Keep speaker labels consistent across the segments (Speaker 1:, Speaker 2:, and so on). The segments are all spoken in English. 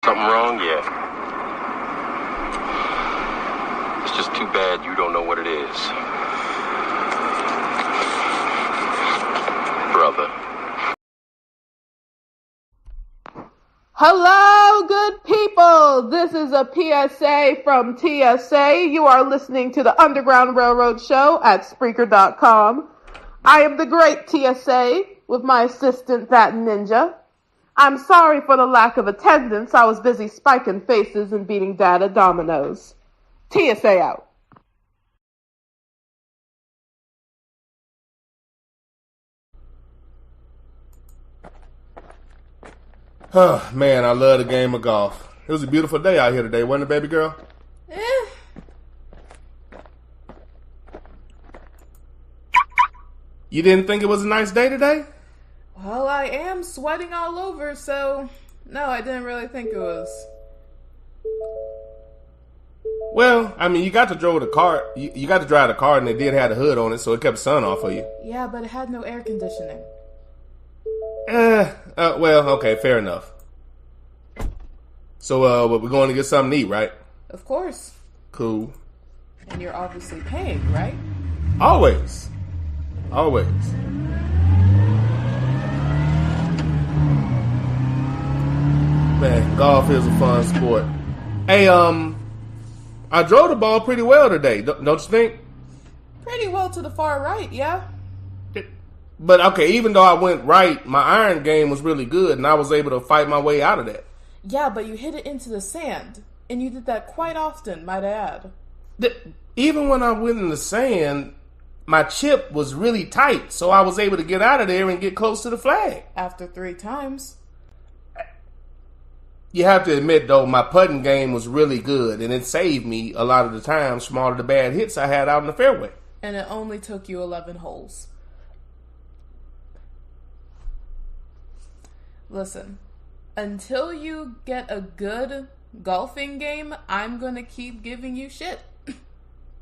Speaker 1: Something wrong? Yeah. It's just too bad you don't know what it is. Brother.
Speaker 2: Hello, good people. This is a PSA from TSA. You are listening to the Underground Railroad Show at Spreaker.com. I am the great TSA with my assistant, That Ninja. I'm sorry for the lack of attendance. I was busy spiking faces and beating data dominoes. TSA out.
Speaker 3: Oh, man, I love the game of golf. It was a beautiful day out here today, wasn't it, baby girl? You didn't think it was a nice day today?
Speaker 2: Well, I am sweating all over, so no, I didn't really think it was.
Speaker 3: Well, I mean, you got to drive the car. You got to drive the car, and it did have the hood on it, so it kept the sun off of you.
Speaker 2: Yeah, but it had no air conditioning.
Speaker 3: Well, okay, fair enough. So, we're going to get something to eat, right?
Speaker 2: Of course.
Speaker 3: Cool.
Speaker 2: And you're obviously paying, right?
Speaker 3: Always. Always. Man, golf is a fun sport. Hey, I drove the ball pretty well today, don't you think?
Speaker 2: Pretty well to the far right, yeah.
Speaker 3: But, okay, even though I went right, my iron game was really good, and I was able to fight my way out of that.
Speaker 2: Yeah, but you hit it into the sand, and you did that quite often, might I add.
Speaker 3: Even when I went in the sand, my chip was really tight, so I was able to get out of there and get close to the flag.
Speaker 2: After 3 times.
Speaker 3: You have to admit, though, my putting game was really good, and it saved me a lot of the times from all of the bad hits I had out in the fairway.
Speaker 2: And it only took you 11 holes. Listen, until you get a good golfing game, I'm going to keep giving you shit.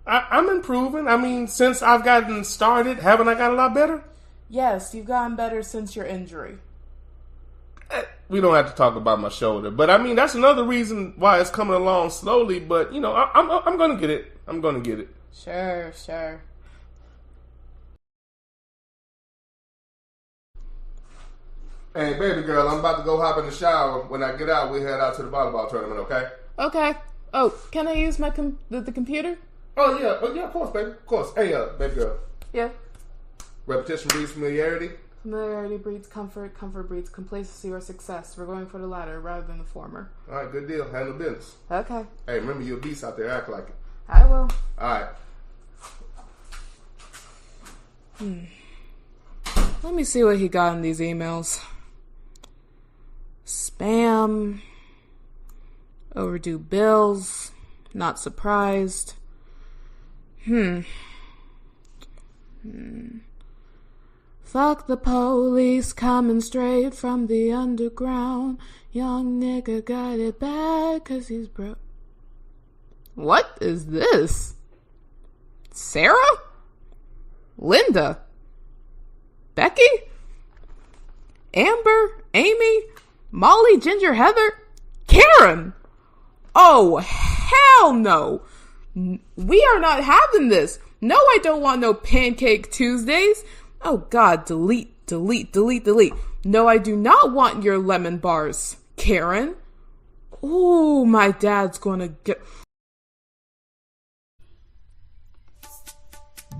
Speaker 3: I'm improving. I mean, since I've gotten started, haven't I got a lot better?
Speaker 2: Yes, you've gotten better since your injury.
Speaker 3: We don't have to talk about my shoulder, but I mean, that's another reason why it's coming along slowly, but, you know, I'm going to get it. I'm going to get it.
Speaker 2: Sure.
Speaker 3: Hey, baby girl, I'm about to go hop in the shower. When I get out, we'll head out to the volleyball tournament, okay?
Speaker 2: Okay. Oh, can I use my the computer?
Speaker 3: Oh, yeah, of course, baby. Of course. Hey, baby girl.
Speaker 2: Yeah.
Speaker 3: Repetition breeds familiarity.
Speaker 2: Familiarity breeds comfort. Comfort breeds complacency or success. We're going for the latter rather than the former.
Speaker 3: All right, good deal. Handle business.
Speaker 2: Okay.
Speaker 3: Hey, remember you're a beast out there. Act like it.
Speaker 2: I will.
Speaker 3: All right.
Speaker 2: Let me see what he got in these emails. Spam. Overdue bills. Not surprised. Fuck the police coming straight from the underground. Young nigga got it bad 'cause he's broke. What is this? Sarah? Linda? Becky? Amber? Amy? Molly? Ginger? Heather? Karen? Oh, hell no. We are not having this. No, I don't want no Pancake Tuesdays. Oh God, delete. No, I do not want your lemon bars, Karen. Ooh, my dad's gonna get...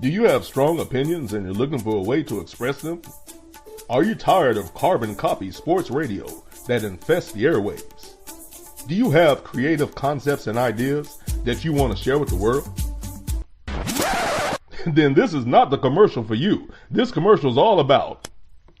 Speaker 4: Do you have strong opinions and you're looking for a way to express them? Are you tired of carbon copy sports radio that infests the airwaves? Do you have creative concepts and ideas that you want to share with the world? Then this is not the commercial for you. This commercial is all about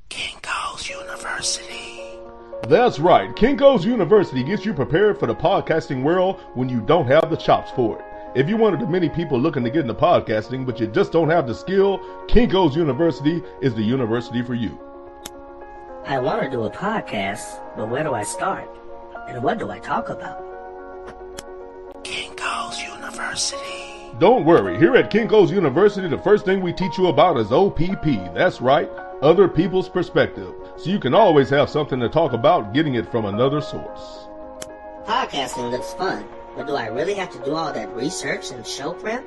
Speaker 5: Kinko's University.
Speaker 4: That's right. Kinko's University gets you prepared for the podcasting world when you don't have the chops for it. If you're one of the many people looking to get into podcasting, but you just don't have the skill, Kinko's University is the university for you.
Speaker 5: I want to do a podcast, but where do I start? And what do I talk about? Kinko's University.
Speaker 4: Don't worry, here at Kinko's University, the first thing we teach you about is OPP. That's right, other people's perspective. So you can always have something to talk about getting it from another source.
Speaker 5: Podcasting looks fun, but do I really have to do all that research and show prep?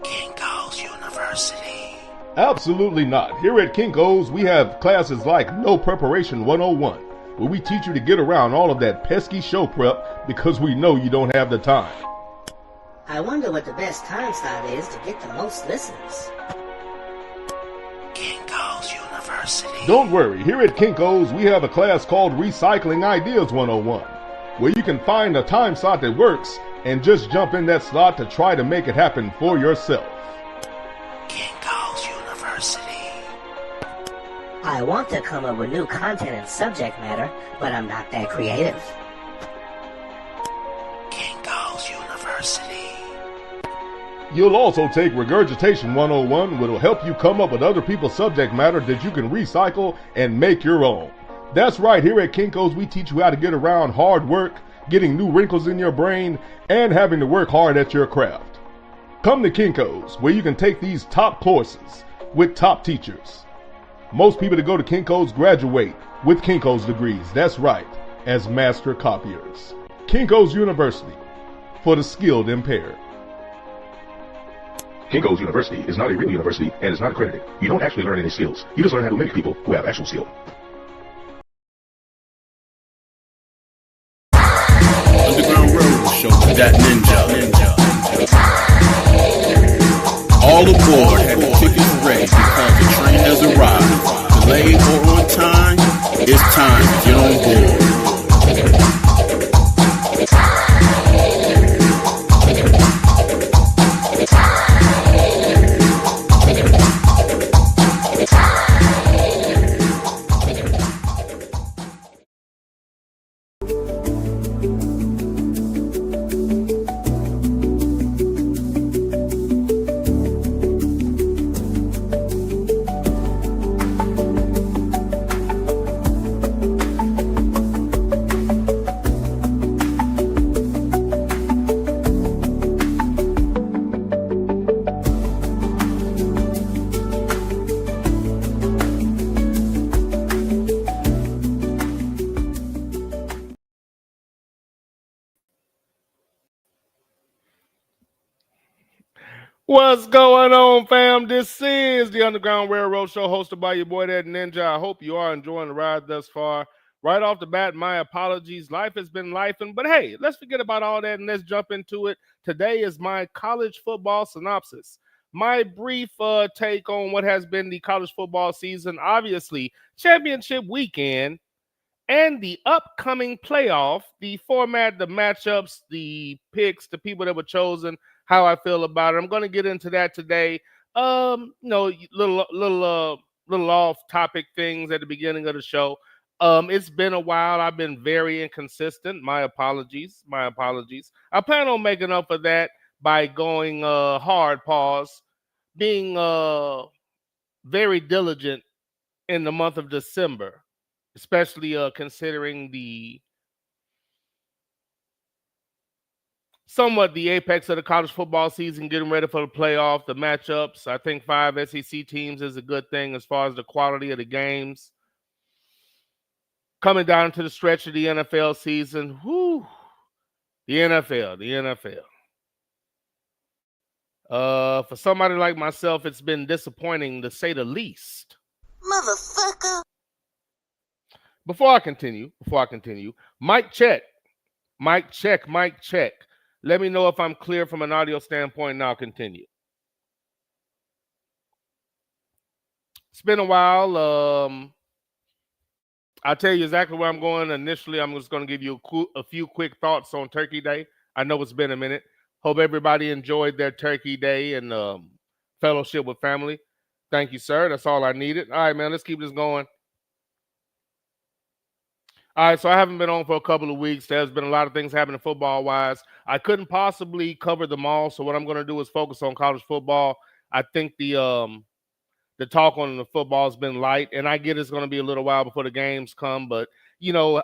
Speaker 6: Kinko's University.
Speaker 4: Absolutely not. Here at Kinko's, we have classes like No Preparation 101, where we teach you to get around all of that pesky show prep because we know you don't have the time.
Speaker 5: I wonder what the best time slot is to get the most listeners.
Speaker 6: Kinko's University.
Speaker 4: Don't worry, here at Kinko's, we have a class called Recycling Ideas 101, where you can find a time slot that works and just jump in that slot to try to make it happen for yourself.
Speaker 6: Kinko's University.
Speaker 5: I want to come up with new content and subject matter, but I'm not that creative.
Speaker 6: Kinko's University.
Speaker 4: You'll also take Regurgitation 101, which will help you come up with other people's subject matter that you can recycle and make your own. That's right, here at Kinko's, we teach you how to get around hard work, getting new wrinkles in your brain, and having to work hard at your craft. Come to Kinko's, where you can take these top courses with top teachers. Most people that go to Kinko's graduate with Kinko's degrees, that's right, as master copiers. Kinko's University, for the skilled impaired.
Speaker 7: Kinko's University is not a real university and is not accredited. You don't actually learn any skills. You just learn how to mimic people who have actual skill.
Speaker 8: Underground Railroad Show with that ninja. All aboard, have your tickets ready because the train has arrived. Delayed or on time, it's time to get on board.
Speaker 3: What's going on, fam? This is the Underground Railroad Show hosted by your boy, that ninja. I hope you are enjoying the ride thus far. Right off the bat, my apologies. Life has been lifing, but hey, let's forget about all that and let's jump into it. Today is my college football synopsis. My brief take on what has been the college football season, obviously, championship weekend, and the upcoming playoff, the format, the matchups, the picks, the people that were chosen, how I feel about it. I'm going to get into that today. Little off-topic things at the beginning of the show. It's been a while. I've been very inconsistent. My apologies. I plan on making up for that by going hard pause, being very diligent in the month of December, especially considering the somewhat the apex of the college football season, getting ready for the playoff, the matchups. I think 5 SEC teams is a good thing as far as the quality of the games. Coming down to the stretch of the NFL season, whoo, the NFL. For somebody like myself, it's been disappointing to say the least.
Speaker 6: Motherfucker.
Speaker 3: Before I continue, mic check. Let me know if I'm clear from an audio standpoint, and I'll continue. It's been a while. I'll tell you exactly where I'm going. Initially, I'm just going to give you a few quick thoughts on Turkey Day. I know it's been a minute. Hope everybody enjoyed their Turkey Day and fellowship with family. Thank you, sir. That's all I needed. All right, man, let's keep this going. All right, so I haven't been on for a couple of weeks. There's been a lot of things happening football-wise. I couldn't possibly cover them all, so what I'm going to do is focus on college football. I think the talk on the football has been light, and I get it's going to be a little while before the games come, but, for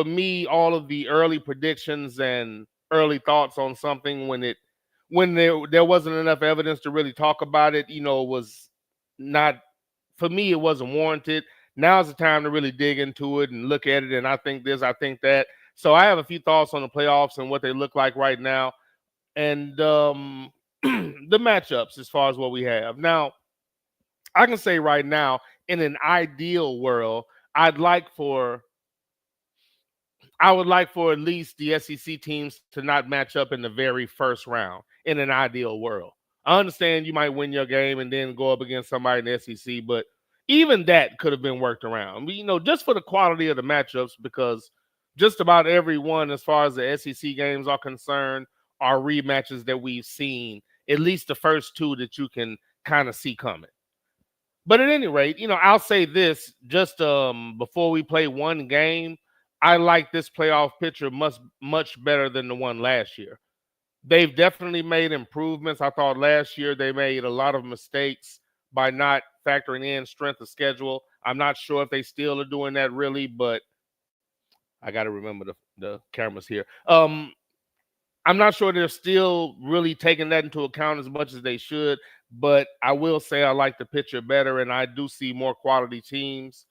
Speaker 3: me, all of the early predictions and early thoughts on something when there wasn't enough evidence to really talk about it, was not, for me, it wasn't warranted. Now's the time to really dig into it and look at it, and I think this, I think that. So I have a few thoughts on the playoffs and what they look like right now, and the matchups as far as what we have now. I can say right now, in an ideal world, I'd like for I would like for at least the SEC teams to not match up in the very first round in an ideal world. I understand you might win your game and then go up against somebody in the SEC, but even that could have been worked around. Just for the quality of the matchups, because just about every one, as far as the SEC games are concerned, are rematches that we've seen, at least the first two that you can kind of see coming. But at any rate, I'll say this just before we play one game, I like this playoff picture much better than the one last year. They've definitely made improvements. I thought last year they made a lot of mistakes by not factoring in strength of schedule. I'm not sure if they still are doing that really, but I got to remember the cameras here. I'm not sure they're still really taking that into account as much as they should, but I will say I like the picture better, and I do see more quality teams.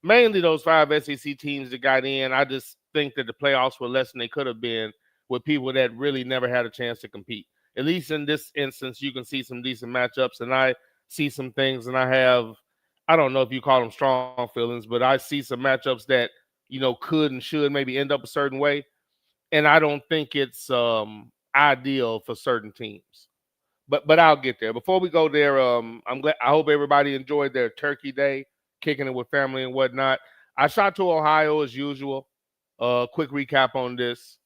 Speaker 3: Mainly those 5 SEC teams that got in. I just think that the playoffs were less than they could have been with people that really never had a chance to compete. At least in this instance, you can see some decent matchups, and I see some things, and I don't know if you call them strong feelings, but I see some matchups that, could and should maybe end up a certain way. And I don't think it's ideal for certain teams. But I'll get there. Before we go there, I hope everybody enjoyed their Turkey Day, kicking it with family and whatnot. I shot to Ohio as usual. Quick recap on this.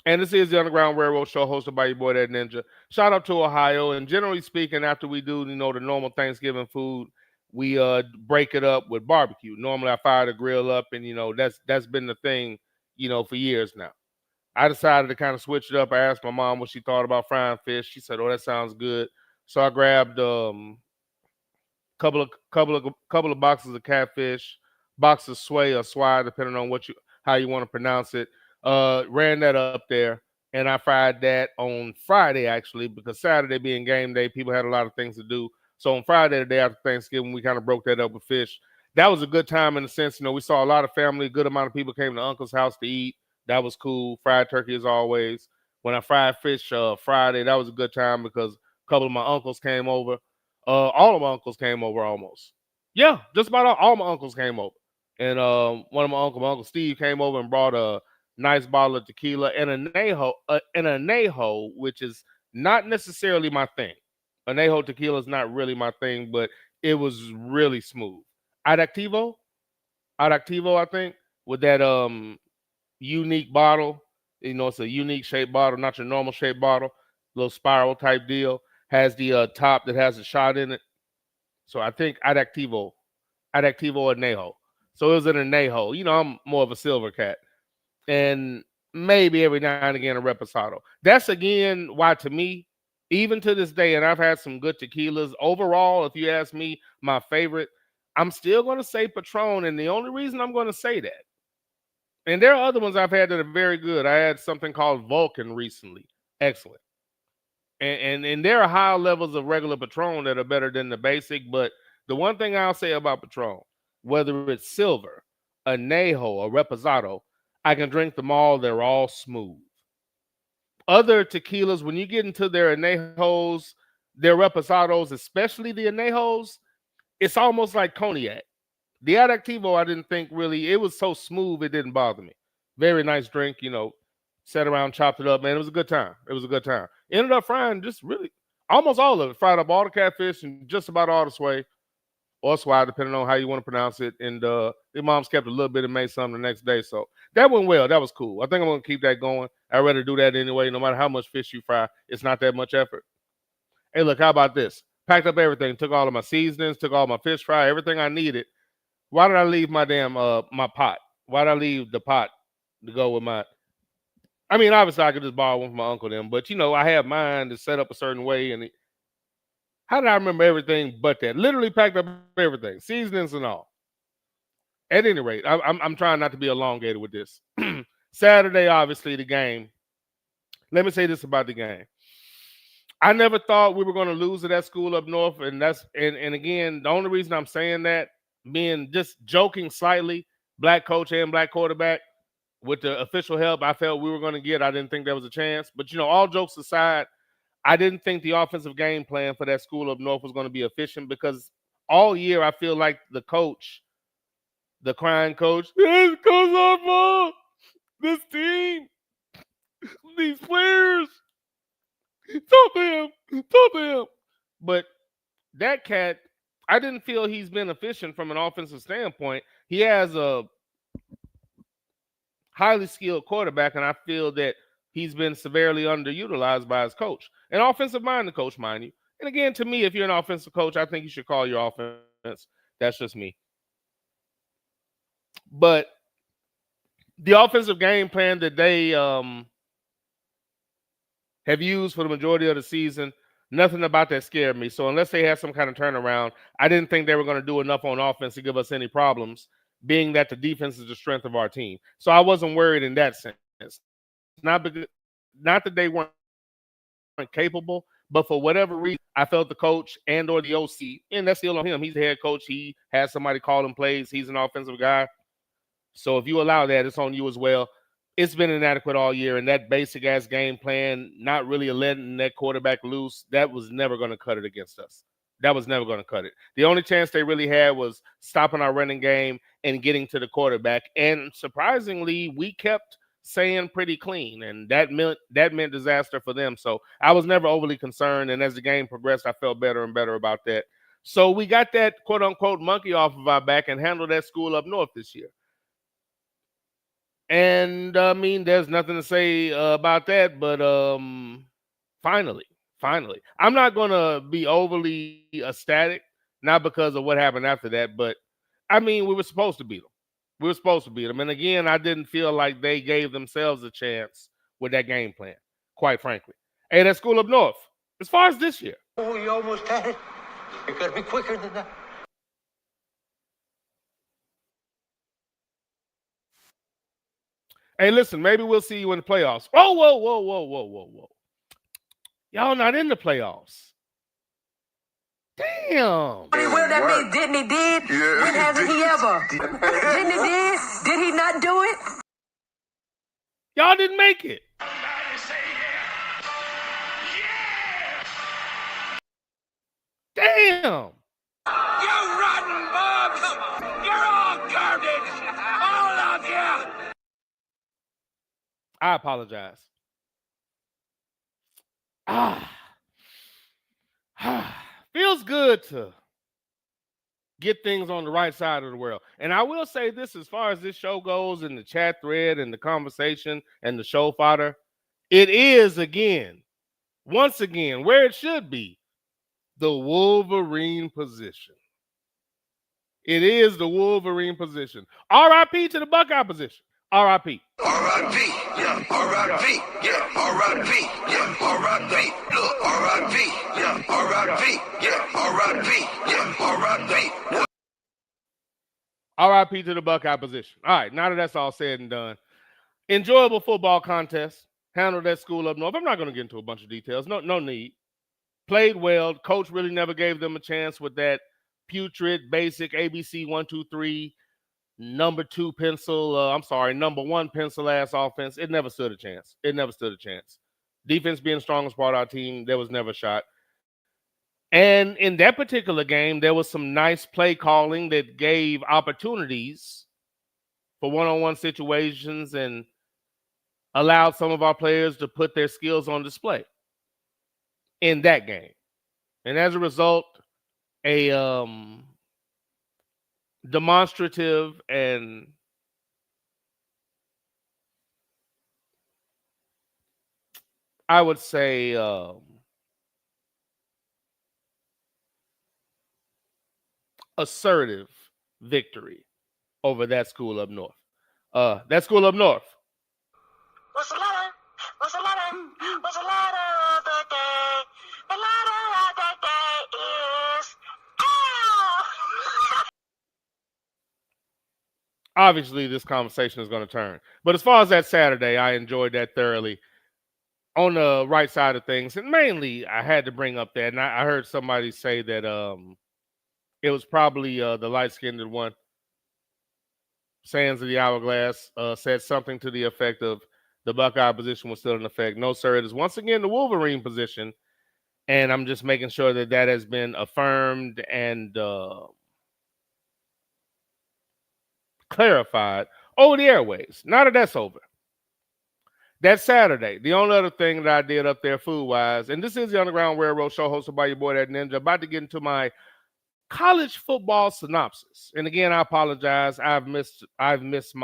Speaker 3: And this is the Underground Railroad Show hosted by your boy That Ninja. Shout out to Ohio. And generally speaking, after we do, the normal Thanksgiving food, we break it up with barbecue. Normally I fire the grill up, and that's been the thing, for years now. I decided to kind of switch it up. I asked my mom what she thought about frying fish. She said, "Oh, that sounds good." So I grabbed couple of boxes of catfish, box of sway or swai, depending on how you want to pronounce it. Ran that up there, and I fried that on Friday actually, because Saturday being game day, people had a lot of things to do. So on Friday, the day after Thanksgiving, we kind of broke that up with fish. That was a good time in the sense, we saw a lot of family. A good amount of people came to Uncle's house to eat. That was cool. Fried turkey as always. When I fried fish Friday, that was a good time because a couple of my uncles came over. All of my uncles came over almost. Yeah, just about all my uncles came over. And one of my Uncle Steve, came over and brought a nice bottle of tequila and anejo, which is not necessarily my thing. Anejo tequila is not really my thing, but it was really smooth. Adactivo, I think, with that unique bottle. It's a unique shaped bottle, not your normal shaped bottle, little spiral type deal. Has the top that has a shot in it. So I think Adactivo Anejo. So it was an Anejo. I'm more of a silver cat. And maybe every now and again a Reposado. That's again why, to me, even to this day, and I've had some good tequilas. Overall, if you ask me, my favorite, I'm still going to say Patron. And the only reason I'm going to say that, and there are other ones I've had that are very good. I had something called Vulcan recently. Excellent. And there are high levels of regular Patron that are better than the basic. But the one thing I'll say about Patron, whether it's silver, anejo, or reposado, I can drink them all. They're all smooth. Other tequilas, when you get into their anejos, their reposados, especially the anejos, it's almost like cognac. The Adactivo, I didn't think really, it was so smooth, it didn't bother me. Very nice drink, sat around, chopped it up, man. It was a good time. Ended up frying just really almost all of it. Fried up all the catfish and just about all the sway or swai, depending on how you want to pronounce it. And the moms kept a little bit and made some the next day. So that went well. That was cool. I think I'm going to keep that going. I'd rather do that anyway. No matter how much fish you fry, it's not that much effort. Hey, look, how about this? Packed up everything. Took all of my seasonings, took all my fish fry, everything I needed. Why did I leave my damn my pot? Why did I leave the pot to go with my? I mean, obviously I could just borrow one from my uncle then, but I have mine to set up a certain way. And how did I remember everything but that? Literally packed up everything, seasonings and all. At any rate, I'm trying not to be elongated with this. Saturday, obviously the game. Let me say this about the game. I never thought we were going to lose to that school up north, and again, the only reason I'm saying that, being just joking slightly, black coach and black quarterback with the official help I felt we were going to get. I didn't think there was a chance. But, all jokes aside, I didn't think the offensive game plan for that School of North was going to be efficient because all year I feel like the coach, the crying coach, it's because of this team, these players, talk to him. But that cat, I didn't feel he's been efficient from an offensive standpoint. He has a highly skilled quarterback, and I feel that he's been severely underutilized by his coach. An offensive-minded coach, mind you. And again, to me, if you're an offensive coach, I think you should call your offense. That's just me. But the offensive game plan that they have used for the majority of the season, nothing about that scared me. So unless they had some kind of turnaround, I didn't think they were going to do enough on offense to give us any problems, being that the defense is the strength of our team. So I wasn't worried in that sense. Not that they weren't capable, but for whatever reason, I felt the coach and or the OC, and that's still on him. He's the head coach. He has somebody calling plays. He's an offensive guy. So if you allow that, it's on you as well. It's been inadequate all year, and that basic-ass game plan, not really letting that quarterback loose, that was never going to cut it against us. That was never going to cut it. The only chance they really had was stopping our running game and getting to the quarterback. And surprisingly, we kept saying pretty clean, and that meant disaster for them. So I was never overly concerned, and as the game progressed, I felt better and better about that. So we got that quote-unquote monkey off of our back and handled that School up north this year. And, I mean, there's nothing to say about that, but finally. I'm not going to be overly ecstatic, not because of what happened after that, but, I mean, we were supposed to beat them. And, again, I didn't feel like they gave themselves a chance with that game plan, quite frankly. Hey, that School up north, as far as this year.
Speaker 6: Oh, you almost had it. You got to be quicker than that.
Speaker 3: Hey, listen, maybe we'll see you in the playoffs. Whoa. Y'all not in the playoffs. Damn.
Speaker 9: Well, that means didn't he did? Yeah. When hasn't he ever? Didn't he did? Did he not do it?
Speaker 3: Y'all didn't make it. Damn.
Speaker 6: You rotten bums! You're all garbage! All of you!
Speaker 3: I apologize. Feels good to get things on the right side of the world. And I will say this, as far as this show goes and the chat thread and the conversation and the show fodder, it is once again, where it should be, the Wolverine position. It is the Wolverine position. RIP to the Buckeye position. RIP.
Speaker 6: R.I.P. Yeah, R.I.P. Yeah, R.I.P. Yeah, R.I.P. Look, R.I.P. Yeah, R.I.P. Yeah, R.I.P. Yeah, R.I.P.
Speaker 3: RIP to the Buckeye position. All right, now that that's all said and done, enjoyable football contest. Handled that School up north. I'm not going to get into a bunch of details. No need. Played well. Coach really never gave them a chance with that putrid, basic ABC 1, 2, 3, number 2 pencil. Number 1 pencil ass offense. It never stood a chance. Defense being the strongest part of our team, there was never a shot. And in that particular game, there was some nice play calling that gave opportunities for one-on-one situations and allowed some of our players to put their skills on display in that game. And as a result, a demonstrative and I would say assertive victory over that School up north. That School up north.
Speaker 6: What's the letter? What's the letter? What's the letter of the day? The letter of the day is L.
Speaker 3: Obviously, this conversation is going to turn. But as far as that Saturday, I enjoyed that thoroughly. On the right side of things, and mainly I had to bring up that, and I heard somebody say that it was probably the light-skinned one. Sands of the Hourglass said something to the effect of the Buckeye position was still in effect. No, sir. It is once again the Wolverine position. And I'm just making sure that that has been affirmed and clarified over the airways. Now that that's over. That Saturday, the only other thing that I did up there food-wise, and this is the Underground Railroad Show hosted by your boy, that Ninja, about to get into my college football synopsis. And again, I apologize. I've missed this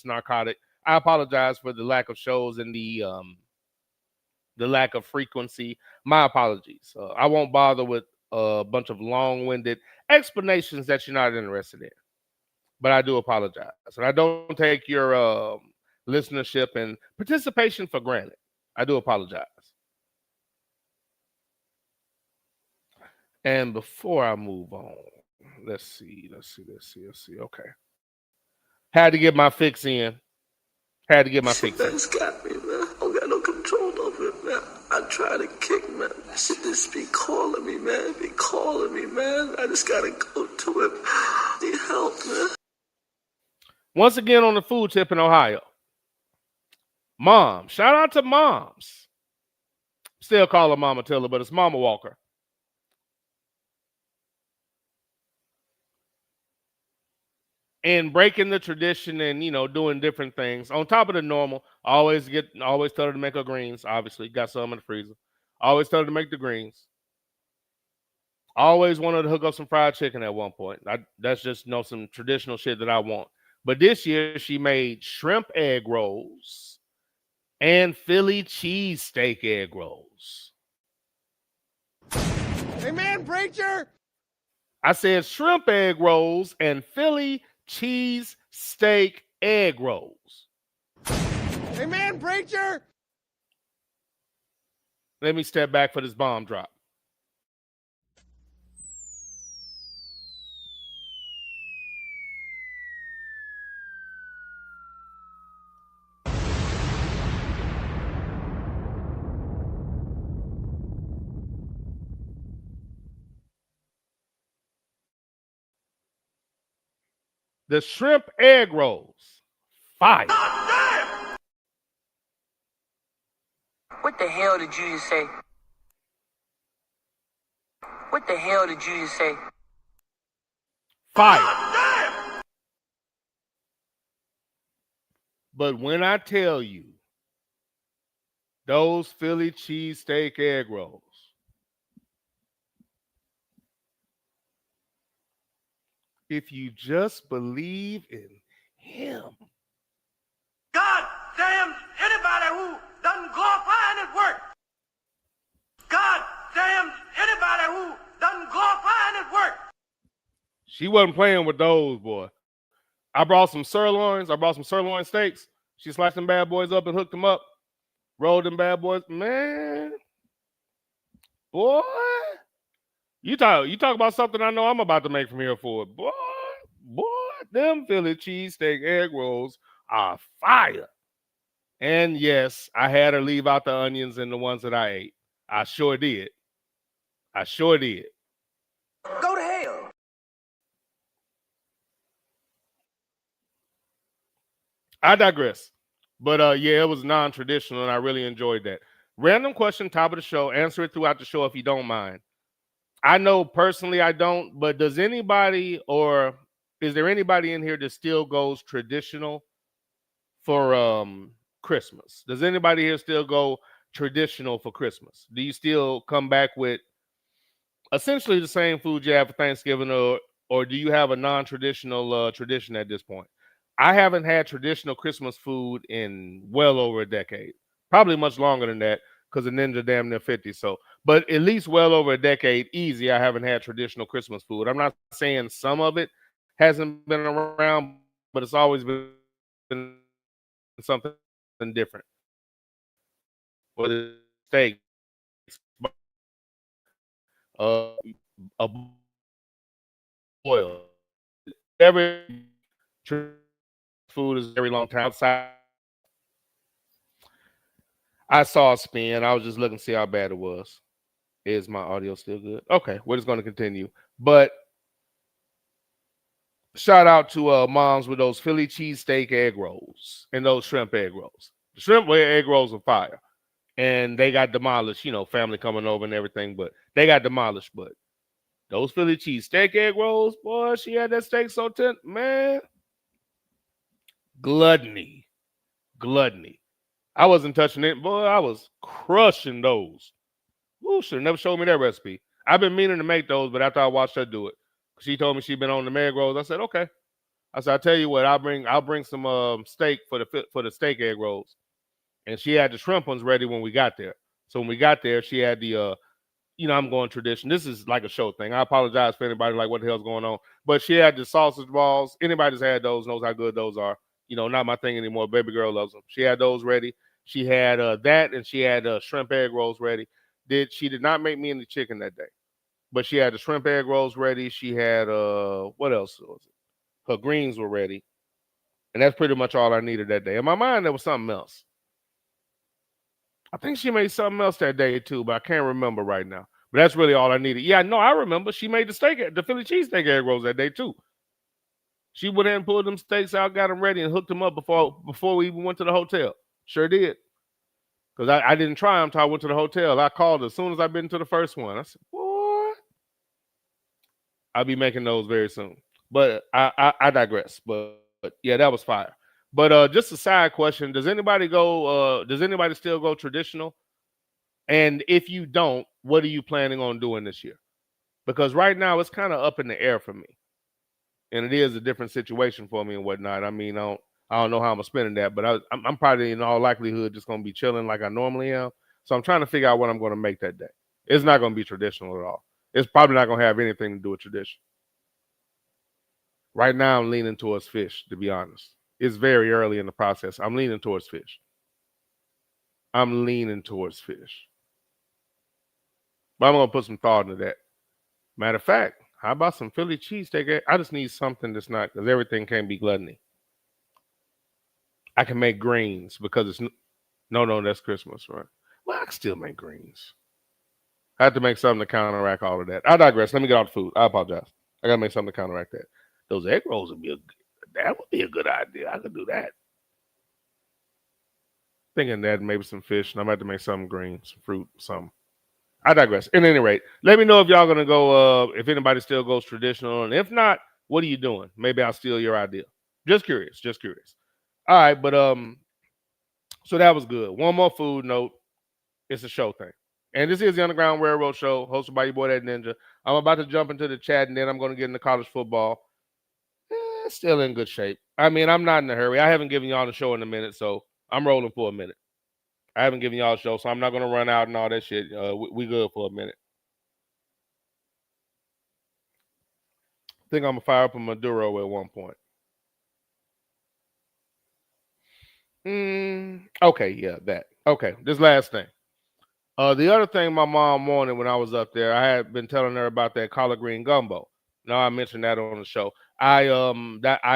Speaker 3: narcotic. I apologize for the lack of shows and the lack of frequency. My apologies. I won't bother with a bunch of long-winded explanations that you're not interested in. But I do apologize. And I don't take your listenership and participation for granted. I do apologize. And before I move on, let's see. Okay. Had to get my fix in.
Speaker 10: That's got me, man. I don't got no control over it, man. I try to kick, man. That shit just be calling me, man. I just gotta go to it. Need help, man.
Speaker 3: Once again on the food tip in Ohio. Mom. Shout out to moms. Still call her Mama Tiller, but it's Mama Walker. And breaking the tradition and, doing different things. On top of the normal, always tell her to make her greens. Obviously, got some in the freezer. Always tell her to make the greens. Always wanted to hook up some fried chicken at one point. That's just some traditional shit that I want. But this year, she made shrimp egg rolls and Philly cheesesteak egg rolls.
Speaker 11: Amen, preacher!
Speaker 3: I said shrimp egg rolls and Philly cheese steak egg rolls.
Speaker 11: Amen, preacher!
Speaker 3: Let me step back for this bomb drop. The shrimp egg rolls. Fire.
Speaker 9: What the hell did you just say? What the hell did you just say?
Speaker 3: Fire. But when I tell you, those Philly cheesesteak egg rolls, if you just believe in him.
Speaker 6: God damn anybody who doesn't glorify his work. God damn anybody who doesn't glorify his work.
Speaker 3: She wasn't playing with those, boy. I brought some sirloins. I brought some sirloin steaks. She sliced them bad boys up and hooked them up. Rolled them bad boys. Man. Boy. You talk about something I know I'm about to make from here forward. Boy, them Philly cheesesteak egg rolls are fire. And yes, I had her leave out the onions and the ones that I ate. I sure did.
Speaker 9: Go to hell.
Speaker 3: I digress. But yeah, it was non-traditional and I really enjoyed that. Random question, top of the show. Answer it throughout the show if you don't mind. I know personally I don't, but does anybody or is there anybody in here that still goes traditional for Christmas? Does anybody here still go traditional for Christmas? Do you still come back with essentially the same food you have for Thanksgiving, or do you have a non-traditional tradition at this point? I haven't had traditional Christmas food in well over a decade, probably much longer than that, because the Ninja damn near 50. So, but at least well over a decade, easy, I haven't had traditional Christmas food. I'm not saying some of it hasn't been around, but it's always been something different. Whether it's steak, a boil, every food is a very long time outside. I saw a spin. I was just looking to see how bad it was. Is my audio still good? Okay, we're just going to continue. But shout out to moms with those Philly cheesesteak egg rolls and those shrimp egg rolls. The shrimp egg rolls are fire. And they got demolished, family coming over and everything, but they got demolished. But those Philly cheesesteak egg rolls, boy, she had that steak so tender, man. Gluttony. I wasn't touching it, boy. I was crushing those. Ooh, should have never showed me that recipe. I've been meaning to make those, but after I watched her do it, she told me she'd been on the egg rolls. I said, okay. I said, I'll tell you what, I'll bring some steak for the steak egg rolls. And she had the shrimp ones ready when we got there. So when we got there, she had the I'm going tradition. This is like a show thing. I apologize for anybody like what the hell's going on. But she had the sausage balls. Anybody that's had those knows how good those are. Not my thing anymore. Baby girl loves them. She had those ready. She had that, and she had shrimp egg rolls ready. She did not make me any chicken that day, but she had the shrimp egg rolls ready. She had what else was it? Her greens were ready, and that's pretty much all I needed that day. In my mind, there was something else. I think she made something else that day too, but I can't remember right now. But that's really all I needed. Yeah, no, I remember. She made the Philly cheesesteak egg rolls that day too. She went in and pulled them steaks out, got them ready, and hooked them up before we even went to the hotel. Sure did. Because I didn't try them until I went to the hotel. I called her as soon as I've been to the first one. I said, boy, I'll be making those very soon. But I digress. But yeah, that was fire. But just a side question: does anybody still go traditional? And if you don't, what are you planning on doing this year? Because right now it's kind of up in the air for me, and it is a different situation for me and whatnot. I mean, I don't know how I'm spending that, but I'm probably in all likelihood just gonna be chilling like I normally am. So I'm trying to figure out what I'm gonna make that day. It's not gonna be traditional at all. It's probably not gonna have anything to do with tradition. Right now, I'm leaning towards fish, to be honest. It's very early in the process. I'm leaning towards fish. But I'm going to put some thought into that. Matter of fact, how about some Philly cheesesteak? I just need something that's not, because everything can't be gluttony. I can make greens because it's, no, that's Christmas, right? Well, I can still make greens. I have to make something to counteract all of that. I digress. Let me get off the food. I apologize. I got to make something to counteract that. Those egg rolls would be a good idea. I could do that. Thinking that maybe some fish, and I'm about to make some green, some fruit, some. I digress. At any rate, let me know if y'all gonna go. If anybody still goes traditional, and if not, what are you doing? Maybe I'll steal your idea. Just curious. All right, but so that was good. One more food note. It's a show thing, and this is the Underground Railroad Show, hosted by your boy that Ninja. I'm about to jump into the chat, and then I'm gonna get into college football. Still in good shape. I mean, I'm not in a hurry. I haven't given y'all the show in a minute, so I'm rolling for a minute. I haven't given y'all a show, so I'm not going to run out and all that shit. We good for a minute. I think I'm going to fire up a Maduro at one point. Okay, yeah, that. Okay, this last thing. The other thing my mom wanted when I was up there, I had been telling her about that collard green gumbo. Now I mentioned that on the show. I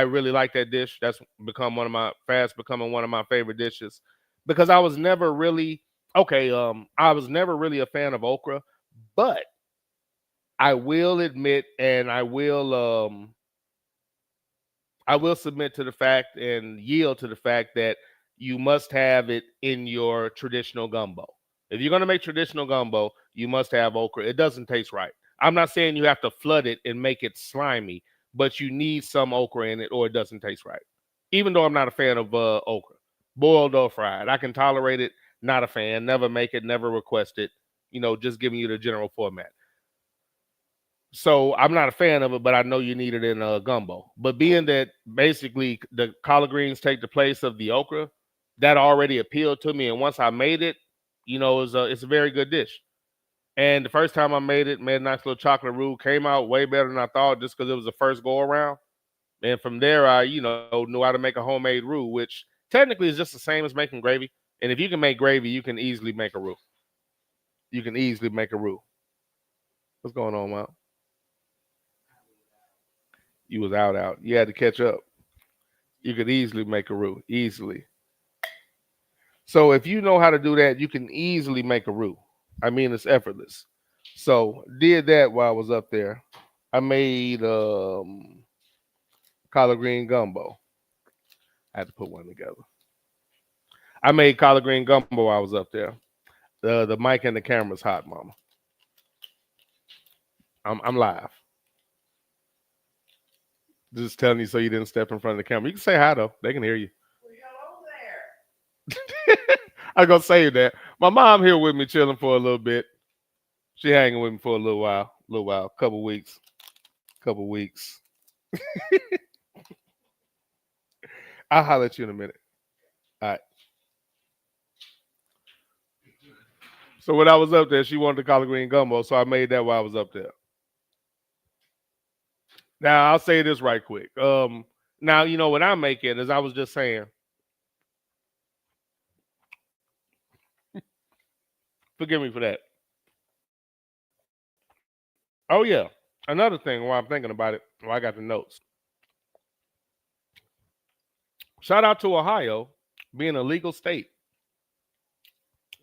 Speaker 3: really like that dish. That's becoming one of my favorite dishes because I was never really I was never really a fan of okra, but I will admit and I will submit to the fact and yield to the fact that you must have it in your traditional gumbo. If you're going to make traditional gumbo, you must have okra. It doesn't taste right. I'm not saying you have to flood it and make it slimy, but you need some okra in it or it doesn't taste right. Even though I'm not a fan of okra, boiled or fried. I can tolerate it, not a fan, never make it, never request it, just giving you the general format. So I'm not a fan of it, but I know you need it in a gumbo. But being that basically the collard greens take the place of the okra, that already appealed to me. And once I made it, it's a very good dish. And the first time I made a nice little chocolate roux, came out way better than I thought just because it was the first go around. And from there, I, knew how to make a homemade roux, which technically is just the same as making gravy. And if you can make gravy, you can easily make a roux. What's going on, Mom? You was out. You had to catch up. You could easily make a roux. Easily. So if you know how to do that, you can easily make a roux. I mean, it's effortless. So did that while I was up there. I made collard green gumbo. I had to put one together. I made collard green gumbo while I was up there. The mic and the camera's hot, mama. I'm live. Just telling you so you didn't step in front of the camera. You can say hi though. They can hear you. I was gonna say that. My mom here with me chilling for a little bit. She hanging with me for a little while, couple weeks. I'll holler at you in a minute. All right. So when I was up there, she wanted the collard green gumbo, so I made that while I was up there. Now I'll say this right quick. Now you know what I make it, as I was just saying. Forgive me for that. Oh yeah, another thing while I'm thinking about it, while I got the notes. Shout out to Ohio being a legal state.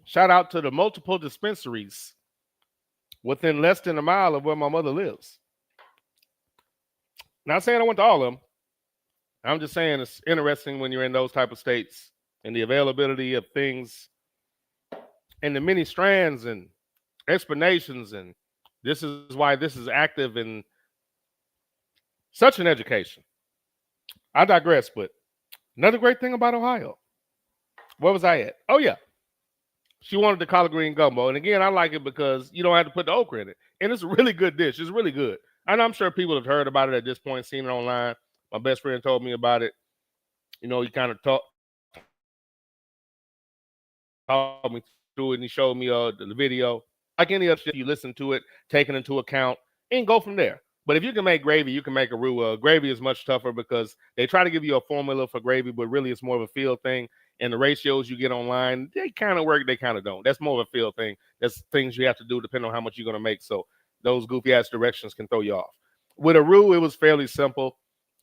Speaker 3: Shout out to the multiple dispensaries within less than a mile of where my mother lives. Not saying I went to all of them. I'm just saying it's interesting when you're in those type of states and the availability of things and the many strands and explanations, and this is why this is active in such an education. I digress, but another great thing about Ohio. Where was I at? Oh yeah. She wanted the collard green gumbo. And again, I like it because you don't have to put the okra in it. And it's a really good dish. It's really good. And I'm sure people have heard about it at this point, seen it online. My best friend told me about it. You know, he kind of talked me through it and he showed me the video. Like any other shit, you listen to it, take it into account, and go from there. But if you can make gravy, you can make a roux. Gravy is much tougher because they try to give you a formula for gravy, but really it's more of a feel thing. And the ratios you get online, they kind of work, they kind of don't. That's more of a feel thing. That's things you have to do depending on how much you're going to make. So those goofy ass directions can throw you off. With a roux, it was fairly simple.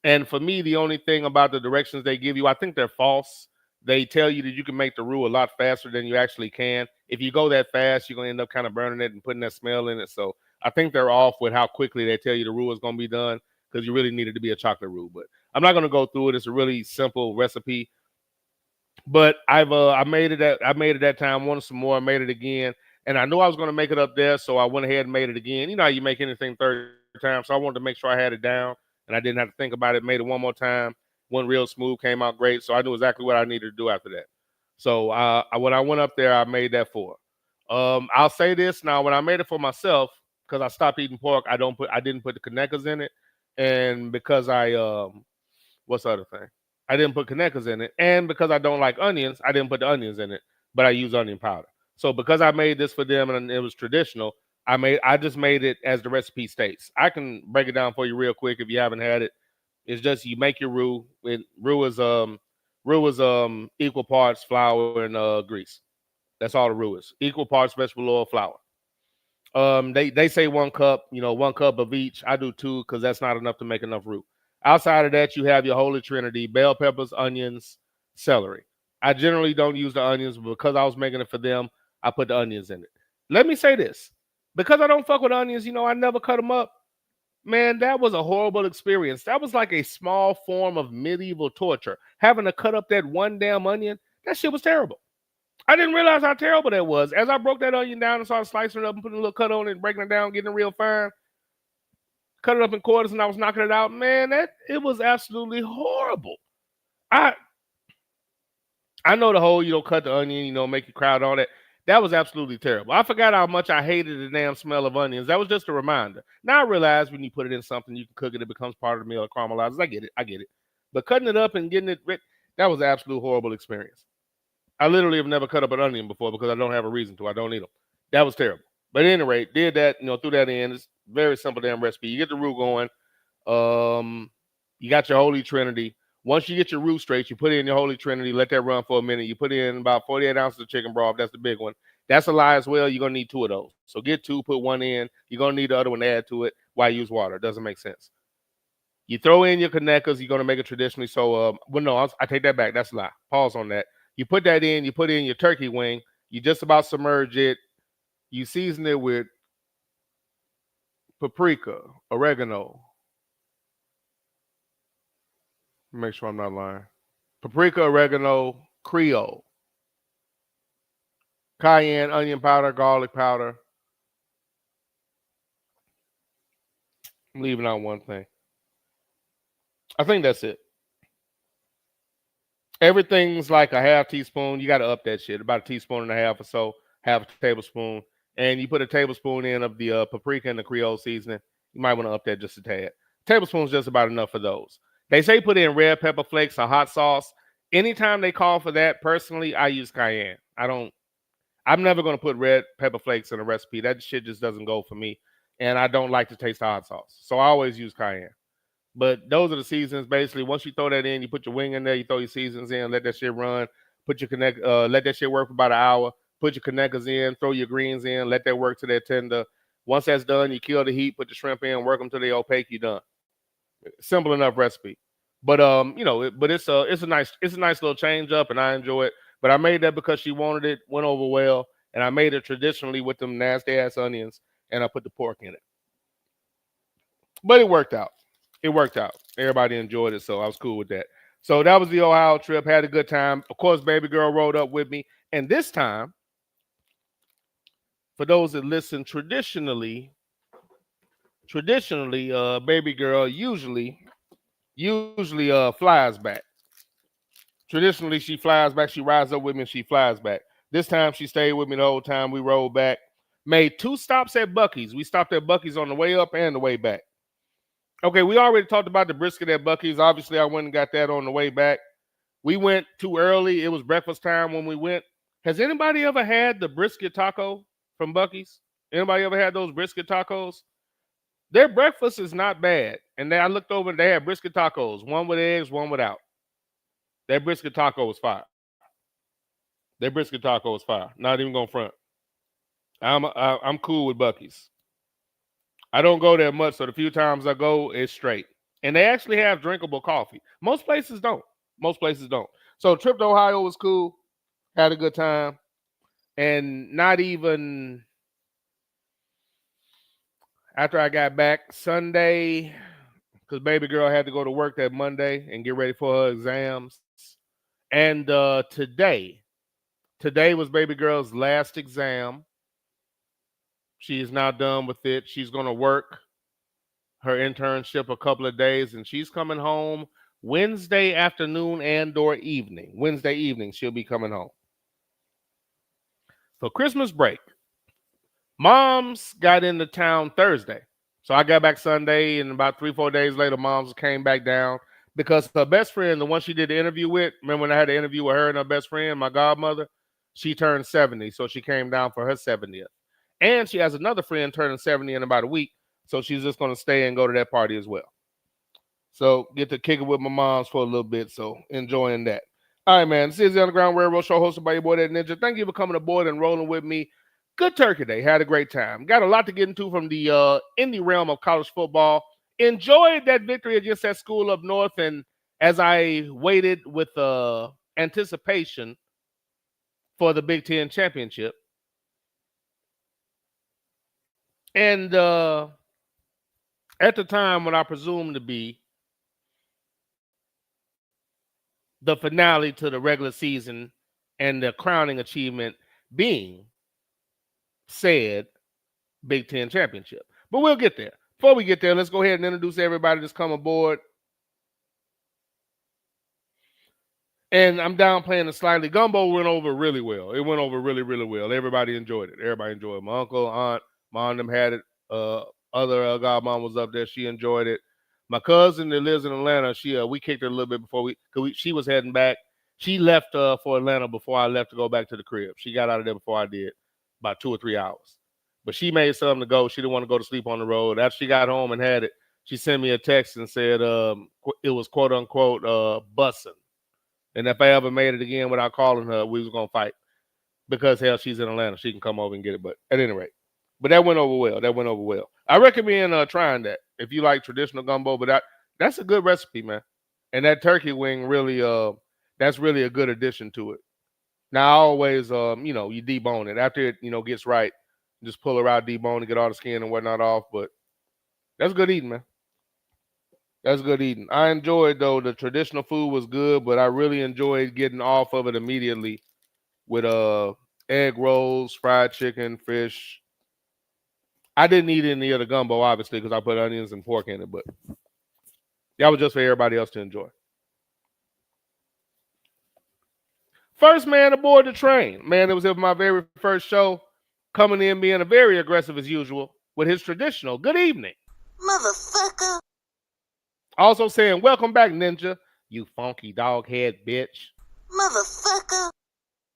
Speaker 3: And for me, the only thing about the directions they give you, I think they're false. They tell you that you can make the roux a lot faster than you actually can. If you go that fast, you're going to end up kind of burning it and putting that smell in it. So I think they're off with how quickly they tell you the roux is going to be done because you really need it to be a chocolate roux. But I'm not going to go through it. It's a really simple recipe. But I made it that time, wanted some more, I made it again. And I knew I was going to make it up there, so I went ahead and made it again. You know how you make anything third time, so I wanted to make sure I had it down and I didn't have to think about it. Made it one more time, went real smooth, came out great. So I knew exactly what I needed to do after that. So when I went up there, I made that for her. I'll say this now: when I made it for myself, because I stopped eating pork, I didn't put the Kanecas in it, and because what's the other thing? I didn't put Kanecas in it, and because I don't like onions, I didn't put the onions in it, but I use onion powder. So because I made this for them and it was traditional, I just made it as the recipe states. I can break it down for you real quick if you haven't had it. It's just you make your roux. Roux is equal parts flour and grease. That's all the roux is. Equal parts vegetable oil, flour. They say 1 cup, 1 cup of each. I do 2 because that's not enough to make enough roux. Outside of that, you have your holy trinity: bell peppers, onions, celery. I generally don't use the onions, but because I was making it for them, I put the onions in it. Let me say this. Because I don't fuck with onions, I never cut them up. Man, that was a horrible experience. That was like a small form of medieval torture. Having to cut up that one damn onion, that shit was terrible. I didn't realize how terrible that was. As I broke that onion down and started slicing it up and putting a little cut on it and breaking it down, getting it real fine, cut it up in quarters and I was knocking it out, man, it was absolutely horrible. I know the whole, cut the onion, make it crowd on it. That was absolutely terrible. I forgot how much I hated the damn smell of onions. That was just a reminder. Now I realize when you put it in something, you can cook it, it becomes part of the meal, it caramelizes. I get it. But cutting it up and getting it, that was an absolute horrible experience. I literally have never cut up an onion before because I don't have a reason to. I don't eat them. That was terrible. But at any rate, did that, threw that in. It's very simple damn recipe. You get the roux going. You got your holy trinity. Once you get your roux straight, you put it in your holy trinity, let that run for a minute. You put in about 48 ounces of chicken broth. That's the big one. That's a lie as well. You're going to need 2 of those. So get 2, put 1 in. You're going to need the other one to add to it. Why use water? It doesn't make sense. You throw in your Kanecas. You're going to make it traditionally. So, I take that back. That's a lie. Pause on that. You put that in. You put in your turkey wing. You just about submerge it. You season it with paprika, oregano, Make sure I'm not lying. Paprika, oregano, Creole, cayenne, onion powder, garlic powder. I'm leaving out one thing. I think that's it. Everything's like a half teaspoon. You got to up that shit, about a teaspoon and a half or so, half a tablespoon. And you put a tablespoon in of the paprika and the Creole seasoning. You might want to up that just a tad. Tablespoon's just about enough for those. They say put in red pepper flakes or hot sauce. Anytime they call for that, personally, I use cayenne. I'm never going to put red pepper flakes in a recipe. That shit just doesn't go for me. And I don't like to taste the hot sauce. So I always use cayenne. But those are the seasons. Basically, once you throw that in, you put your wing in there, you throw your seasons in, let that shit run. Let that shit work for about an hour. Put your connectors in, throw your greens in, let that work till they're tender. Once that's done, you kill the heat, put the shrimp in, work them till they're opaque. You done. Simple enough recipe. But it's a nice little change up, and I enjoy it. But I made that because she wanted it, went over well, and I made it traditionally with them nasty ass onions, and I put the pork in it. But it worked out. Everybody enjoyed it, so I was cool with that. So that was the Ohio trip. Had a good time. Of course, baby girl rode up with me. And this time, for those that listen, traditionally, baby girl usually flies back. Traditionally, she flies back. She rides up with me and she flies back. This time, she stayed with me the whole time. We rode back. Made 2 stops at Buc-ee's. We stopped at Buc-ee's on the way up and the way back. Okay, we already talked about the brisket at Buc-ee's. Obviously, I went and got that on the way back. We went too early. It was breakfast time when we went. Has anybody ever had the brisket taco from Buc-ee's? Anybody ever had those brisket tacos? Their breakfast is not bad. And then I looked over and they had brisket tacos, one with eggs, one without. That brisket taco was fire. Not even gonna front. I'm cool with Buc-ee's. I don't go there much, so the few times I go, it's straight. And they actually have drinkable coffee. Most places don't. So trip to Ohio was cool. Had a good time. And not even after I got back Sunday, because baby girl had to go to work that Monday and get ready for her exams. And today was baby girl's last exam. She is now done with it. She's going to work her internship a couple of days, and she's coming home Wednesday afternoon and/or evening. Wednesday evening, she'll be coming home. For Christmas break, Mom's got into town Thursday. So I got back Sunday, and about 3-4 days later, Mom's came back down because her best friend, the one she did the interview with, remember when I had the interview with her and her best friend, my godmother, she turned 70, so she came down for her 70th. And she has another friend turning 70 in about a week, so she's just going to stay and go to that party as well. So get to kick it with my moms for a little bit, so enjoying that. All right, man, this is the Underground Railroad Show hosted by your boy, That Ninja. Thank you for coming aboard and rolling with me. Good Turkey Day. Had a great time. Got a lot to get into from the indie realm of college football. Enjoyed that victory against that school up north, and as I waited with anticipation for the Big Ten championship, and at the time when I presumed to be the finale to the regular season and the crowning achievement being said Big Ten championship. But we'll get there. Before we get there, let's go ahead and introduce everybody that's come aboard. And I'm downplaying it slightly. Gumbo went over really well. It went over really, really well. Everybody enjoyed it. My uncle, aunt, mom, them had it. Other godmom was up there. She enjoyed it. My cousin that lives in Atlanta, we kicked her a little bit before she was heading back. She left for Atlanta before I left to go back to the crib. She got out of there before I did, about 2 or 3 hours. But she made something to go. She didn't want to go to sleep on the road. After she got home and had it, she sent me a text and said it was quote unquote bussin'. And if I ever made it again without calling her, we was gonna fight. Because hell, she's in Atlanta. She can come over and get it. But at any rate. But that went over well. I recommend trying that if you like traditional gumbo, but that's a good recipe, man. And that turkey wing really that's really a good addition to it. Now I always you debone it. After it, gets right, just pull her out, debone and get all the skin and whatnot off. But that's good eating, man. That's good eating. I enjoyed, though, the traditional food was good, but I really enjoyed getting off of it immediately with egg rolls, fried chicken, fish. I didn't eat any of the gumbo, obviously, because I put onions and pork in it, but that was just for everybody else to enjoy. First man aboard the train. Man, it was my very first show, coming in being very aggressive as usual with his traditional good evening.
Speaker 6: Motherfucker.
Speaker 3: Also saying, welcome back, Ninja, you funky dog head bitch.
Speaker 6: Motherfucker.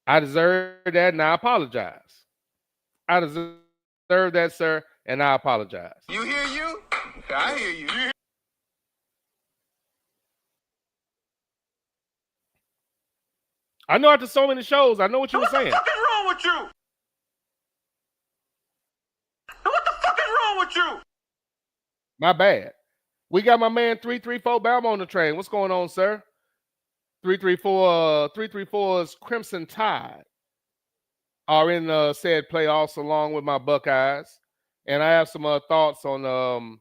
Speaker 3: I deserve that, and I apologize. I deserve that, sir, and I apologize.
Speaker 11: You hear you? I hear you.
Speaker 3: I know after so many shows, I know what you were saying.
Speaker 11: What the fuck is wrong with you? What the fuck is wrong with you?
Speaker 3: My bad. We got my man 334 Bama on the train. What's going on, sir? 334's Crimson Tide are in said playoffs along with my Buckeyes. And I have some thoughts on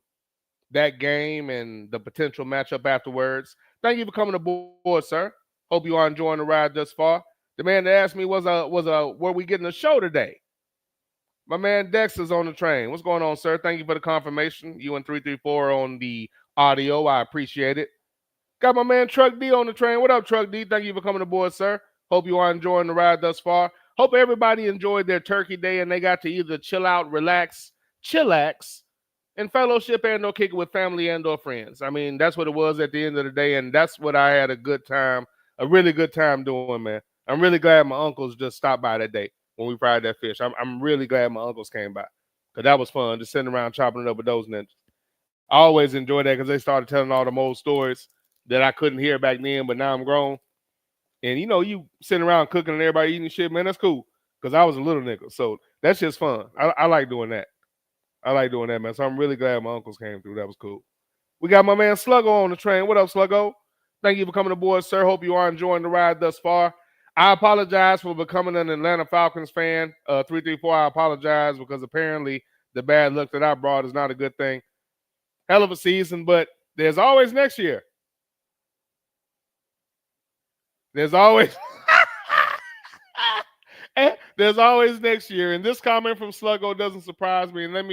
Speaker 3: that game and the potential matchup afterwards. Thank you for coming aboard, sir. Hope you are enjoying the ride thus far. The man that asked me were we getting a show today? My man Dexter's on the train. What's going on, sir? Thank you for the confirmation. You and 334 on the audio. I appreciate it. Got my man Truck D on the train. What up, Truck D? Thank you for coming aboard, sir. Hope you are enjoying the ride thus far. Hope everybody enjoyed their turkey day and they got to either chill out, relax, chillax, and fellowship and or kick it with family and or friends. I mean, that's what it was at the end of the day, and that's what I had a really good time doing, man. I'm really glad my uncles just stopped by that day when we fried that fish. I'm really glad my uncles came by because that was fun, just sitting around chopping it up with those ninjas. I always enjoy that because they started telling all the old stories that I couldn't hear back then, but now I'm grown. And, you know, you sitting around cooking and everybody eating shit, man, that's cool because I was a little nigga. So that's just fun. I like doing that. I like doing that, man. So I'm really glad my uncles came through. That was cool. We got my man Sluggo on the train. What up, Sluggo? Thank you for coming aboard, sir. Hope you are enjoying the ride thus far. I apologize for becoming an Atlanta Falcons fan. 334, I apologize because apparently the bad luck that I brought is not a good thing. Hell of a season, but there's always next year. There's always next year. And this comment from Sluggo doesn't surprise me. And let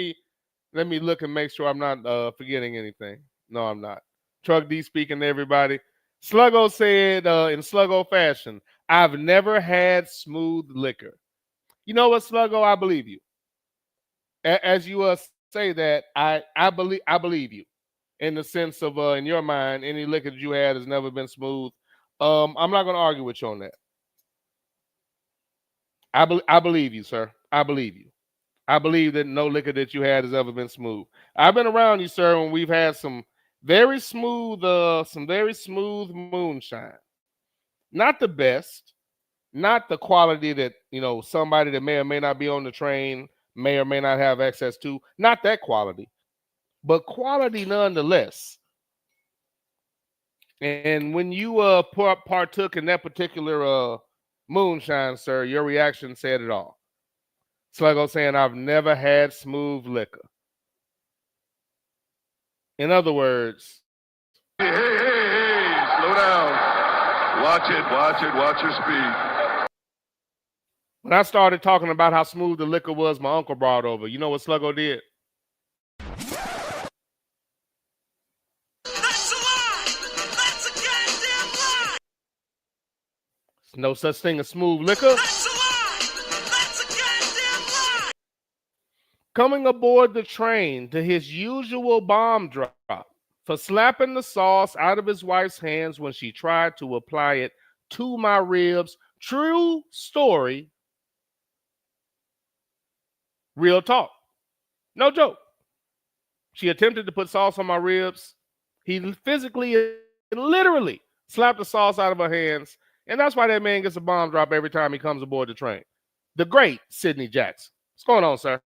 Speaker 3: me look and make sure I'm not forgetting anything. No, I'm not. Truck D speaking to everybody. Sluggo said in Sluggo fashion, I've never had smooth liquor. You know what, Sluggo? I believe you. As you say that, I believe you in the sense of in your mind, any liquor that you had has never been smooth. I'm not going to argue with you on that. I believe you, sir. I believe you. I believe that no liquor that you had has ever been smooth. I've been around you, sir, when we've had some very smooth moonshine. Not the best, not the quality that, you know, somebody that may or may not be on the train may or may not have access to. Not that quality, but quality nonetheless. And when you partook in that particular moonshine, sir, your reaction said it all. Sluggo saying, I've never had smooth liquor. In other words,
Speaker 12: hey, slow down. Watch your speed.
Speaker 3: When I started talking about how smooth the liquor was my uncle brought over, you know what Sluggo did?
Speaker 11: That's a lie! That's a goddamn lie!
Speaker 3: There's no such thing as smooth liquor.
Speaker 11: That's a lie! That's a goddamn lie!
Speaker 3: Coming aboard the train to his usual bomb drop for slapping the sauce out of his wife's hands when she tried to apply it to my ribs. True story. Real talk. No joke. She attempted to put sauce on my ribs. He physically and literally slapped the sauce out of her hands. And that's why that man gets a bomb drop every time he comes aboard the train. The great Sidney Jackson. What's going on, sir?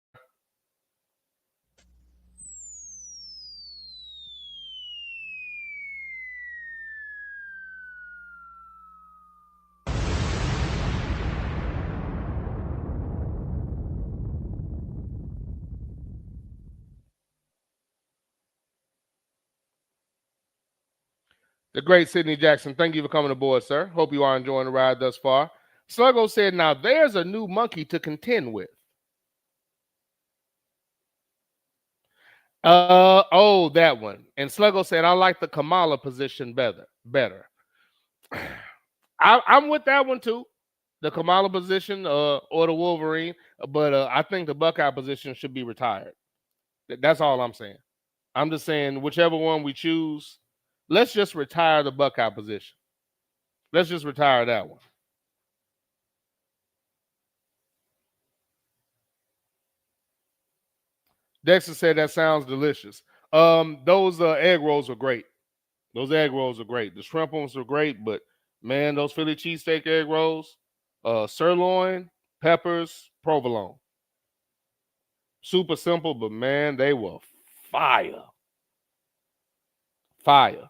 Speaker 3: The great Sidney Jackson, thank you for coming aboard, sir. Hope you are enjoying the ride thus far. Sluggo said, now there's a new monkey to contend with. That one. And Sluggo said, I like the Kamala position better. I'm with that one too. The Kamala position or the Wolverine. But I think the Buckeye position should be retired. That's all I'm saying. I'm just saying whichever one we choose, let's just retire the Buckeye position. Let's just retire that one. Dexter said that sounds delicious. Those egg rolls are great. Those egg rolls are great. The shrimp ones are great, but man, those Philly cheesesteak egg rolls, sirloin, peppers, provolone. Super simple, but man, they were fire. Fire.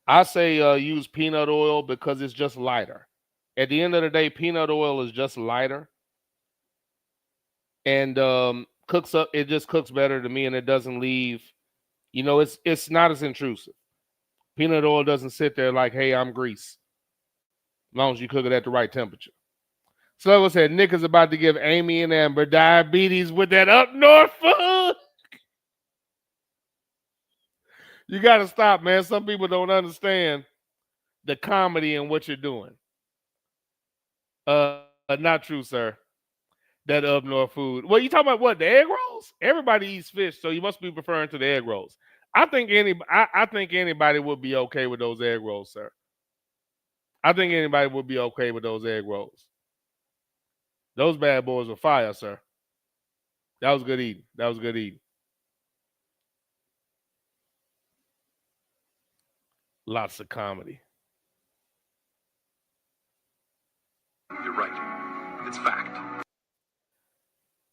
Speaker 3: I say use peanut oil because it's just lighter. At the end of the day, peanut oil is just lighter. And cooks up, it just cooks better to me, and it doesn't leave, it's not as intrusive. Peanut oil doesn't sit there like, hey, I'm grease. As long as you cook it at the right temperature. Sluggo said, Nick is about to give Amy and Amber diabetes with that up north food. You got to stop, man. Some people don't understand the comedy in what you're doing. Not true, sir. That up north food. Well, you talking about what? The egg rolls? Everybody eats fish, so you must be referring to the egg rolls. I think anybody would be okay with those egg rolls, sir. I think anybody would be okay with those egg rolls. Those bad boys were fire, sir. That was good eating. That was good eating. Lots of comedy.
Speaker 1: You're right. It's fact.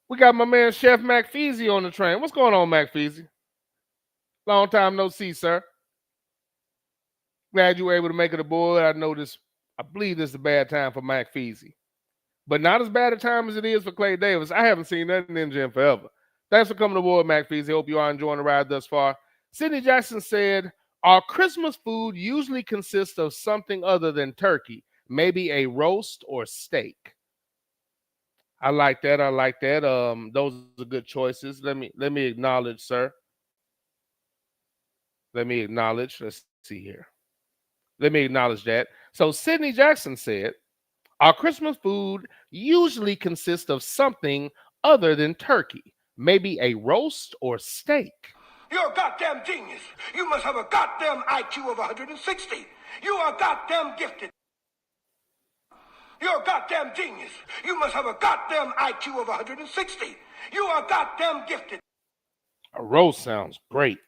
Speaker 3: We got my man Chef McFeezy on the train. What's going on, McFeezy? Long time no see, sir. Glad you were able to make it aboard. I believe this is a bad time for McFeezy. But not as bad a time as it is for Clay Davis. I haven't seen nothing in gym forever. Thanks for coming aboard, McFeezy. Hope you are enjoying the ride thus far. Sidney Jackson said, our Christmas food usually consists of something other than turkey, maybe a roast or steak. I like that. Those are good choices. Let me acknowledge, sir. Let me acknowledge. Let's see here. Let me acknowledge that. So Sidney Jackson said, our Christmas food usually consists of something other than turkey, maybe a roast or steak.
Speaker 13: You're a goddamn genius. You must have a goddamn IQ of 160. You are goddamn gifted. You're a goddamn genius. You must have a goddamn IQ of 160. You are goddamn gifted.
Speaker 3: A roast sounds great.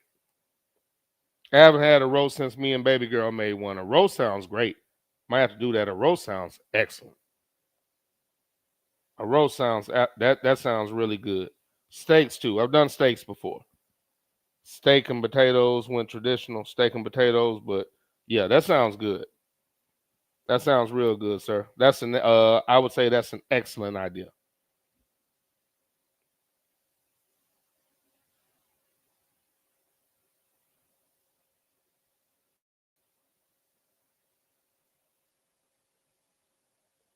Speaker 3: I haven't had a roast since me and baby girl made one. A roast sounds great. Might have to do that. A roast sounds excellent. A roast sounds, that sounds really good. Steaks too. I've done steaks before. Steak and potatoes went traditional. Steak and potatoes, but yeah, that sounds good. That sounds real good, sir. I would say that's an excellent idea.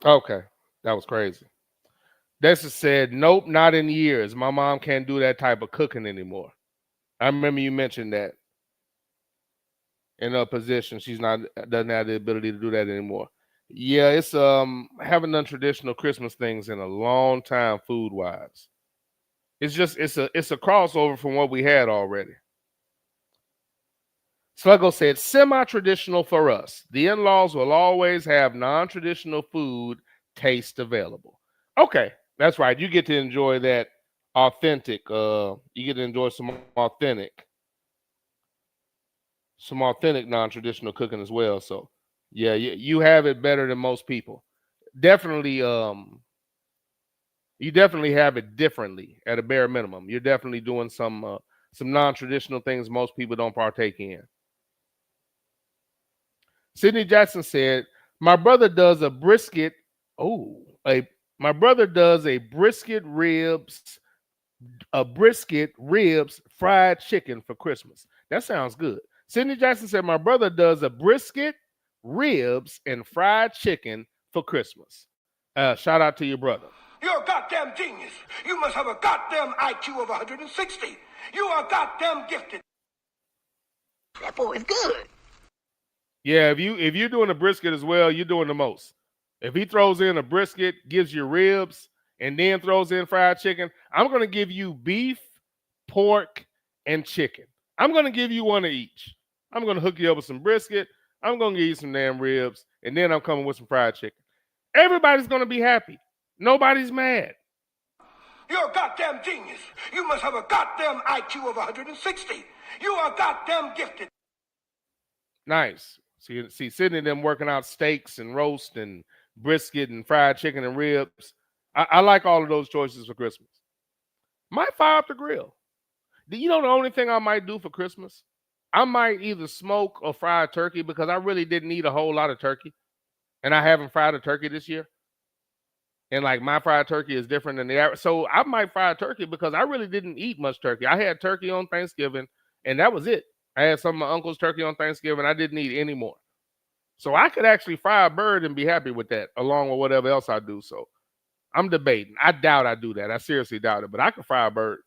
Speaker 3: Okay, that was crazy. Dexter said, nope, not in years. My mom can't do that type of cooking anymore. I remember you mentioned that. In her position, doesn't have the ability to do that anymore. Yeah, it's haven't done traditional Christmas things in a long time, food wise. It's a crossover from what we had already. Sluggo said, semi-traditional for us. The in-laws will always have non-traditional food taste available. Okay, that's right. You get to enjoy that authentic. You get to enjoy some authentic non-traditional cooking as well. So yeah, you have it better than most people. Definitely, you definitely have it differently at a bare minimum. You're definitely doing some non-traditional things most people don't partake in. Sidney Jackson said, my brother does a brisket. My brother does a brisket ribs fried chicken for Christmas. That sounds good. Sidney Jackson said, my brother does a brisket, ribs, and fried chicken for Christmas. Shout out to your brother.
Speaker 13: You're a goddamn genius. You must have a goddamn IQ of 160. You are goddamn gifted.
Speaker 6: That boy is good.
Speaker 3: Yeah, if you're doing a brisket as well, you're doing the most. If he throws in a brisket, gives you ribs, and then throws in fried chicken, I'm going to give you beef, pork, and chicken. I'm going to give you one of each. I'm going to hook you up with some brisket. I'm going to give you some damn ribs, and then I'm coming with some fried chicken. Everybody's going to be happy. Nobody's mad.
Speaker 13: You're a goddamn genius. You must have a goddamn IQ of 160. You are goddamn gifted.
Speaker 3: Nice. See, sitting in them working out steaks and roast and brisket and fried chicken and ribs. I like all of those choices for Christmas. Might fire up the grill. You know the only thing I might do for Christmas? I might either smoke or fry a turkey because I really didn't eat a whole lot of turkey. And I haven't fried a turkey this year. And like my fried turkey is different than the average. So I might fry a turkey because I really didn't eat much turkey. I had turkey on Thanksgiving and that was it. I had some of my uncle's turkey on Thanksgiving. I didn't eat any more. So I could actually fry a bird and be happy with that along with whatever else I do. So I'm debating. I doubt I do that. I seriously doubt it. But I could fry a bird.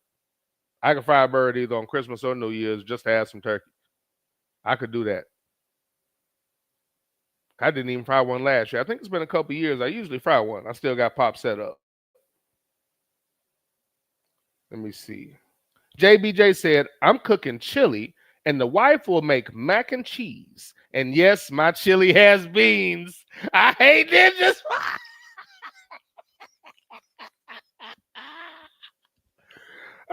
Speaker 3: I could fry a bird either on Christmas or New Year's just to have some turkey. I could do that. I didn't even fry one last year. I think it's been a couple years. I usually fry one. I still got pop set up. Let me see. JBJ said, I'm cooking chili and the wife will make mac and cheese. And yes, my chili has beans. I hate ninjas.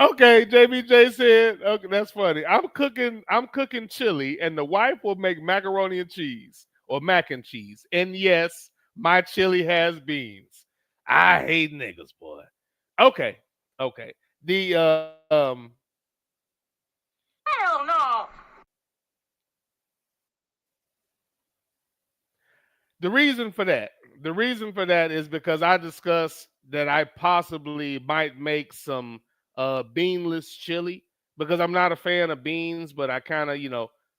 Speaker 3: Okay, JBJ said, okay, that's funny. I'm cooking chili and the wife will make macaroni and cheese or mac and cheese. And yes, my chili has beans. I hate niggas, boy. Okay. The
Speaker 6: Hell no.
Speaker 3: The reason for that is because I discussed that I possibly might make some beanless chili because I'm not a fan of beans, but I kind of,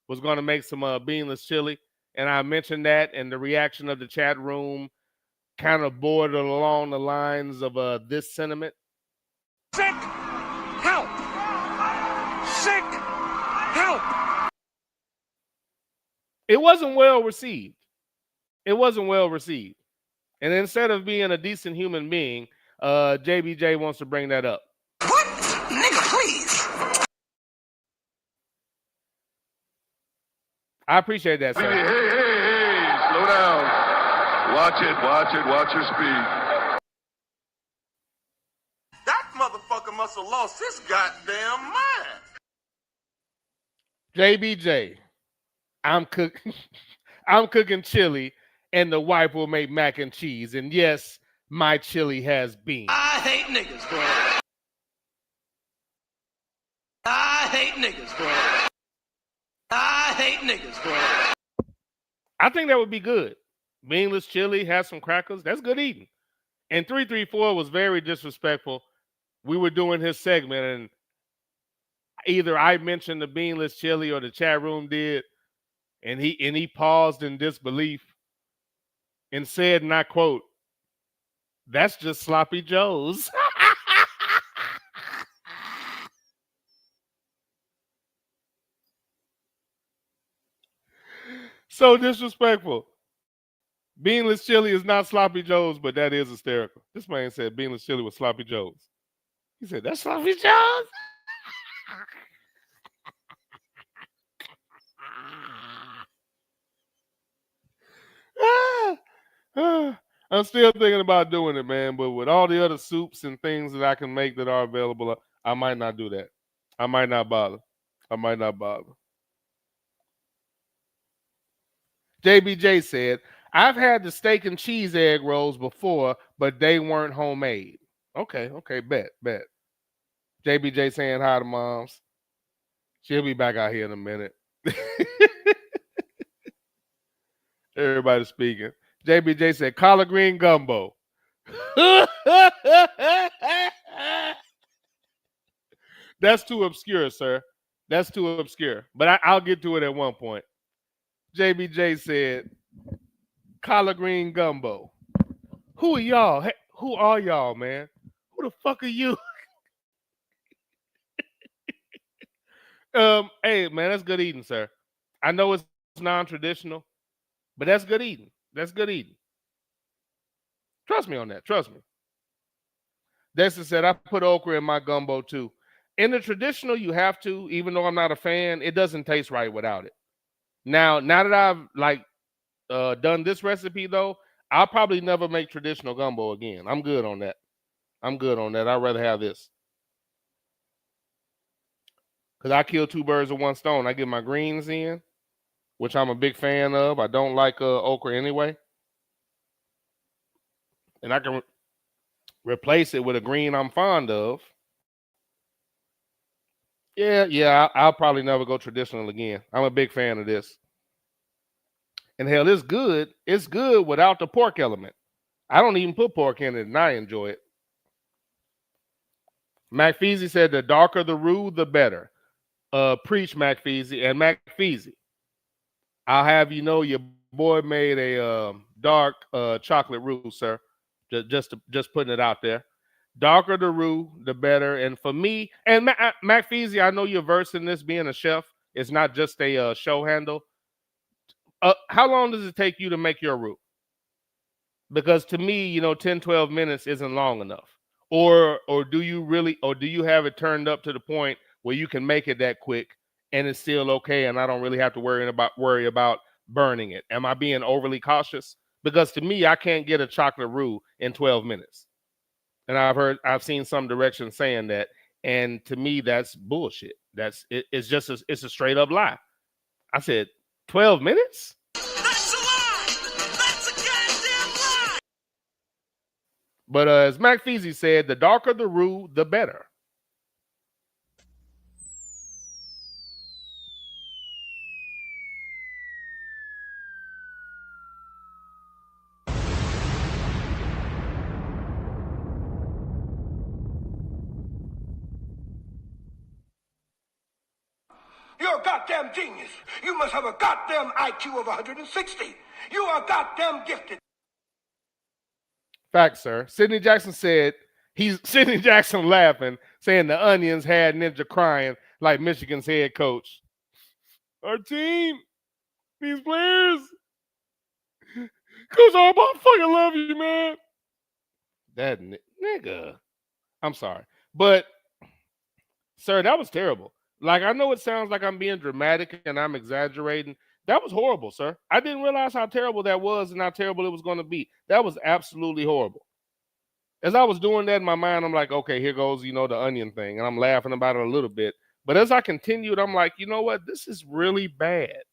Speaker 3: was going to make some beanless chili. And I mentioned that, and the reaction of the chat room kind of bordered along the lines of this sentiment.
Speaker 13: Sick help. Sick help.
Speaker 3: It wasn't well received. And instead of being a decent human being, JBJ wants to bring that up.
Speaker 6: What? Nigga, please.
Speaker 3: I appreciate that, sir.
Speaker 12: Hey, slow down. Watch your speed.
Speaker 11: That motherfucker must have lost his goddamn mind.
Speaker 3: JBJ, I'm cooking chili, and the wife will make mac and cheese. And yes, my chili has beans.
Speaker 11: I hate niggas, bro. I hate niggas, bro.
Speaker 3: I think that would be good. Beanless chili, have some crackers. That's good eating. And 334 was very disrespectful. We were doing his segment, and either I mentioned the beanless chili or the chat room did, and he paused in disbelief and said, and I quote, "That's just sloppy joes." So disrespectful. Beanless chili is not sloppy joes, but that is hysterical. This man said beanless chili was sloppy joes. He said, "That's sloppy joes." I'm still thinking about doing it, man. But with all the other soups and things that I can make that are available, I might not do that. I might not bother. JBJ said, I've had the steak and cheese egg rolls before, but they weren't homemade. Okay, bet. JBJ saying hi to moms. She'll be back out here in a minute. Everybody speaking. JBJ said, collard green gumbo. That's too obscure, sir. That's too obscure. But I'll get to it at one point. JBJ said, collard green gumbo. Who are y'all? Hey, who are y'all, man? Who the fuck are you? Hey, man, that's good eating, sir. I know it's non-traditional, but that's good eating. That's good eating. Trust me on that. Trust me. Dexter said, I put okra in my gumbo too. In the traditional, you have to, even though I'm not a fan, it doesn't taste right without it. Now that I've done this recipe though, I'll probably never make traditional gumbo again. I'm good on that. I'm good on that. I'd rather have this. Because I kill two birds with one stone. I get my greens in, which I'm a big fan of. I don't like okra anyway. And I can replace it with a green I'm fond of. Yeah, I'll probably never go traditional again. I'm a big fan of this. And hell, it's good. It's good without the pork element. I don't even put pork in it, and I enjoy it. McFeezy said, the darker the roux, the better. Preach, McFeezy. And McFeezy, I'll have you know your boy made a dark chocolate roux, sir. Just putting it out there. Darker the roux, the better. And for me, and McFeezy, I know you're versed in this being a chef. It's not just a show handle. How long does it take you to make your roux? Because to me, 10, 12 minutes isn't long enough. Or do you have it turned up to the point where you can make it that quick and it's still okay and I don't really have to worry about burning it? Am I being overly cautious? Because to me, I can't get a chocolate roux in 12 minutes. And I've seen some directions saying that, and to me, that's bullshit. It's a straight up lie. I said 12 minutes?
Speaker 11: That's a lie! That's a goddamn lie!
Speaker 3: But as McFeezy said, the darker the roux, the better.
Speaker 13: You're a goddamn genius. You must have a goddamn IQ of 160. You are goddamn gifted.
Speaker 3: Fact, sir. Sidney Jackson said, Sidney Jackson laughing, saying the Onions had Ninja crying like Michigan's head coach. Our team, these players, Coach Harbaugh, I fucking love you, man. That nigga. I'm sorry. But, sir, that was terrible. Like, I know it sounds like I'm being dramatic and I'm exaggerating. That was horrible, sir. I didn't realize how terrible that was and how terrible it was going to be. That was absolutely horrible. As I was doing that in my mind, I'm like, okay, here goes, the onion thing. And I'm laughing about it a little bit. But as I continued, I'm like, you know what? This is really bad.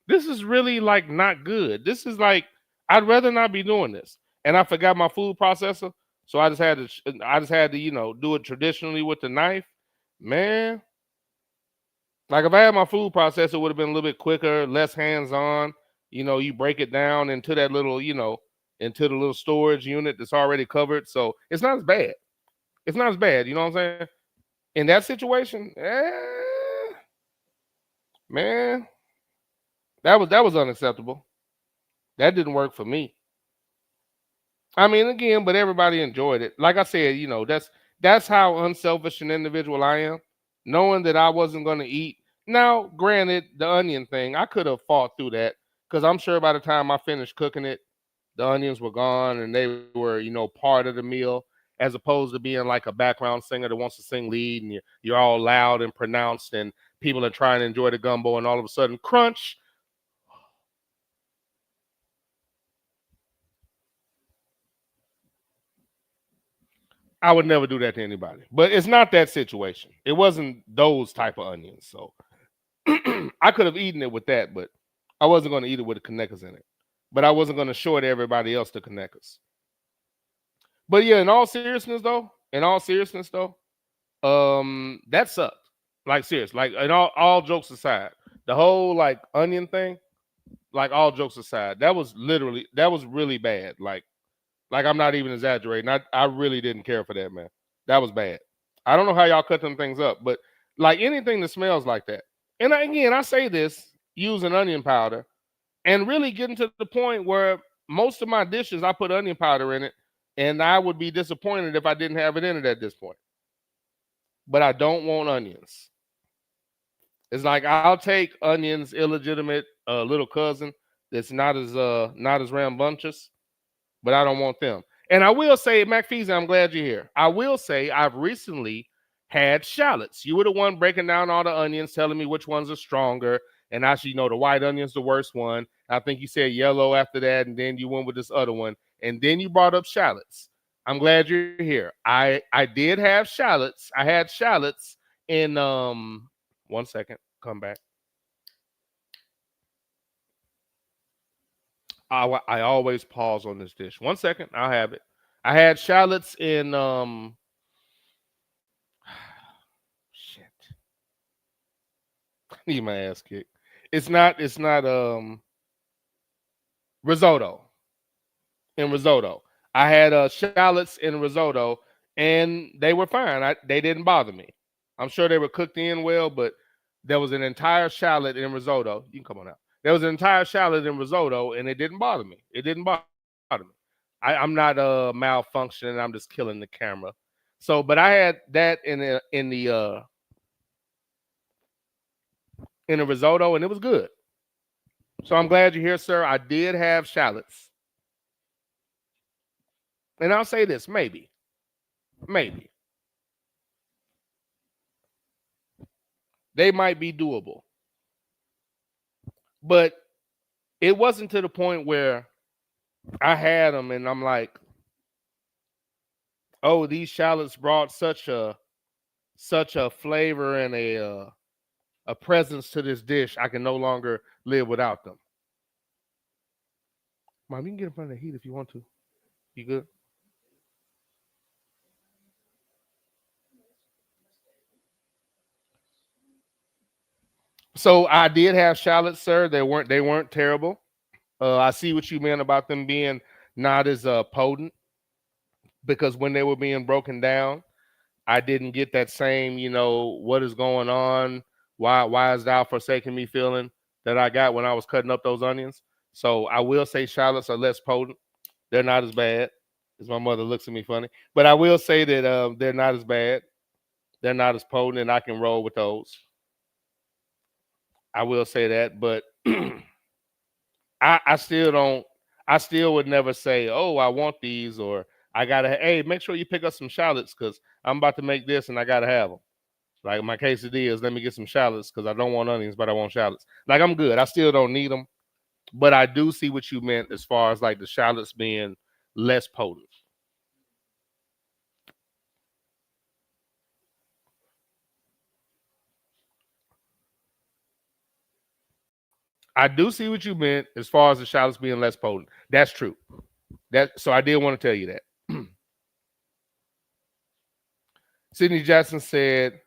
Speaker 3: This is really, like, not good. This is like, I'd rather not be doing this. And I forgot my food processor. So I just had to, do it traditionally with the knife. Man. Like, if I had my food processor, it would have been a little bit quicker, less hands-on. You break it down into that little, into the little storage unit that's already covered. So it's not as bad. It's not as bad. You know what I'm saying? In that situation, man, that was unacceptable. That didn't work for me. I mean, again, but everybody enjoyed it. Like I said, that's how unselfish an individual I am. Knowing that I wasn't going to eat. Now, granted, the onion thing, I could have fought through that because I'm sure by the time I finished cooking it, the onions were gone and they were, part of the meal, as opposed to being like a background singer that wants to sing lead and you're all loud and pronounced and people are trying to enjoy the gumbo and all of a sudden, crunch. I would never do that to anybody. But it's not that situation. It wasn't those type of onions. So I could have eaten it with that, but I wasn't going to eat it with the Connecticut in it. But I wasn't going to short everybody else the Connecticut. But yeah, in all seriousness though, that sucked. Like serious. Like, and all jokes aside, the whole like onion thing, like all jokes aside, that was really bad. Like I'm not even exaggerating. I really didn't care for that, man. That was bad. I don't know how y'all cut them things up, but Like anything that smells like that. And again, I say this using onion powder and really getting to the point where most of my dishes, I put onion powder in it, and I would be disappointed if I didn't have it in it at this point. But I don't want onions. It's like I'll take onions' illegitimate little cousin that's not as rambunctious, but I don't want them. And I will say, McFeezy, I'm glad you're here. I will say I've recently had shallots. You were the one breaking down all the onions, telling me which ones are stronger. And actually, the white onion's the worst one. I think you said yellow after that, and then you went with this other one. And then you brought up shallots. I'm glad you're here. I did have shallots. I had shallots in 1 second. Come back. I always pause on this dish. 1 second, I'll have it. I had shallots in shit. I need my ass kicked. It's not risotto. In risotto. I had shallots in risotto, and they were fine. They didn't bother me. I'm sure they were cooked in well, but there was an entire shallot in risotto. You can come on out. There was an entire shallot in risotto, and it didn't bother me. It didn't bother me. I'm not malfunctioning. I'm just killing the camera. So, but I had that in the risotto, and it was good. So I'm glad you're here, sir. I did have shallots. And I'll say this, maybe. They might be doable. But it wasn't to the point where I had them and I'm like, oh, these shallots brought such a flavor and a presence to this dish. I can no longer live without them. Mom, you can get in front of the heat if you want to. You good? So I did have shallots, sir. They weren't terrible. I see what you meant about them being not as potent, because when they were being broken down, I didn't get that same, what is going on? Why is thou forsaking me feeling that I got when I was cutting up those onions? So I will say shallots are less potent. They're not as bad, as my mother looks at me funny. But I will say that they're not as bad. They're not as potent, and I can roll with those. I will say that, but I still would never say, oh, I want these, or I gotta, hey, make sure you pick up some shallots because I'm about to make this and I gotta have them. Like my quesadillas, let me get some shallots because I don't want onions, but I want shallots. Like I'm good. I still don't need them, but I do see what you meant as far as like the shallots being less potent. I do see what you meant as far as the shallots being less potent. That's true. So I did want to tell you that. Sydney Jackson said,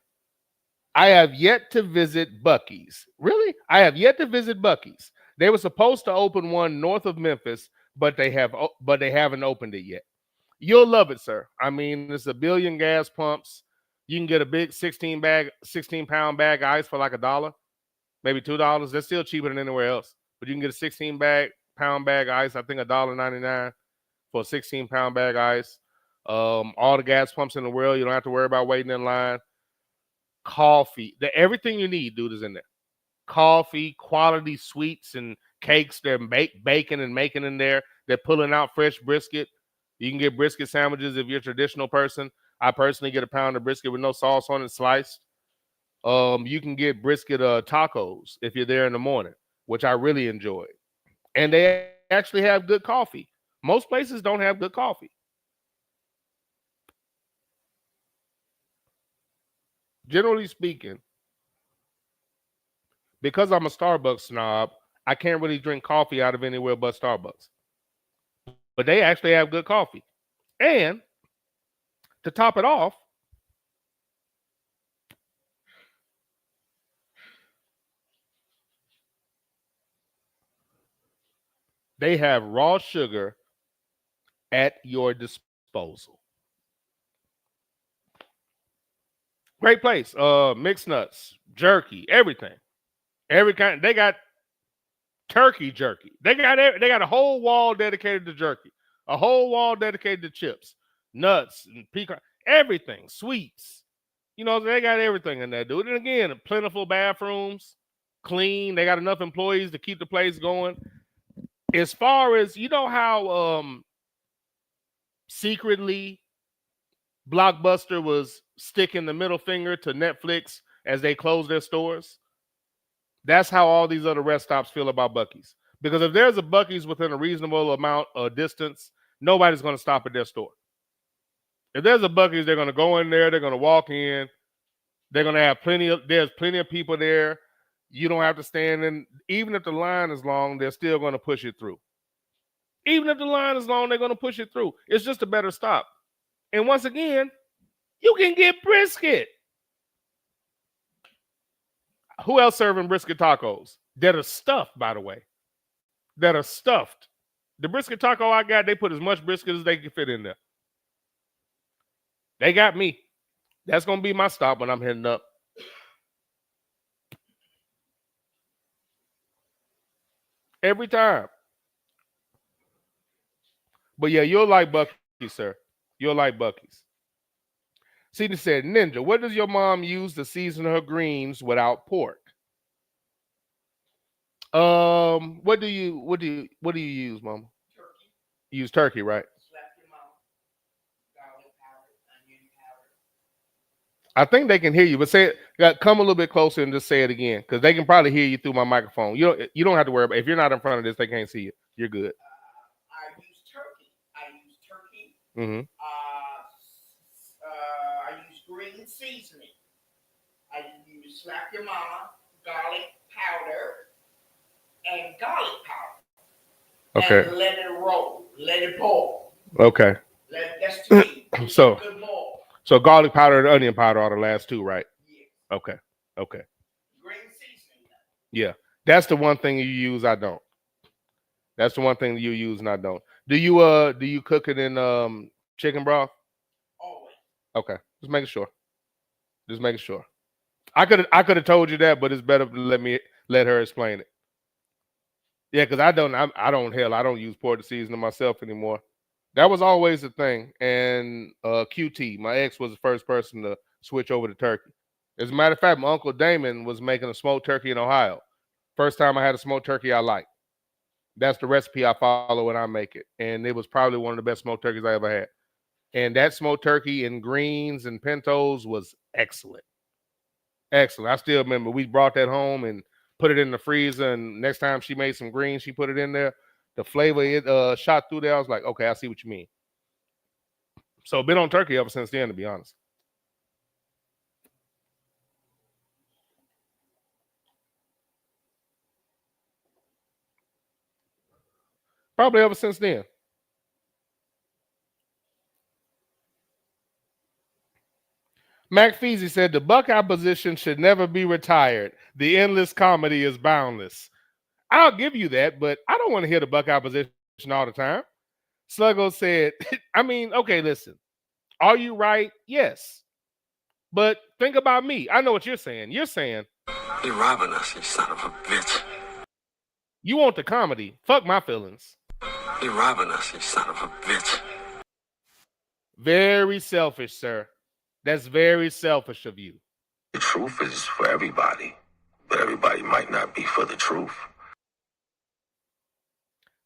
Speaker 3: I have yet to visit Buc-ee's. Really? I have yet to visit Buc-ee's. They were supposed to open one north of Memphis, but they haven't opened it yet. You'll love it, sir. I mean, it's a billion gas pumps. You can get a big 16-pound bag of ice for like $1, maybe $2. That's still cheaper than anywhere else. But you can get a 16-pound bag of ice, I think $1.99 for a 16-pound bag of ice. All the gas pumps in the world, you don't have to worry about waiting in line. Coffee, everything you need, dude, is in there. Coffee, quality sweets and cakes. They're baking and making in there. They're pulling out fresh brisket. You can get brisket sandwiches if you're a traditional person. I personally get a pound of brisket with no sauce on it, sliced. You can get brisket tacos if you're there in the morning, which I really enjoy. And they actually have good coffee. Most places don't have good coffee. Generally speaking, because I'm a Starbucks snob, I can't really drink coffee out of anywhere but Starbucks. But they actually have good coffee. And to top it off, they have raw sugar at your disposal. Great place. Mixed nuts, jerky, everything. Every kind. They got turkey jerky. They got a whole wall dedicated to jerky, a whole wall dedicated to chips, nuts, and pecan, everything, sweets. You know, they got everything in there, dude. And again, plentiful bathrooms, clean. They got enough employees to keep the place going. As far as you know how secretly Blockbuster was sticking the middle finger to Netflix as they closed their stores. That's how all these other rest stops feel about Buc-ee's. Because if there's a Buc-ee's within a reasonable amount of distance, nobody's going to stop at their store. If there's a Buc-ee's, they're going to go in there, they're going to walk in, they're going to have there's plenty of people there. You don't have to stand in. Even if the line is long, they're still going to push it through. Even if the line is long, they're going to push it through. It's just a better stop. And once again, you can get brisket. Who else serving brisket tacos that are stuffed, by the way? That are stuffed. The brisket taco I got, they put as much brisket as they can fit in there. They got me. That's going to be my stop when I'm heading up. Every time. But yeah, you'll like Buc-ee's, sir. You'll like Buc-ee's. Cena said, Ninja, what does your mom use to season her greens without pork? What do you use, Mama? Turkey. You use turkey, right? Slap your mouth. Garlic powder, onion powder. I think they can hear you, but say it. Come a little bit closer and just say it again, because they can probably hear you through my microphone. You don't have to worry about it. If you're not in front of this, they can't see you. You're good.
Speaker 14: I use turkey.
Speaker 3: Mm-hmm.
Speaker 14: I use green seasoning. I use slap your mama, garlic powder, and garlic powder.
Speaker 3: Okay.
Speaker 14: And let it roll. Let it boil.
Speaker 3: Okay.
Speaker 14: That's to me.
Speaker 3: So,
Speaker 14: good boil.
Speaker 3: So garlic powder and onion powder are the last two, right? Yeah. Okay.
Speaker 14: Green seasoning.
Speaker 3: Yeah. That's the one thing you use, I don't. That's the one thing you use and I don't. Do you cook it in chicken broth?
Speaker 14: Always.
Speaker 3: Okay. Just making sure. I could have told you that, but it's better to let her explain it. Yeah, because I don't use pork to season myself anymore. That was always the thing. And QT, my ex, was the first person to switch over to turkey. As a matter of fact, my Uncle Damon was making a smoked turkey in Ohio. First time I had a smoked turkey I liked. That's the recipe I follow when I make it. And it was probably one of the best smoked turkeys I ever had. And that smoked turkey in greens and pintos was excellent. Excellent. I still remember we brought that home and put it in the freezer. And next time she made some greens, she put it in there. The flavor it shot through there. I was like, okay, I see what you mean. So been on turkey ever since then, to be honest. Probably ever since then. Mac Feezy said the Buckeye position should never be retired. The endless comedy is boundless. I'll give you that, but I don't want to hear the Buckeye position all the time. Sluggo said, I mean, okay, listen. Are you right? Yes. But think about me. I know what you're saying. You're saying,
Speaker 10: You're robbing us, you son of a bitch.
Speaker 3: You want the comedy. Fuck my feelings.
Speaker 10: You're robbing us, you son of a bitch.
Speaker 3: Very selfish, sir. That's very selfish of you.
Speaker 10: The truth is for everybody, but everybody might not be for the truth.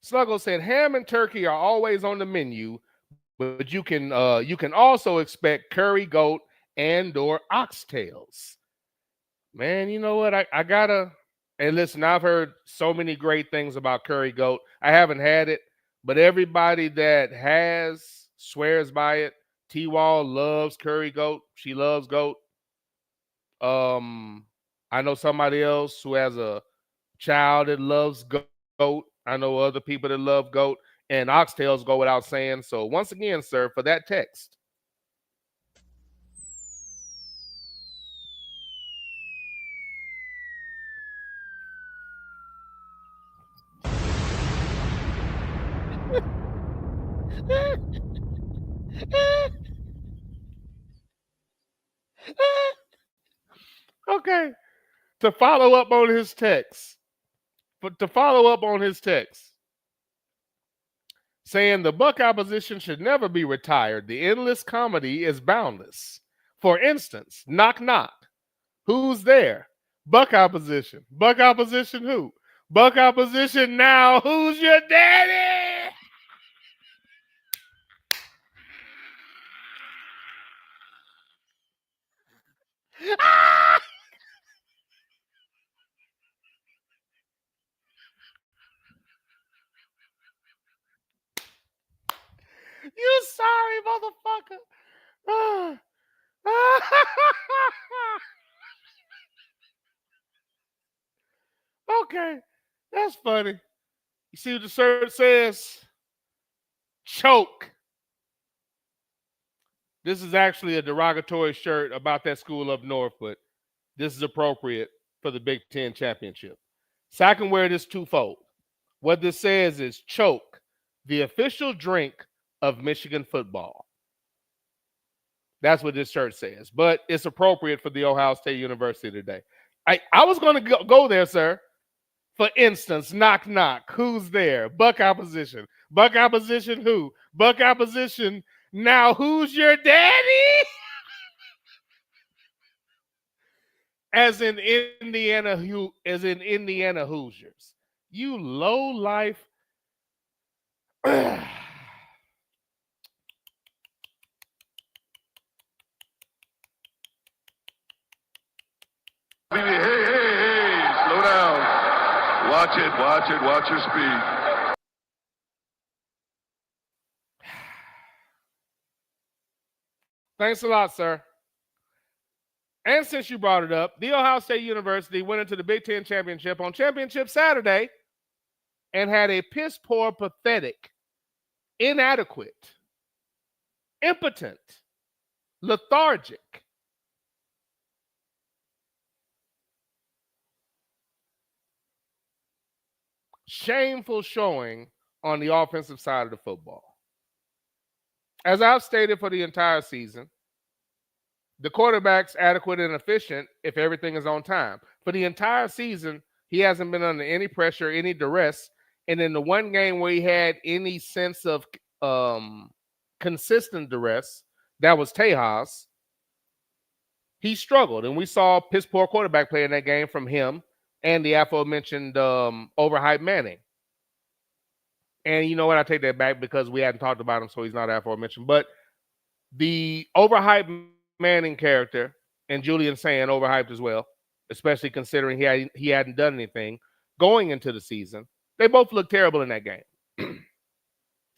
Speaker 3: Sluggo said ham and turkey are always on the menu, but you can also expect curry goat and or oxtails. Man, you know what? I gotta, and listen, I've heard so many great things about curry goat. I haven't had it, but everybody that has swears by it. T-Wall loves curry goat. She loves goat. I know somebody else who has a child that loves goat. I know other people that love goat. And oxtails go without saying. So once again, sir, for that text. Okay. To follow up on his text, saying the Buckeye position should never be retired. The endless comedy is boundless. For instance, knock knock. Who's there? Buckeye position. Buckeye position who? Buckeye position now. Who's your daddy? You sorry, motherfucker. Okay, that's funny. You see what the shirt says? Choke. This is actually a derogatory shirt about that school up north, but this is appropriate for the Big Ten championship. So I can wear this twofold. What this says is choke, the official drink of Michigan football. That's what this shirt says, but it's appropriate for the Ohio State University today. I was going to go there, sir. For instance, knock, knock. Who's there? Buckeye position. Buckeye position who? Buckeye position now. Who's your daddy? As in Indiana Hoosiers. You low life.
Speaker 12: Hey, slow down. Watch your speed.
Speaker 3: Thanks a lot, sir. And since you brought it up, The Ohio State University went into the Big Ten championship on Championship Saturday and had a piss poor, pathetic, inadequate, impotent, lethargic, shameful showing on the offensive side of the football. As I've stated for the entire season, the quarterback's adequate and efficient if everything is on time. For the entire season, he hasn't been under any pressure, any duress. And in the one game where he had any sense of consistent duress, that was Tejas, he struggled. And we saw piss poor quarterback play in that game from him and the aforementioned overhyped Manning. And you know what? I take that back because we hadn't talked about him, so he's not aforementioned. But the overhyped Manning character and Julian Sand overhyped as well, especially considering he hadn't done anything going into the season. They both looked terrible in that game.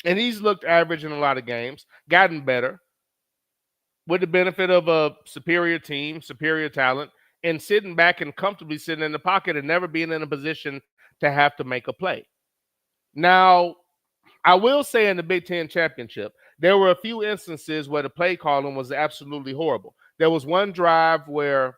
Speaker 3: And he's looked average in a lot of games, gotten better with the benefit of a superior team, superior talent, and sitting back and comfortably sitting in the pocket and never being in a position to have to make a play. Now, I will say in the Big Ten championship, there were a few instances where the play calling was absolutely horrible. There was one drive where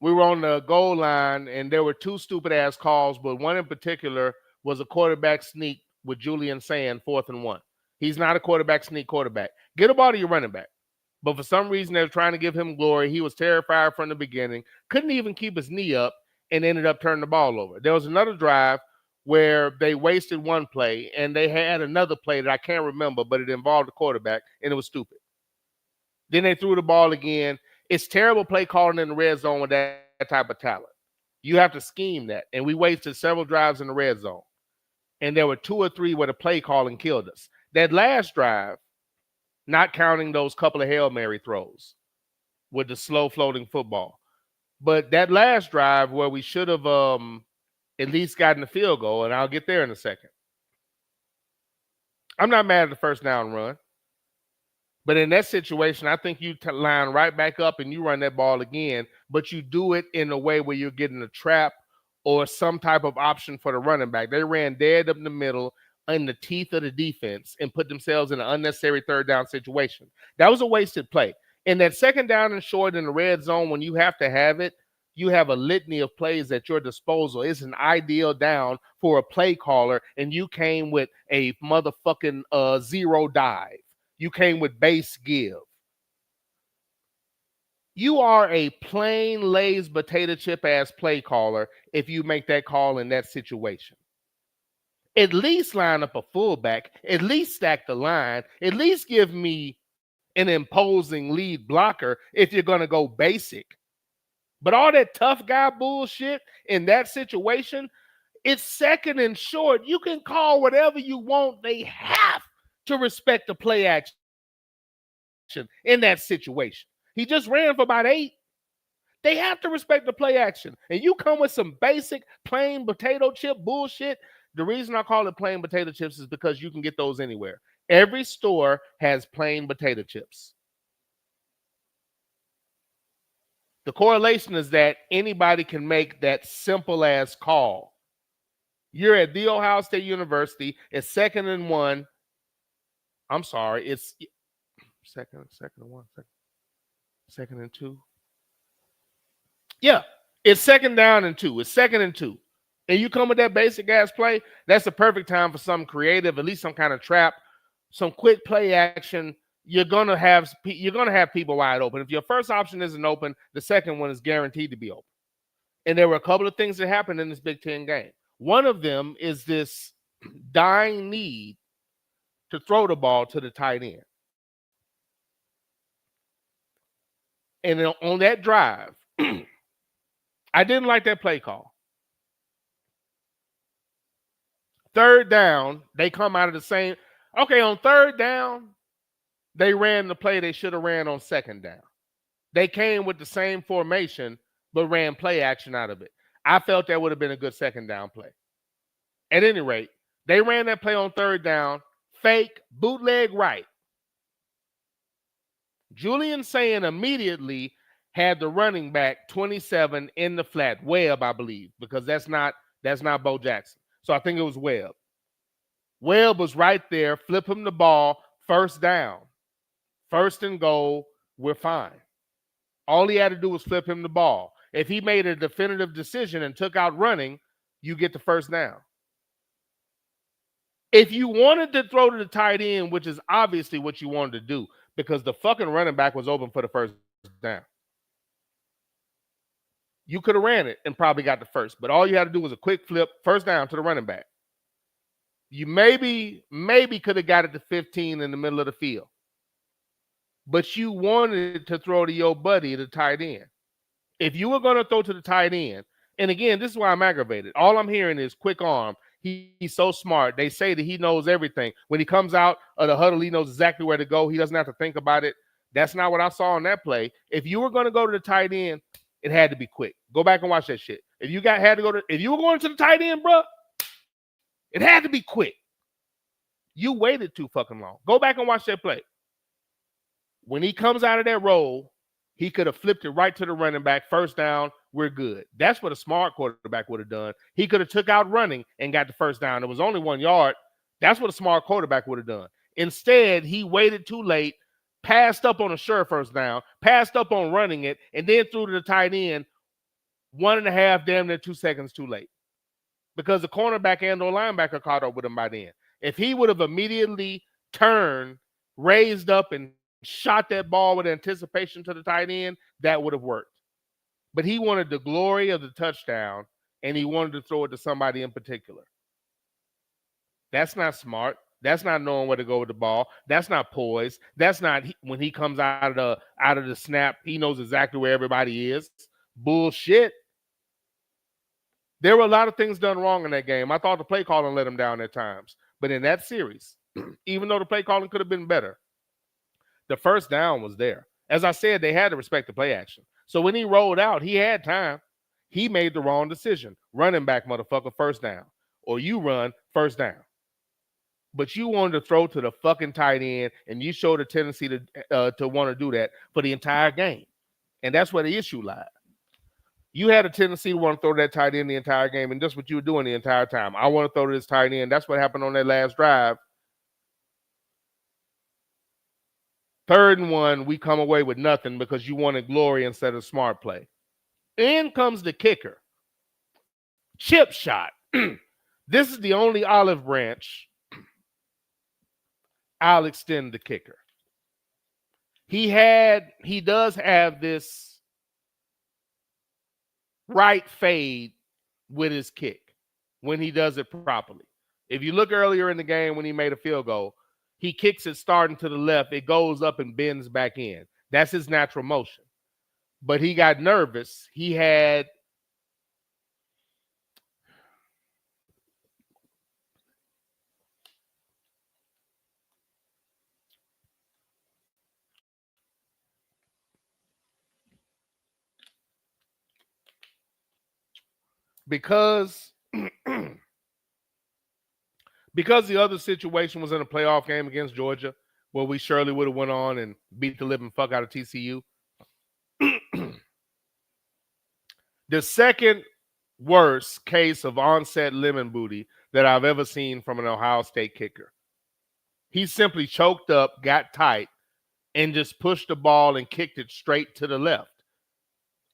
Speaker 3: we were on the goal line and there were two stupid-ass calls, but one in particular was a quarterback sneak with Julian Sand, 4th and 1. He's not a quarterback sneak quarterback. Get a ball to your running back. But for some reason, they were trying to give him glory. He was terrified from the beginning, couldn't even keep his knee up, and ended up turning the ball over. There was another drive where they wasted one play, and they had another play that I can't remember, but it involved the quarterback, and it was stupid. Then they threw the ball again. It's terrible play calling in the red zone with that type of talent. You have to scheme that, and we wasted several drives in the red zone. And there were 2 or 3 where the play calling killed us. That last drive, not counting those couple of Hail Mary throws with the slow floating football, but that last drive where we should have at least gotten the field goal, and I'll get there in a second. I'm not mad at the first down run, but in that situation, I think you line right back up and you run that ball again, but you do it in a way where you're getting a trap or some type of option for the running back. They ran dead up in the middle in the teeth of the defense and put themselves in an unnecessary third down situation. That was a wasted play. In that second down and short in the red zone, when you have to have it, you have a litany of plays at your disposal. It's an ideal down for a play caller, and you came with a motherfucking zero dive. You came with base give. You are a plain Lay's potato chip ass play caller if you make that call in that situation. At least line up a fullback, at least stack the line, at least give me an imposing lead blocker if you're going to go basic. But all that tough guy bullshit in that situation, it's second and short. You can call whatever you want. They have to respect the play action in that situation. He just ran for about 8. They have to respect the play action. And you come with some basic plain potato chip bullshit. The reason I call it plain potato chips is because you can get those anywhere. Every store has plain potato chips. The correlation is that anybody can make that simple ass call. You're at The Ohio State University. It's 2nd and 1. I'm sorry. It's second and 1. Second and 2. Yeah, it's 2nd down and 2. It's 2nd and 2. And you come with that basic ass play, that's the perfect time for something creative, at least some kind of trap, some quick play action. You're gonna have people wide open. If your first option isn't open, the second one is guaranteed to be open. And there were a couple of things that happened in this Big Ten game. One of them is this dying need to throw the ball to the tight end. And on that drive, I didn't like that play call. 3rd down, they come out of the same. Okay, on 3rd down, they ran the play they should have ran on 2nd down. They came with the same formation, but ran play action out of it. I felt that would have been a good 2nd down play. At any rate, they ran that play on 3rd down, fake, bootleg right. Julian Sayin immediately had the running back 27 in the flat, Webb, I believe, because that's not Bo Jackson. So I think it was Webb. Webb was right there, flip him the ball, 1st down. 1st and goal, we're fine. All he had to do was flip him the ball. If he made a definitive decision and took out running, you get the 1st down. If you wanted to throw to the tight end, which is obviously what you wanted to do, because the fucking running back was open for the 1st down, you could have ran it and probably got the 1st. But all you had to do was a quick flip, 1st down to the running back. You maybe could have got it to 15 in the middle of the field. But you wanted to throw to your buddy, the tight end. If you were going to throw to the tight end, and again, this is why I'm aggravated. All I'm hearing is quick arm. He's so smart. They say that he knows everything. When he comes out of the huddle, he knows exactly where to go. He doesn't have to think about it. That's not what I saw on that play. If you were going to go to the tight end, it had to be quick. Go back and watch that shit. If you were going to the tight end, bro, it had to be quick. You waited too fucking long. Go back and watch that play. When he comes out of that roll, he could have flipped it right to the running back. 1st down, we're good. That's what a smart quarterback would have done. He could have took out running and got the 1st down. It was only 1 yard. That's what a smart quarterback would have done. Instead, he waited too late, passed up on a sure 1st down, passed up on running it, and then threw to the tight end 1.5, damn near 2 seconds too late. Because the cornerback and or linebacker caught up with him by then. If he would have immediately turned, raised up, and shot that ball with anticipation to the tight end, that would have worked. But he wanted the glory of the touchdown, and he wanted to throw it to somebody in particular. That's not smart. That's not knowing where to go with the ball. That's not poise. That's not when he comes out of the snap, he knows exactly where everybody is. Bullshit. There were a lot of things done wrong in that game. I thought the play calling let him down at times. But in that series, even though the play calling could have been better, the 1st down was there. As I said, they had to respect the play action. So when he rolled out, he had time. He made the wrong decision. Running back, motherfucker, 1st down. Or you run, 1st down. But you wanted to throw to the fucking tight end, and you showed a tendency to want to do that for the entire game. And that's where the issue lied. You had a tendency to want to throw that tight end the entire game, and that's what you were doing the entire time. I want to throw to this tight end. That's what happened on that last drive. 3rd and 1, we come away with nothing because you wanted glory instead of smart play. In comes the kicker. Chip shot. This is the only olive branch I'll extend the kicker. He does have this right fade with his kick when he does it properly. If you look earlier in the game when he made a field goal, he kicks it starting to the left. It goes up and bends back in. That's his natural motion. But he got nervous. He had because the other situation was in a playoff game against Georgia, where we surely would have went on and beat the living fuck out of TCU. The second worst case of onset lemon booty that I've ever seen from an Ohio State kicker. He simply choked up, got tight, and just pushed the ball and kicked it straight to the left.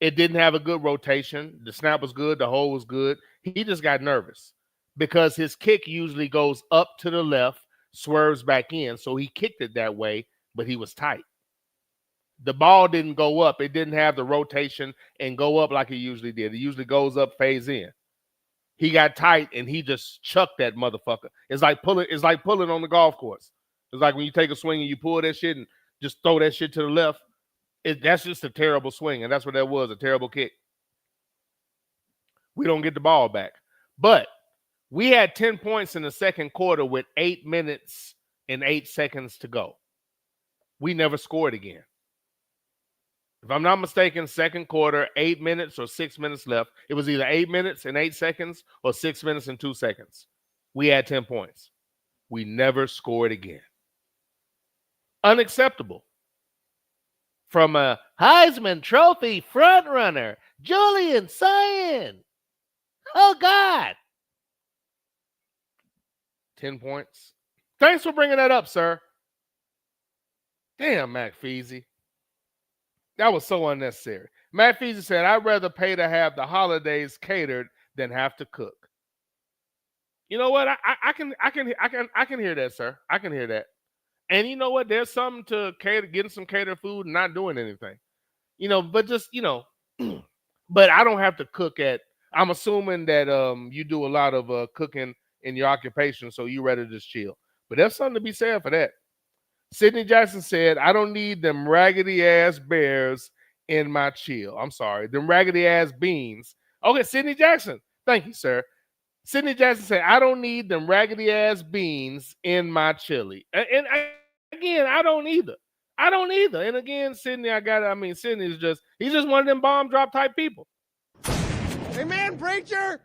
Speaker 3: It didn't have a good rotation. The snap was good. The hole was good. He just got nervous because his kick usually goes up to the left, swerves back in. So he kicked it that way, but he was tight. The ball didn't go up. It didn't have the rotation and go up like it usually did. It usually goes up, fades in. He got tight and he just chucked that motherfucker. It's like pulling on the golf course. It's like when you take a swing and you pull that shit and just throw that shit to the left. That's just a terrible swing, and that's what that was, a terrible kick. We don't get the ball back. But we had 10 points in the second quarter with 8 minutes and 8 seconds to go. We never scored again. If I'm not mistaken, second quarter, 8 minutes or 6 minutes left. It was either 8 minutes and 8 seconds or 6 minutes and 2 seconds. We had 10 points. We never scored again. Unacceptable. From a Heisman Trophy frontrunner, Julian Sayin. Oh, God. 10 points. Thanks for bringing that up, sir. Damn, Mac Feasy. That was so unnecessary. Matt Feasy said, I'd rather pay to have the holidays catered than have to cook. You know what? I can hear that, sir. I can hear that. And you know what? There's something to getting some catered food and not doing anything. But just, but I don't have to cook I'm assuming that you do a lot of cooking in your occupation, so you rather just chill. But there's something to be said for that. Sidney Jackson said, I don't need them raggedy ass bears in my chill. I'm sorry, them raggedy ass beans. Okay, Sidney Jackson. Thank you, sir. Sidney Jackson said, I don't need them raggedy ass beans in my chili. And again, I don't either. And again, Sidney, Sidney he's just one of them bomb drop type people.
Speaker 15: Amen, preacher.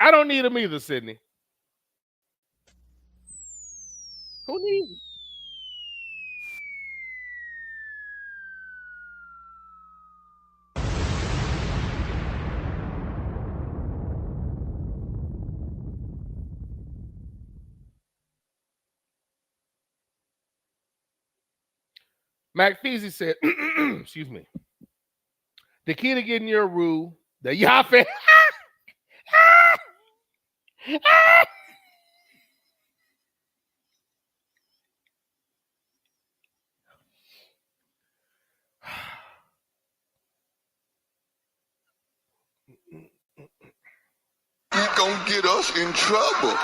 Speaker 3: I don't need him either, Sidney. Who needs him? Mac Feasy said, excuse me, the key to getting your roux, the Yaffe.
Speaker 12: You're gonna get us in trouble.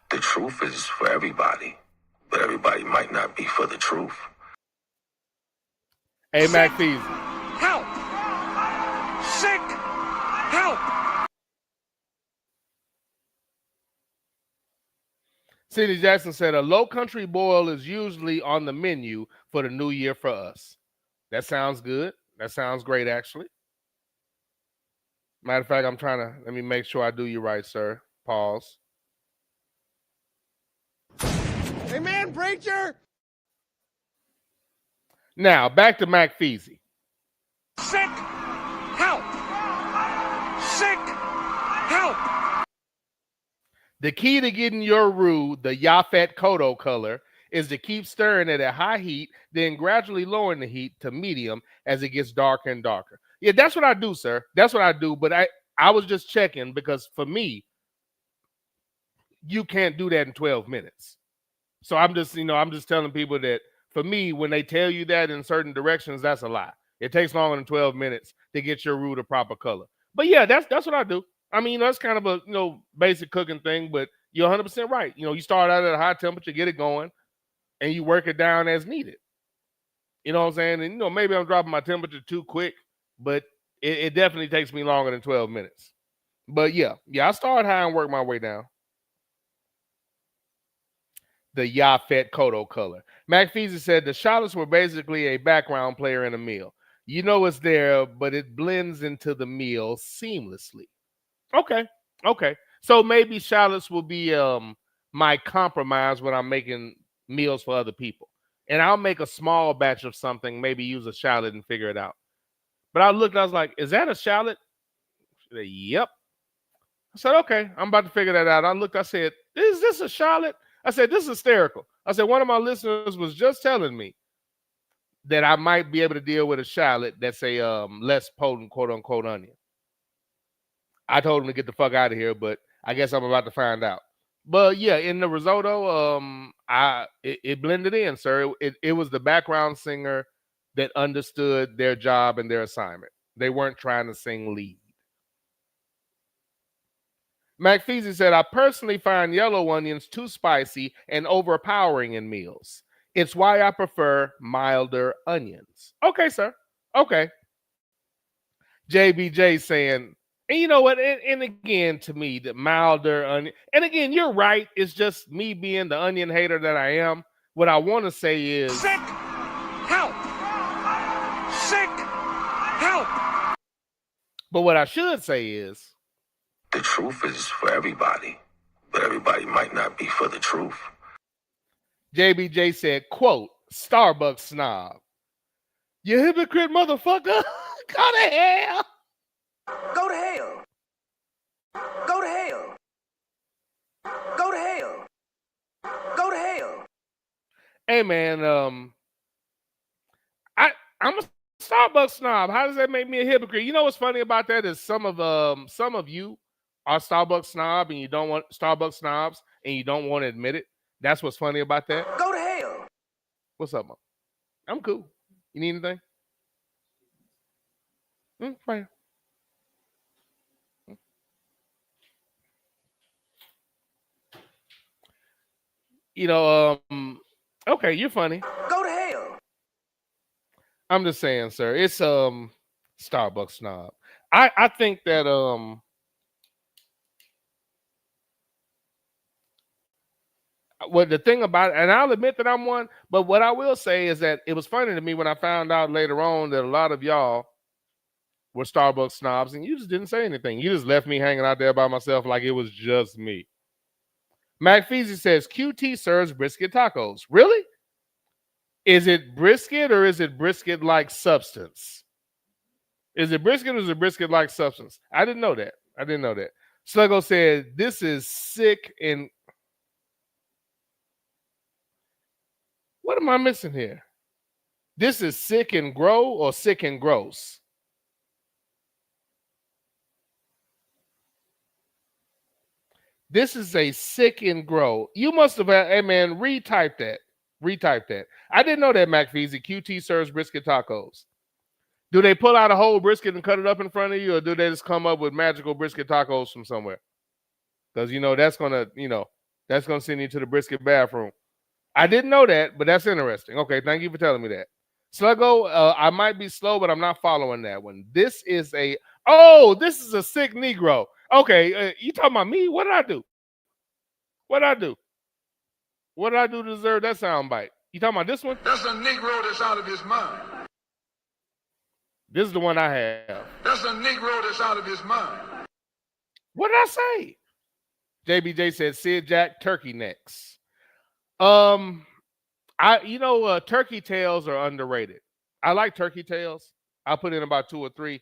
Speaker 10: The truth is for everybody, but everybody might not be for the truth.
Speaker 3: Hey, Mac Feasy.
Speaker 15: Help! Sick! Help!
Speaker 3: Sidney Jackson said, a low country boil is usually on the menu for the new year for us. That sounds good. That sounds great, actually. Matter of fact, let me make sure I do you right, sir. Pause.
Speaker 15: Amen, preacher.
Speaker 3: Now, back to Mac Feasy.
Speaker 15: Sick! Help! Sick! Help!
Speaker 3: The key to getting your roux, the Yafet Kodo color, is to keep stirring it at high heat, then gradually lowering the heat to medium as it gets darker and darker. Yeah, that's what I do, sir. That's what I do. But I was just checking because for me, you can't do that in 12 minutes. So I'm just telling people that for me, when they tell you that in certain directions, that's a lie. It takes longer than 12 minutes to get your roux a proper color. But yeah, that's what I do. I mean, that's kind of a basic cooking thing, but you're 100% right. You start out at a high temperature, get it going, and you work it down as needed. You know what I'm saying? And maybe I'm dropping my temperature too quick, but it definitely takes me longer than 12 minutes. But yeah, I start high and work my way down. The Yafet Kodo color. Mac Feezy said the shallots were basically a background player in a meal. It's there, but it blends into the meal seamlessly. Okay. So maybe shallots will be my compromise when I'm making meals for other people. And I'll make a small batch of something, maybe use a shallot and figure it out. But I was like, is that a shallot? She said, yep. I said, okay, I'm about to figure that out. I said, is this a shallot? I said, this is hysterical. I said, one of my listeners was just telling me that I might be able to deal with a shallot that's a less potent, quote unquote, onion. I told him to get the fuck out of here, but I guess I'm about to find out. But yeah, in the risotto, it blended in, sir. It was the background singer that understood their job and their assignment. They weren't trying to sing lead. Mac Feezy said, I personally find yellow onions too spicy and overpowering in meals. It's why I prefer milder onions. Okay, sir. Okay. JBJ saying, and you know what? And again, to me, the milder onion. And again, you're right. It's just me being the onion hater that I am. What I want to say is
Speaker 15: sick help. Sick help.
Speaker 3: But what I should say is
Speaker 10: the truth is for everybody, but everybody might not be for the truth.
Speaker 3: JBJ said, quote, Starbucks snob. You hypocrite motherfucker. Go to hell.
Speaker 9: Go to hell. Go to hell. Go to hell. Go to hell.
Speaker 3: Hey man, I'm a Starbucks snob. How does that make me a hypocrite? You know what's funny about that is some of you are Starbucks snob and you don't want Starbucks snobs and you don't want to admit it. That's what's funny about that.
Speaker 9: Go to hell.
Speaker 3: What's up, man? I'm cool. You need anything? Fine. Okay, you're funny.
Speaker 9: Go to hell.
Speaker 3: I'm just saying, sir. It's Starbucks snob. I think that well, the thing about it, and I'll admit that I'm one, but what I will say is that it was funny to me when I found out later on that a lot of y'all were Starbucks snobs and you just didn't say anything. You just left me hanging out there by myself like it was just me. Mac Feezy says QT serves brisket tacos. Really? Is it brisket or is it brisket-like substance? Is it brisket or is it brisket-like substance? I didn't know that. Sluggo said, this is sick and... What am I missing here? This is sick and grow or sick and gross? This is a sick and grow. You must have had, hey man, retype that. I didn't know that, Mac Feezy. QT serves brisket tacos. Do they pull out a whole brisket and cut it up in front of you, or do they just come up with magical brisket tacos from somewhere? Because that's gonna send you to the brisket bathroom. I didn't know that, but that's interesting. Okay, thank you for telling me that. Sluggo, I might be slow, but I'm not following that one. This is a sick Negro. Okay, you talking about me? What did I do? What did I do to deserve that soundbite? You talking about this one?
Speaker 12: That's a Negro that's out of his mind.
Speaker 3: This is the one I have.
Speaker 12: That's a Negro that's out of his mind.
Speaker 3: What did I say? JBJ said Sid Jack turkey necks. Turkey tails are underrated. I like turkey tails. I'll put in about 2 or 3.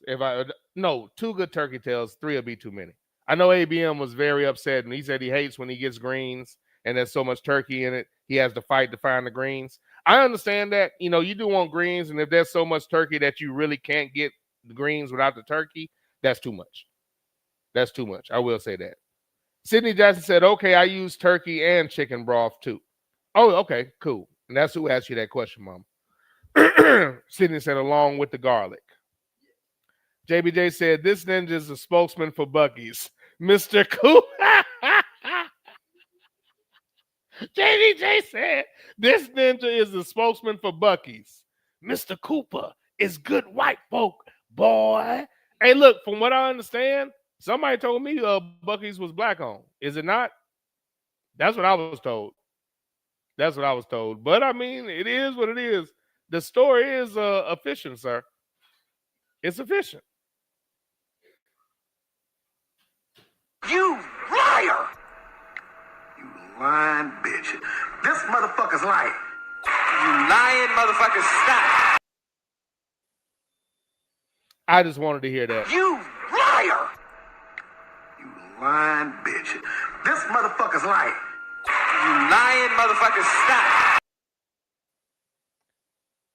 Speaker 3: Two good turkey tails, 3 will be too many. I know ABM was very upset and he said he hates when he gets greens and there's so much turkey in it. He has to fight to find the greens. I understand that. You do want greens, and if there's so much turkey that you really can't get the greens without the turkey, that's too much. I will say that. Sidney Jackson said, okay, I use turkey and chicken broth too. Oh, okay, cool. And that's who asked you that question, Mom. Sidney said, along with the garlic. JBJ said, this ninja is a spokesman for Buc-ee's. Mr. Cool. JBJ said, this ninja is the spokesman for Buc-ee's. Mr. Cooper is good white folk, boy. Hey, look, from what I understand, somebody told me Buc-ee's was black owned. Is it not? That's what I was told. That's what I was told. But I mean, it is what it is. The store is efficient, sir. It's efficient.
Speaker 13: You liar! You lying bitch. This motherfucker's lying. You lying motherfucker, stop.
Speaker 3: I just wanted to hear that.
Speaker 13: You liar! You lying bitch. This motherfucker's lying. You lying motherfucker, stop.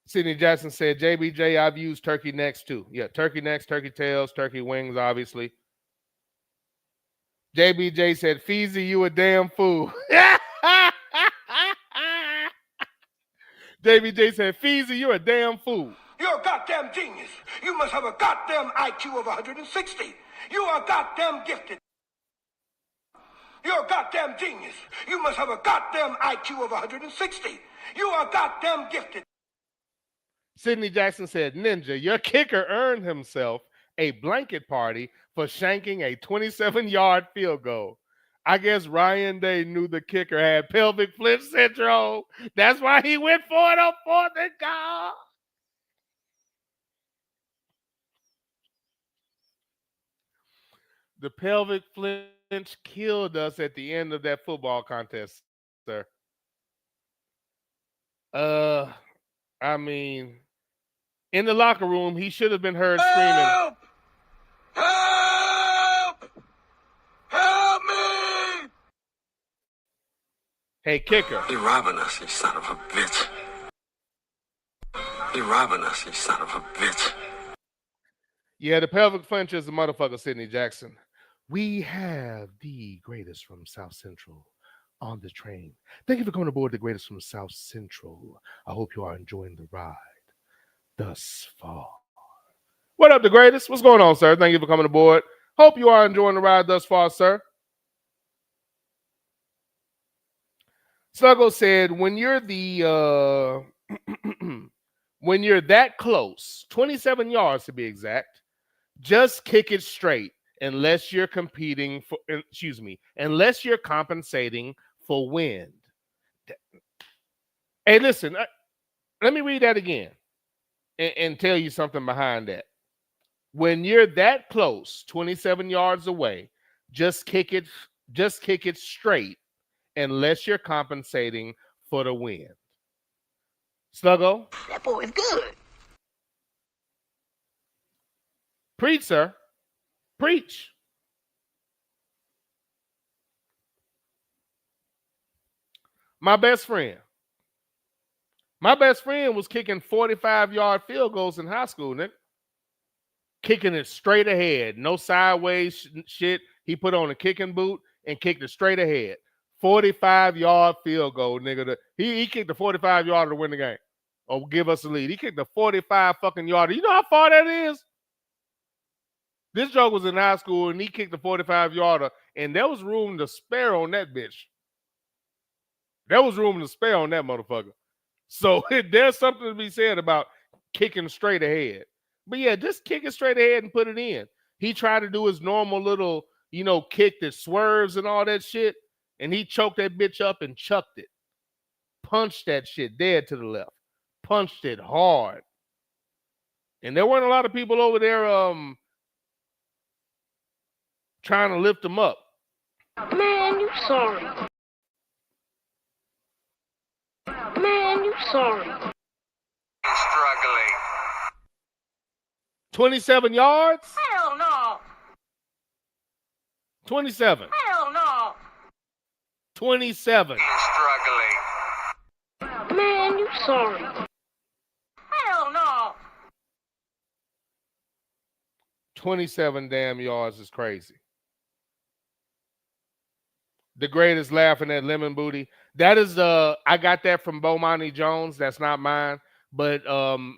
Speaker 3: Sidney Jackson said, JBJ, I've used turkey necks too. Yeah, turkey necks, turkey tails, turkey wings, obviously. JBJ said, Feezy, you a damn fool. JBJ said, Feezy, you're a damn fool.
Speaker 13: You're a goddamn genius. You must have a goddamn IQ of 160. You are goddamn gifted. You're a goddamn genius. You must have a goddamn IQ of 160. You are goddamn gifted.
Speaker 3: Sidney Jackson said, Ninja, your kicker earned himself a blanket party for shanking a 27-yard field goal. I guess Ryan Day knew the kicker had pelvic flip syndrome. That's why he went for it on 4th and goal. The pelvic flinch killed us at the end of that football contest, sir. I mean, in the locker room, he should have been heard screaming.
Speaker 13: Help! Help me!
Speaker 3: Hey, kicker.
Speaker 10: He robbing us, you son of a bitch. He robbing us, you son of a bitch.
Speaker 3: Yeah, the pelvic flinch is the motherfucker, Sidney Jackson. We have the greatest from South Central on the train. Thank you for coming aboard the greatest from South Central. I hope you are enjoying the ride thus far. What up, the greatest? What's going on, sir? Thank you for coming aboard. Hope you are enjoying the ride thus far, sir. Sluggo said, when you're when you're that close, 27 yards to be exact, just kick it straight unless you're unless you're compensating for wind. Hey, listen, let me read that again and tell you something behind that. When you're that close, 27 yards away, just kick it straight unless you're compensating for the wind. Sluggo?
Speaker 5: That boy is good.
Speaker 3: Preach, sir. Preach. My best friend was kicking 45-yard field goals in high school, nigga. Kicking it straight ahead. No sideways shit. He put on a kicking boot and kicked it straight ahead. 45-yard field goal, nigga. He kicked the 45-yarder to win the game or give us the lead. He kicked the 45 fucking yarder. You know how far that is? This joke was in high school, and he kicked the 45-yarder, and there was room to spare on that bitch. There was room to spare on that motherfucker. So there's something to be said about kicking straight ahead. But yeah, just kick it straight ahead and put it in. He tried to do his normal little, kick that swerves and all that shit, and he choked that bitch up and chucked it. Punched that shit dead to the left. Punched it hard. And there weren't a lot of people over there trying to lift him up.
Speaker 16: Man, you sorry. Man, you sorry.
Speaker 13: Struggling.
Speaker 3: 27 yards?
Speaker 16: Hell no.
Speaker 3: 27.
Speaker 16: Hell no.
Speaker 3: 27.
Speaker 13: Struggling.
Speaker 16: Man, you sorry. Hell no.
Speaker 3: 27 damn yards is crazy. The greatest laughing at lemon booty. That is I got that from Bomani Jones. That's not mine, but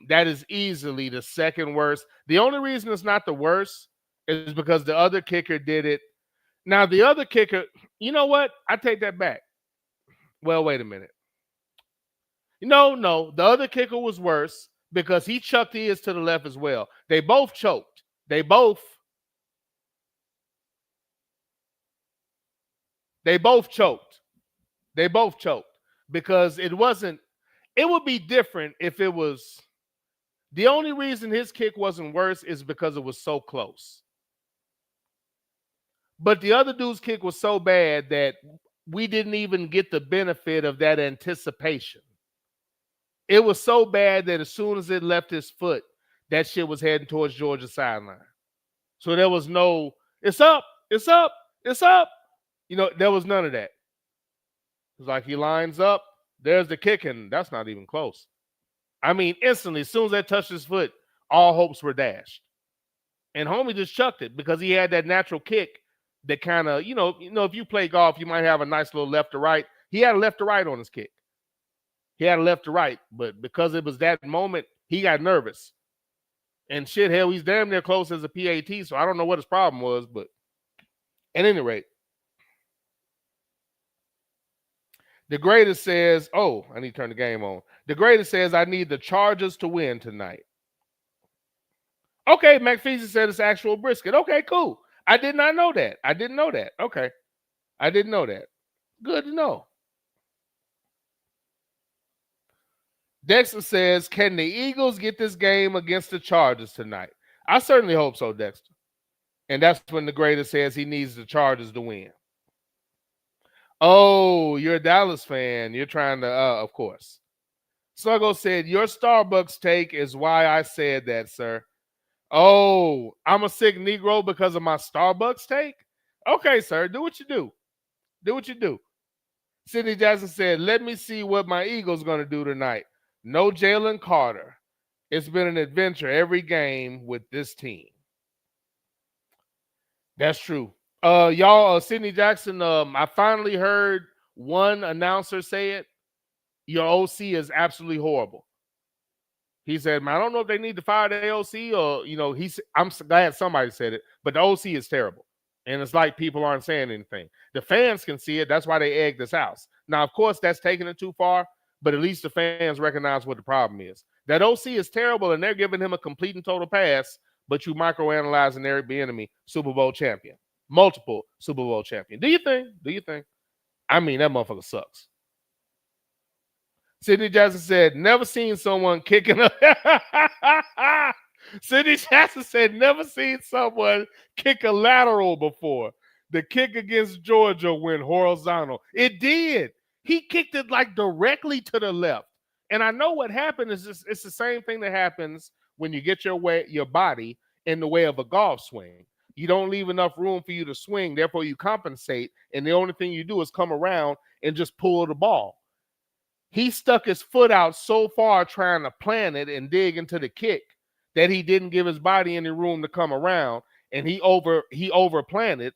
Speaker 3: that is easily the second worst. The only reason it's not the worst is because the other kicker did it. Now the other kicker, you know what? I take that back. Well, wait a minute. No, the other kicker was worse because he chucked his to the left as well. They both choked. They both choked. They both choked because it wasn't. It would be different if it was. The only reason his kick wasn't worse is because it was so close. But the other dude's kick was so bad that we didn't even get the benefit of that anticipation. It was so bad that as soon as it left his foot, that shit was heading towards Georgia's sideline. So there was no, it's up, it's up, it's up. There was none of that. It was like he lines up, there's the kick, and that's not even close. I mean, instantly, as soon as that touched his foot, all hopes were dashed. And homie just chucked it because he had that natural kick that kind of, if you play golf, you might have a nice little left to right. He had a left to right on his kick. He had a left to right, but because it was that moment, he got nervous. And shit, hell, he's damn near close as a PAT, so I don't know what his problem was, but at any rate, the greatest says, oh, I need to turn the game on. The greatest says, I need the Chargers to win tonight. Okay, McPherson said it's actual brisket. Okay, cool. I did not know that. I didn't know that. Okay. I didn't know that. Good to know. Dexter says, can the Eagles get this game against the Chargers tonight? I certainly hope so, Dexter. And that's when the greatest says he needs the Chargers to win. Oh, you're a Dallas fan. You're trying to, of course. Sluggo said, your Starbucks take is why I said that, sir. Oh, I'm a sick Negro because of my Starbucks take? Okay, sir. Do what you do. Do what you do. Sidney Jackson said, let me see what my Eagles going to do tonight. No Jalen Carter. It's been an adventure every game with this team. That's true. Y'all, Sidney Jackson, I finally heard one announcer say it. Your OC is absolutely horrible. He said, man, I don't know if they need to fire the OC or, I'm glad somebody said it, but the OC is terrible. And it's like people aren't saying anything. The fans can see it. That's why they egged this house. Now, of course, that's taking it too far, but at least the fans recognize what the problem is. That OC is terrible, and they're giving him a complete and total pass, but you microanalyzing Eric Bieniemy, Super Bowl champion. Multiple Super Bowl champion. Do you think? I mean, that motherfucker sucks. Sidney Jackson said, never seen someone kicking a... Sidney Jackson said, never seen someone kick a lateral before. The kick against Georgia went horizontal. It did. He kicked it like directly to the left. And I know what happened is it's the same thing that happens when you get your body in the way of a golf swing. You don't leave enough room for you to swing. Therefore, you compensate. And the only thing you do is come around and just pull the ball. He stuck his foot out so far trying to plant it and dig into the kick that he didn't give his body any room to come around, and he overplanted.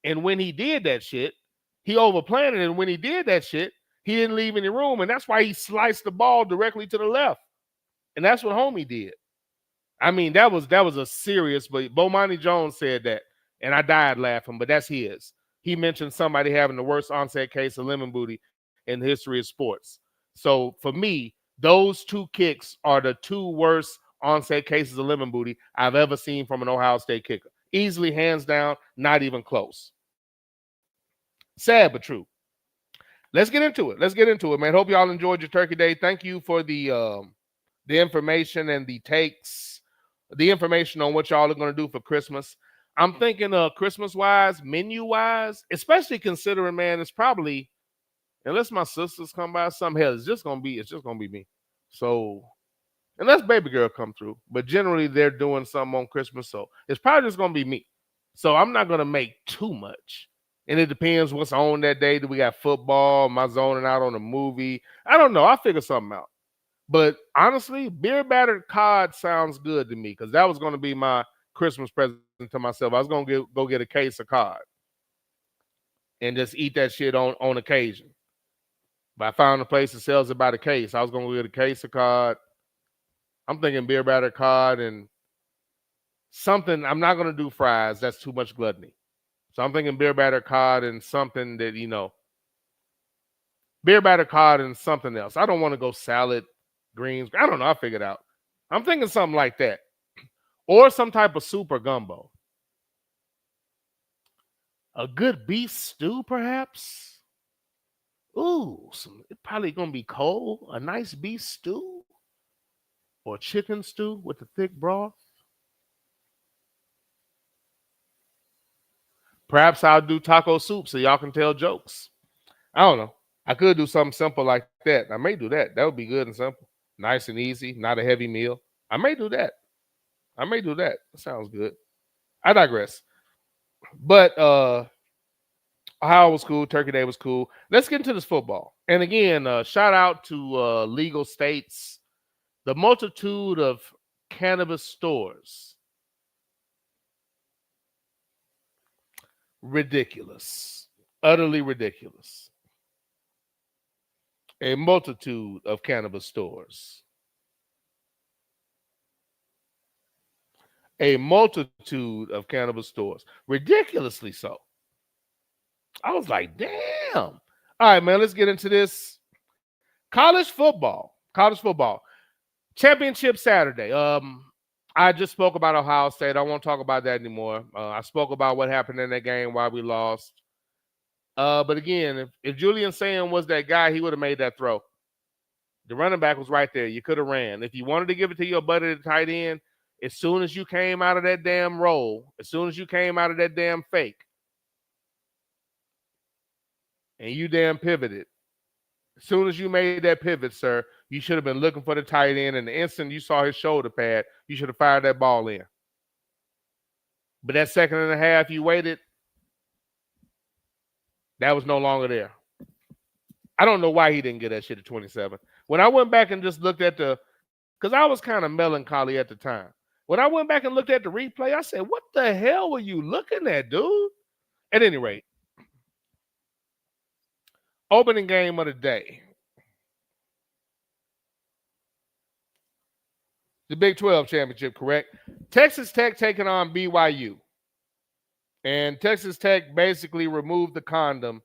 Speaker 3: And when he did that shit, he didn't leave any room, and that's why he sliced the ball directly to the left. And that's what homie did. I mean, that was a serious, but Bomani Jones said that, and I died laughing, but that's his. He mentioned somebody having the worst onset case of lemon booty in the history of sports. So for me, those two kicks are the two worst onset cases of lemon booty I've ever seen from an Ohio State kicker. Easily, hands down, not even close. Sad but true. Let's get into it, man. Hope y'all enjoyed your Turkey Day. Thank you for the information and the takes, the information on what y'all are going to do for Christmas. I'm thinking Christmas-wise, menu-wise, especially considering, man, it's probably, unless my sisters come by, some hell, it's just gonna be me. So unless baby girl come through, but generally they're doing something on Christmas, so it's probably just gonna be me. So I'm not gonna make too much, and it depends what's on that day. Do we got football? Am I zoning out on a movie? I don't know. I'll figure something out. But honestly, beer battered cod sounds good to me because that was gonna be my Christmas present to myself. I was gonna go get a case of cod. and just eat that shit on occasion. But I found a place that sells it by the case. I was going to get a case of cod. I'm thinking beer batter cod and something. I'm not going to do fries. That's too much gluttony. So I'm thinking beer batter cod and something that, beer batter cod and something else. I don't want to go salad, greens. I don't know. I'll figure it out. I'm thinking something like that. Or some type of soup or gumbo. A good beef stew, perhaps? Ooh, it's probably going to be cold. A nice beef stew? Or chicken stew with the thick broth? Perhaps I'll do taco soup so y'all can tell jokes. I don't know. I could do something simple like that. I may do that. That would be good and simple. Nice and easy, not a heavy meal. I may do that. That sounds good. I digress. But Ohio was cool. Turkey Day was cool. Let's get into this football. And again, shout out to legal states. The multitude of cannabis stores. Ridiculous. Utterly ridiculous. A multitude of cannabis stores. A multitude of cannabis stores. Ridiculously so. I was like, damn. All right, man, let's get into this. College football. Championship Saturday. I just spoke about Ohio State. I won't talk about that anymore. I spoke about what happened in that game, why we lost. But again, if Julian Sand was that guy, he would have made that throw. The running back was right there. You could have ran. If you wanted to give it to your buddy, the tight end, as soon as you came out of that damn roll, as soon as you came out of that damn fake, and you damn pivoted, as soon as you made that pivot, sir, you should have been looking for the tight end, and the instant you saw his shoulder pad, you should have fired that ball in. But that second and a half you waited, that was no longer there. I don't know why he didn't get that shit at 27. When I went back and just looked at because I was kind of melancholy at the time. When I went back and looked at the replay, I said, what the hell were you looking at, dude? At any rate, opening game of the day. The Big 12 championship, correct? Texas Tech taking on BYU. And Texas Tech basically removed the condom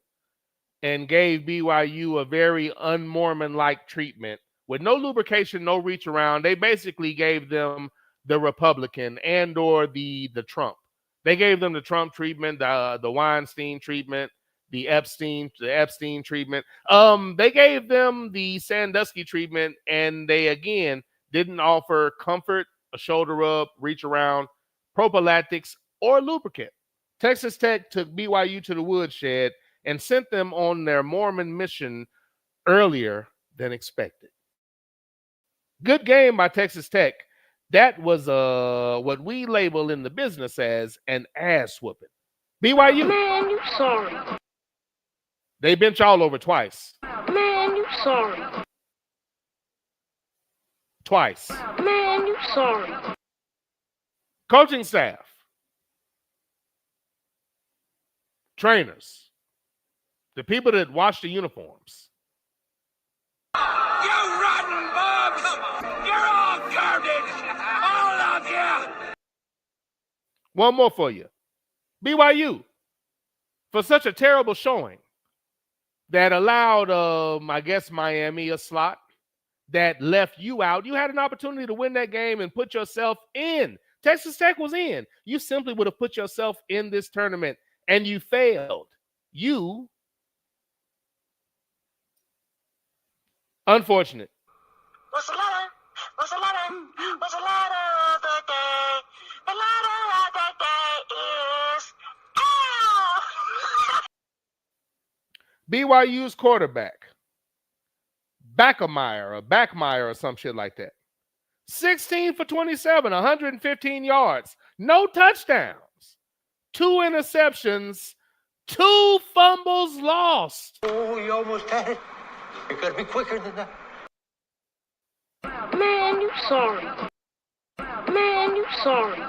Speaker 3: and gave BYU a very un-Mormon-like treatment. With no lubrication, no reach around, they basically gave them the Republican and or the Trump. They gave them the Trump treatment, the Weinstein treatment, the Epstein treatment. They gave them the Sandusky treatment, and they, again, didn't offer comfort, a shoulder rub, reach around, prophylactics, or lubricant. Texas Tech took BYU to the woodshed and sent them on their Mormon mission earlier than expected. Good game by Texas Tech. That was what we label in the business as an ass whooping. BYU.
Speaker 16: Man, you sorry.
Speaker 3: They bent y'all over twice.
Speaker 16: Man, you sorry.
Speaker 3: Twice.
Speaker 16: Man, you sorry.
Speaker 3: Coaching staff. Trainers. The people that wash the uniforms.
Speaker 11: You rotten bums! You're all garbage! All of you!
Speaker 3: One more for you. BYU. For such a terrible showing that allowed, I guess, Miami a slot that left you out. You had an opportunity to win that game and put yourself in. Texas Tech was in. You simply would have put yourself in this tournament, and you failed. You, unfortunate.
Speaker 6: What's the letter? What's the letter? What's the letter of the day? The letter of the day is L.
Speaker 3: BYU's quarterback, Backmeyer or some shit like that. 16 for 27, 115 yards, no touchdowns, 2 interceptions, 2 fumbles lost.
Speaker 11: Oh, you almost had it. You gotta be quicker than that.
Speaker 16: Man, you sorry. Man, you sorry.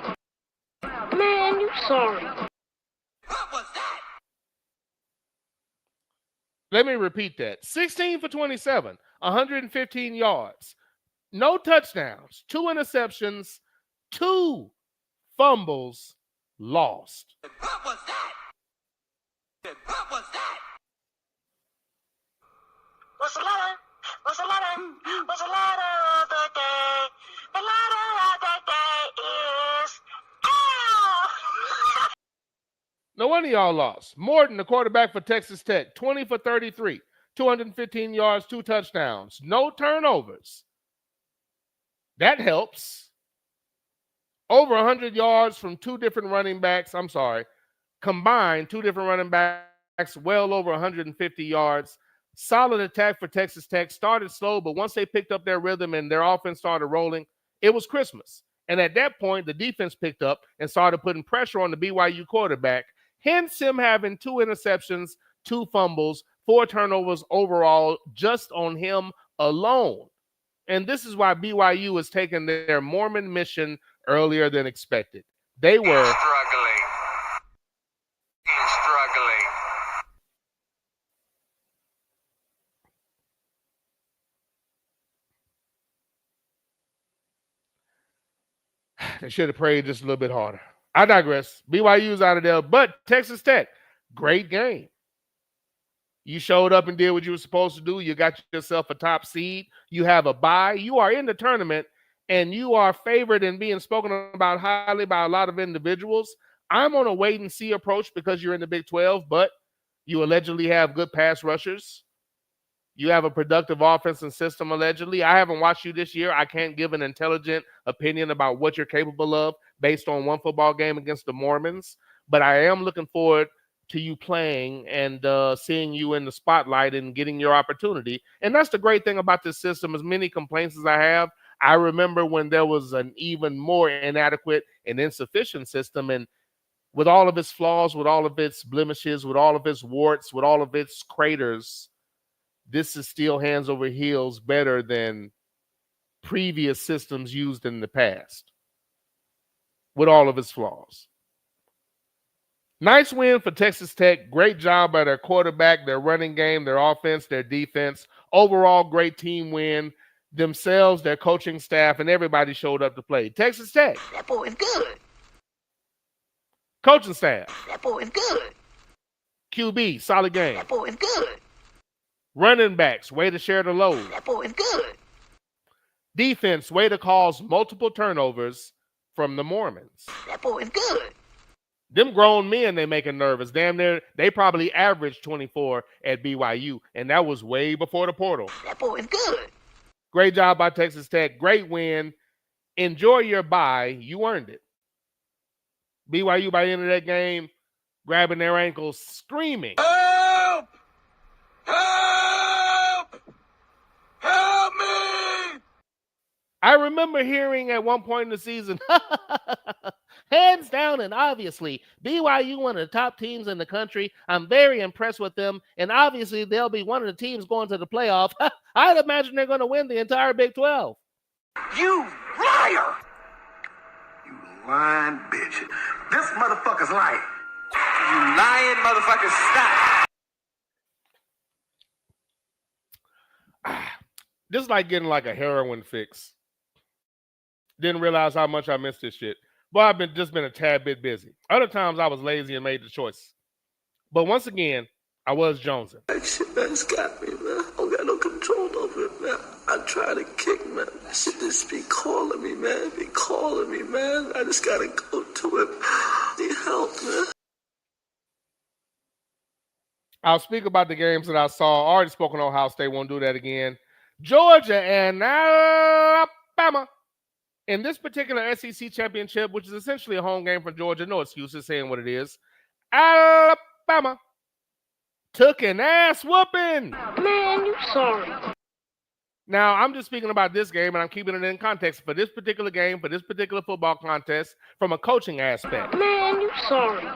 Speaker 16: Man, you sorry.
Speaker 11: What was that?
Speaker 3: Let me repeat that. 16 for 27, 115 yards, no touchdowns, 2 interceptions, 2 fumbles lost.
Speaker 9: What was that? What was that?
Speaker 6: What's the letter? What's the letter? What's the letter of the day? The letter of the day is L.
Speaker 3: No wonder y'all lost. Morton, the quarterback for Texas Tech, 20 for 33, 215 yards, 2 touchdowns, no turnovers. That helps. Over 100 yards from 2 different running backs. I'm sorry. Combined, 2 different running backs, well over 150 yards. Solid attack for Texas Tech. Started slow, but once they picked up their rhythm and their offense started rolling, it was Christmas. And at that point, the defense picked up and started putting pressure on the BYU quarterback. Hence him having 2 interceptions, 2 fumbles, 4 turnovers overall just on him alone. And this is why BYU has taken their Mormon mission earlier than expected. They were
Speaker 17: struggling.
Speaker 3: They should have prayed just a little bit harder. I digress. BYU's out of there, but Texas Tech, great game. You showed up and did what you were supposed to do. You got yourself a top seed. You have a bye. You are in the tournament, and you are favored and being spoken about highly by a lot of individuals. I'm on a wait-and-see approach because you're in the Big 12, but you allegedly have good pass rushers. You have a productive offense and system, allegedly. I haven't watched you this year. I can't give an intelligent opinion about what you're capable of based on one football game against the Mormons. But I am looking forward to you playing and seeing you in the spotlight and getting your opportunity. And that's the great thing about this system. As many complaints as I have, I remember when there was an even more inadequate and insufficient system. And with all of its flaws, with all of its blemishes, with all of its warts, with all of its craters, this is still hands over heels better than previous systems used in the past with all of its flaws. Nice win for Texas Tech. Great job by their quarterback, their running game, their offense, their defense. Overall, great team win. Themselves, their coaching staff, and everybody showed up to play. Texas Tech.
Speaker 5: That boy is good.
Speaker 3: Coaching staff.
Speaker 5: That boy is good.
Speaker 3: QB, solid game.
Speaker 5: That boy is good.
Speaker 3: Running backs, way to share the load.
Speaker 5: That boy is good.
Speaker 3: Defense, way to cause multiple turnovers from the Mormons.
Speaker 5: That boy is good.
Speaker 3: Them grown men, they making nervous. Damn near, they probably averaged 24 at BYU, and that was way before the portal.
Speaker 5: That boy is good.
Speaker 3: Great job by Texas Tech. Great win. Enjoy your bye. You earned it. BYU, by the end of that game, grabbing their ankles, screaming.
Speaker 12: Help! Help! Help me!
Speaker 3: I remember hearing at one point in the season, hands down and obviously, BYU, one of the top teams in the country. I'm very impressed with them, and obviously they'll be one of the teams going to the playoff. I'd imagine they're going to win the entire Big 12.
Speaker 9: You liar! You lying bitch. This motherfucker's lying. You lying motherfucker, stop.
Speaker 3: This is like getting like a heroin fix. Didn't realize how much I missed this shit. But I've just been a tad bit busy. Other times I was lazy and made the choice. But once again, I was jonesing.
Speaker 10: That shit that's got me, man. I don't got no control over it, man. I try to kick, man. That shit just be calling me, man. Be calling me, man. I just gotta go to it. Need help, man.
Speaker 3: I'll speak about the games that I saw. Already spoken on Ohio State. Won't do that again. Georgia and Alabama. In this particular SEC championship, which is essentially a home game for Georgia, no excuses saying what it is, Alabama took an ass whooping.
Speaker 16: Man, you sorry.
Speaker 3: Now, I'm just speaking about this game, and I'm keeping it in context for this particular game, for this particular football contest, from a coaching aspect.
Speaker 16: Man, you sorry.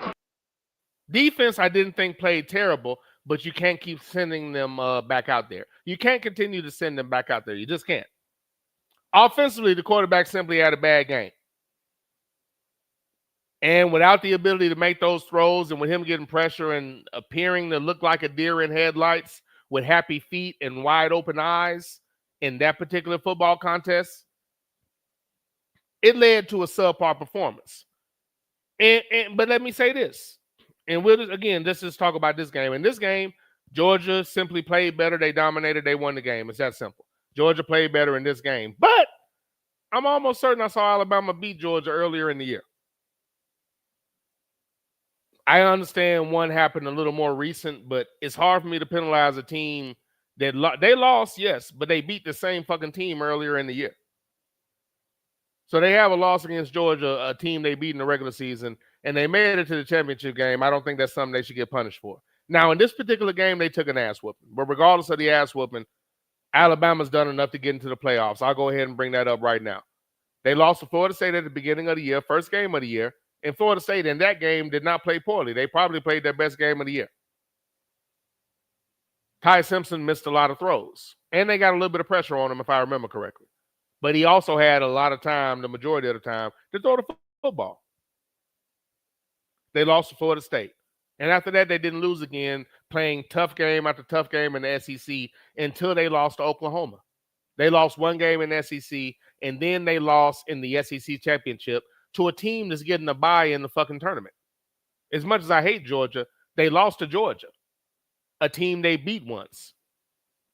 Speaker 3: Defense, I didn't think played terrible, but you can't keep sending them back out there. You can't continue to send them back out there. You just can't. Offensively, the quarterback simply had a bad game. And without the ability to make those throws, and with him getting pressure and appearing to look like a deer in headlights with happy feet and wide open eyes in that particular football contest, it led to a subpar performance. But let me say this, and let's just talk about this game. In this game, Georgia simply played better. They dominated. They won the game. It's that simple. Georgia played better in this game. But I'm almost certain I saw Alabama beat Georgia earlier in the year. I understand one happened a little more recent, but it's hard for me to penalize a team that they lost, yes, but they beat the same fucking team earlier in the year. So they have a loss against Georgia, a team they beat in the regular season, and they made it to the championship game. I don't think that's something they should get punished for. Now, in this particular game, they took an ass whooping. But regardless of the ass whooping, Alabama's done enough to get into the playoffs. I'll go ahead and bring that up right now. They lost to Florida State at the beginning of the year, first game of the year. And Florida State in that game did not play poorly. They probably played their best game of the year. Ty Simpson missed a lot of throws. And they got a little bit of pressure on him, if I remember correctly. But he also had a lot of time, the majority of the time, to throw the football. They lost to Florida State. And after that, they didn't lose again, playing tough game after tough game in the SEC until they lost to Oklahoma. They lost one game in the SEC, and then they lost in the SEC championship to a team that's getting a bye in the fucking tournament. As much as I hate Georgia, they lost to Georgia, a team they beat once.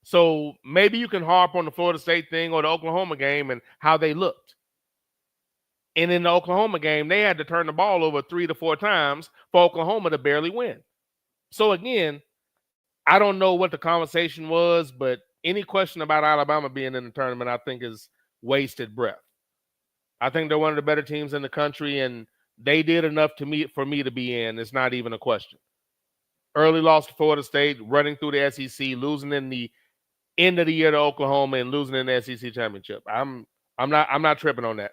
Speaker 3: So maybe you can harp on the Florida State thing or the Oklahoma game and how they looked. And in the Oklahoma game, they had to turn the ball over 3 to 4 times for Oklahoma to barely win. So again, I don't know what the conversation was, but any question about Alabama being in the tournament, I think is wasted breath. I think they're one of the better teams in the country, and they did enough for me to be in. It's not even a question. Early loss to Florida State, running through the SEC, losing in the end of the year to Oklahoma, and losing in the SEC championship. I'm not tripping on that.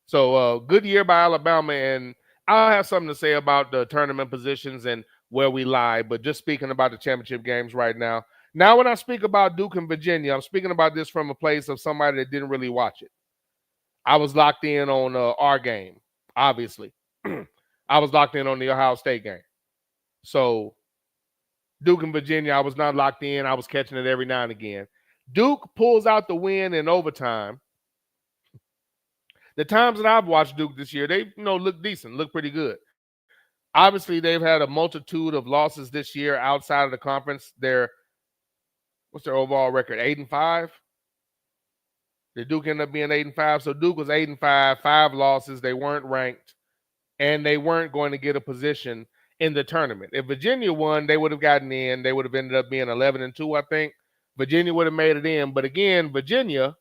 Speaker 3: So good year by Alabama, and I'll have something to say about the tournament positions and where we lie. But just speaking about the championship games right now. Now, when I speak about Duke and Virginia, I'm speaking about this from a place of somebody that didn't really watch it. I was locked in on our game, obviously. I was locked in on the Ohio State game. So Duke and Virginia, I was not locked in. I was catching it every now and again. Duke pulls out the win in overtime. The times that I've watched Duke this year, they look decent, look pretty good. Obviously, they've had a multitude of losses this year outside of the conference. What's their overall record? 8-5. The Duke ended up being 8-5. So Duke was 8-5, 5 losses. They weren't ranked, and they weren't going to get a position in the tournament. If Virginia won, they would have gotten in. They would have ended up being 11-2, I think. Virginia would have made it in. But again, Virginia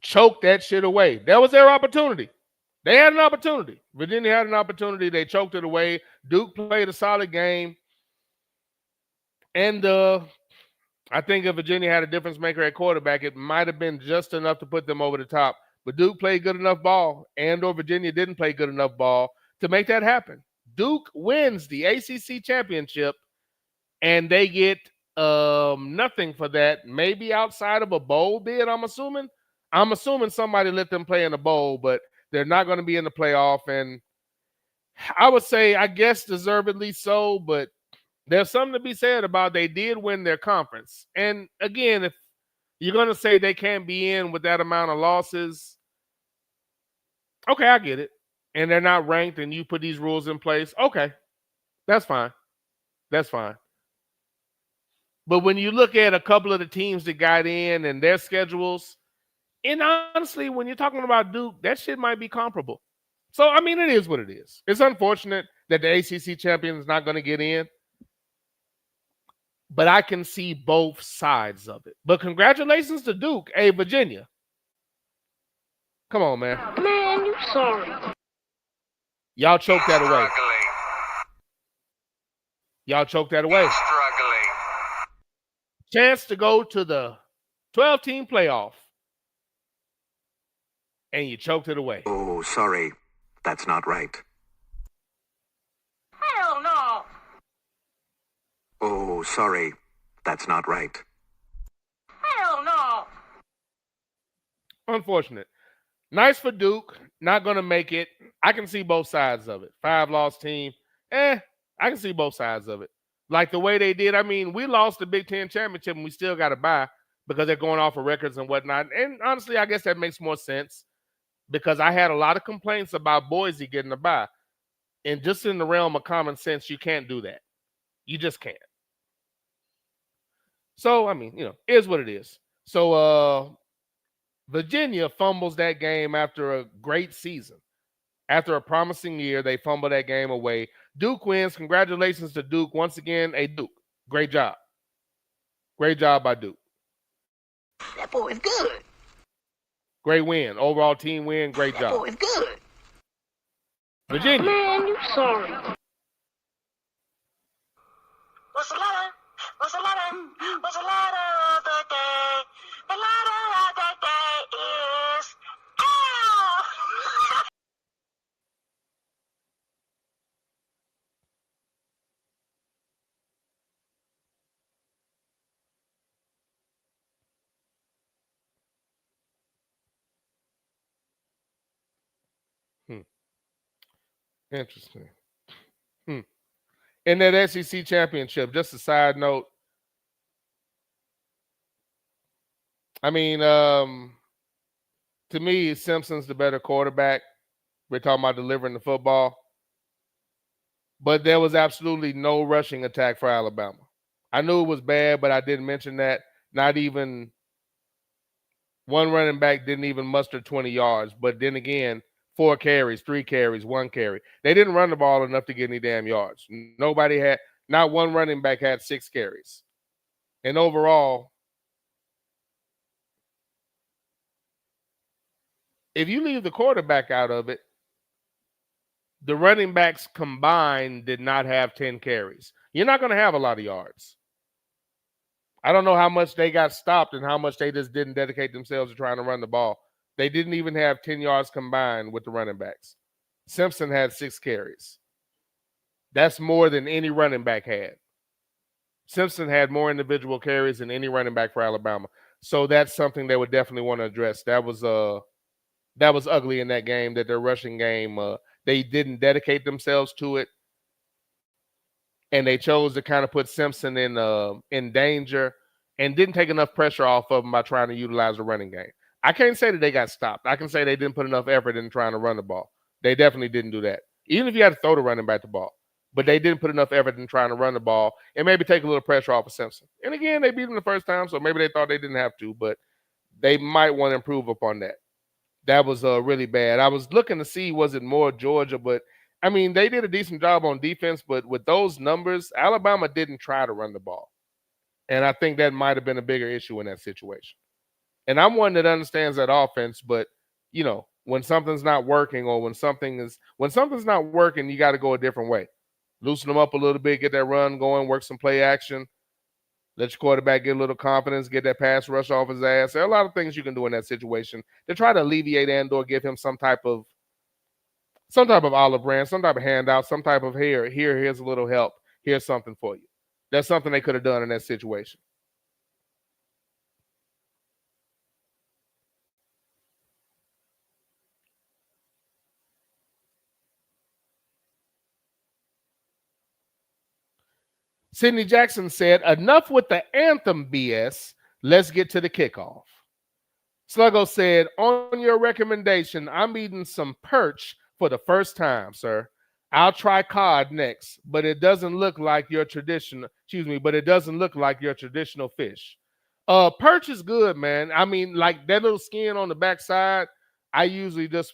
Speaker 3: choked that shit away. That was their opportunity. They had an opportunity. Virginia had an opportunity. They choked it away. Duke played a solid game. And I think if Virginia had a difference maker at quarterback, it might have been just enough to put them over the top. But Duke played good enough ball, and or Virginia didn't play good enough ball to make that happen. Duke wins the ACC championship, and they get nothing for that. Maybe outside of a bowl bid, I'm assuming. I'm assuming somebody let them play in a bowl, but they're not going to be in the playoff. And I would say, I guess deservedly so, but there's something to be said about they did win their conference. And again, if you're going to say they can't be in with that amount of losses, okay, I get it. And they're not ranked and you put these rules in place, okay, that's fine. That's fine. But when you look at a couple of the teams that got in and their schedules, and honestly, when you're talking about Duke, that shit might be comparable. So, I mean, it is what it is. It's unfortunate that the ACC champion is not going to get in. But I can see both sides of it. But congratulations to Duke. Hey, Virginia. Come on, man.
Speaker 16: Man, you sorry.
Speaker 3: Y'all choked that away. Y'all choked that away. Chance to go to the 12-team playoff. And you choked it away.
Speaker 17: Oh, sorry. That's not right.
Speaker 16: Hell no.
Speaker 17: Oh, sorry. That's not right.
Speaker 16: Hell no.
Speaker 3: Unfortunate. Nice for Duke. Not going to make it. I can see both sides of it. 5-loss team. I can see both sides of it. Like the way they did. I mean, we lost the Big Ten championship and we still got to bye because they're going off of records and whatnot. And honestly, I guess that makes more sense because I had a lot of complaints about Boise getting a bye. And just in the realm of common sense, you can't do that. You just can't. So, I mean, is what it is. So, Virginia fumbles that game after a great season. After a promising year, they fumble that game away. Duke wins. Congratulations to Duke. Once again, Duke. Great job. Great job by Duke.
Speaker 5: That boy is good.
Speaker 3: Great win. Overall team win. Great job.
Speaker 5: That boy is good.
Speaker 3: Virginia.
Speaker 16: Man, you sorry.
Speaker 6: What's the letter? What's the letter? What's the letter of the day? The letter of the day is L.
Speaker 3: Interesting. In that SEC championship, just a side note. I mean, to me, Simpson's the better quarterback. We're talking about delivering the football. But there was absolutely no rushing attack for Alabama. I knew it was bad, but I didn't mention that. Not even one running back didn't even muster 20 yards. But then again, 4 carries, 3 carries, 1 carry. They didn't run the ball enough to get any damn yards. Not one running back had 6 carries. And overall, if you leave the quarterback out of it, the running backs combined did not have 10 carries. You're not going to have a lot of yards. I don't know how much they got stopped and how much they just didn't dedicate themselves to trying to run the ball. They didn't even have 10 yards combined with the running backs. Simpson had 6 carries. That's more than any running back had. Simpson had more individual carries than any running back for Alabama. So that's something they would definitely want to address. That was ugly in that game, that their rushing game, they didn't dedicate themselves to it. And they chose to kind of put Simpson in danger and didn't take enough pressure off of him by trying to utilize the running game. I can't say that they got stopped. I can say they didn't put enough effort in trying to run the ball. They definitely didn't do that. Even if you had to throw the running back the ball. But they didn't put enough effort in trying to run the ball and maybe take a little pressure off of Simpson. And again, they beat him the first time, so maybe they thought they didn't have to, but they might want to improve upon that. That was really bad. I was looking to see, was it more Georgia? But, I mean, they did a decent job on defense, but with those numbers, Alabama didn't try to run the ball. And I think that might have been a bigger issue in that situation. And I'm one that understands that offense, but, when something's not working or when something's not working, you got to go a different way. Loosen them up a little bit, get that run going, work some play action. Let your quarterback get a little confidence, get that pass rush off his ass. There are a lot of things you can do in that situation to try to alleviate and/or give him some type of olive branch, some type of handout, some type of here's a little help. Here's something for you. That's something they could have done in that situation. Sidney Jackson said, enough with the anthem BS. Let's get to the kickoff. Sluggo said, on your recommendation, I'm eating some perch for the first time, sir. I'll try cod next, but it doesn't look like your traditional fish. Perch is good, man. I mean, like that little skin on the backside, I usually just,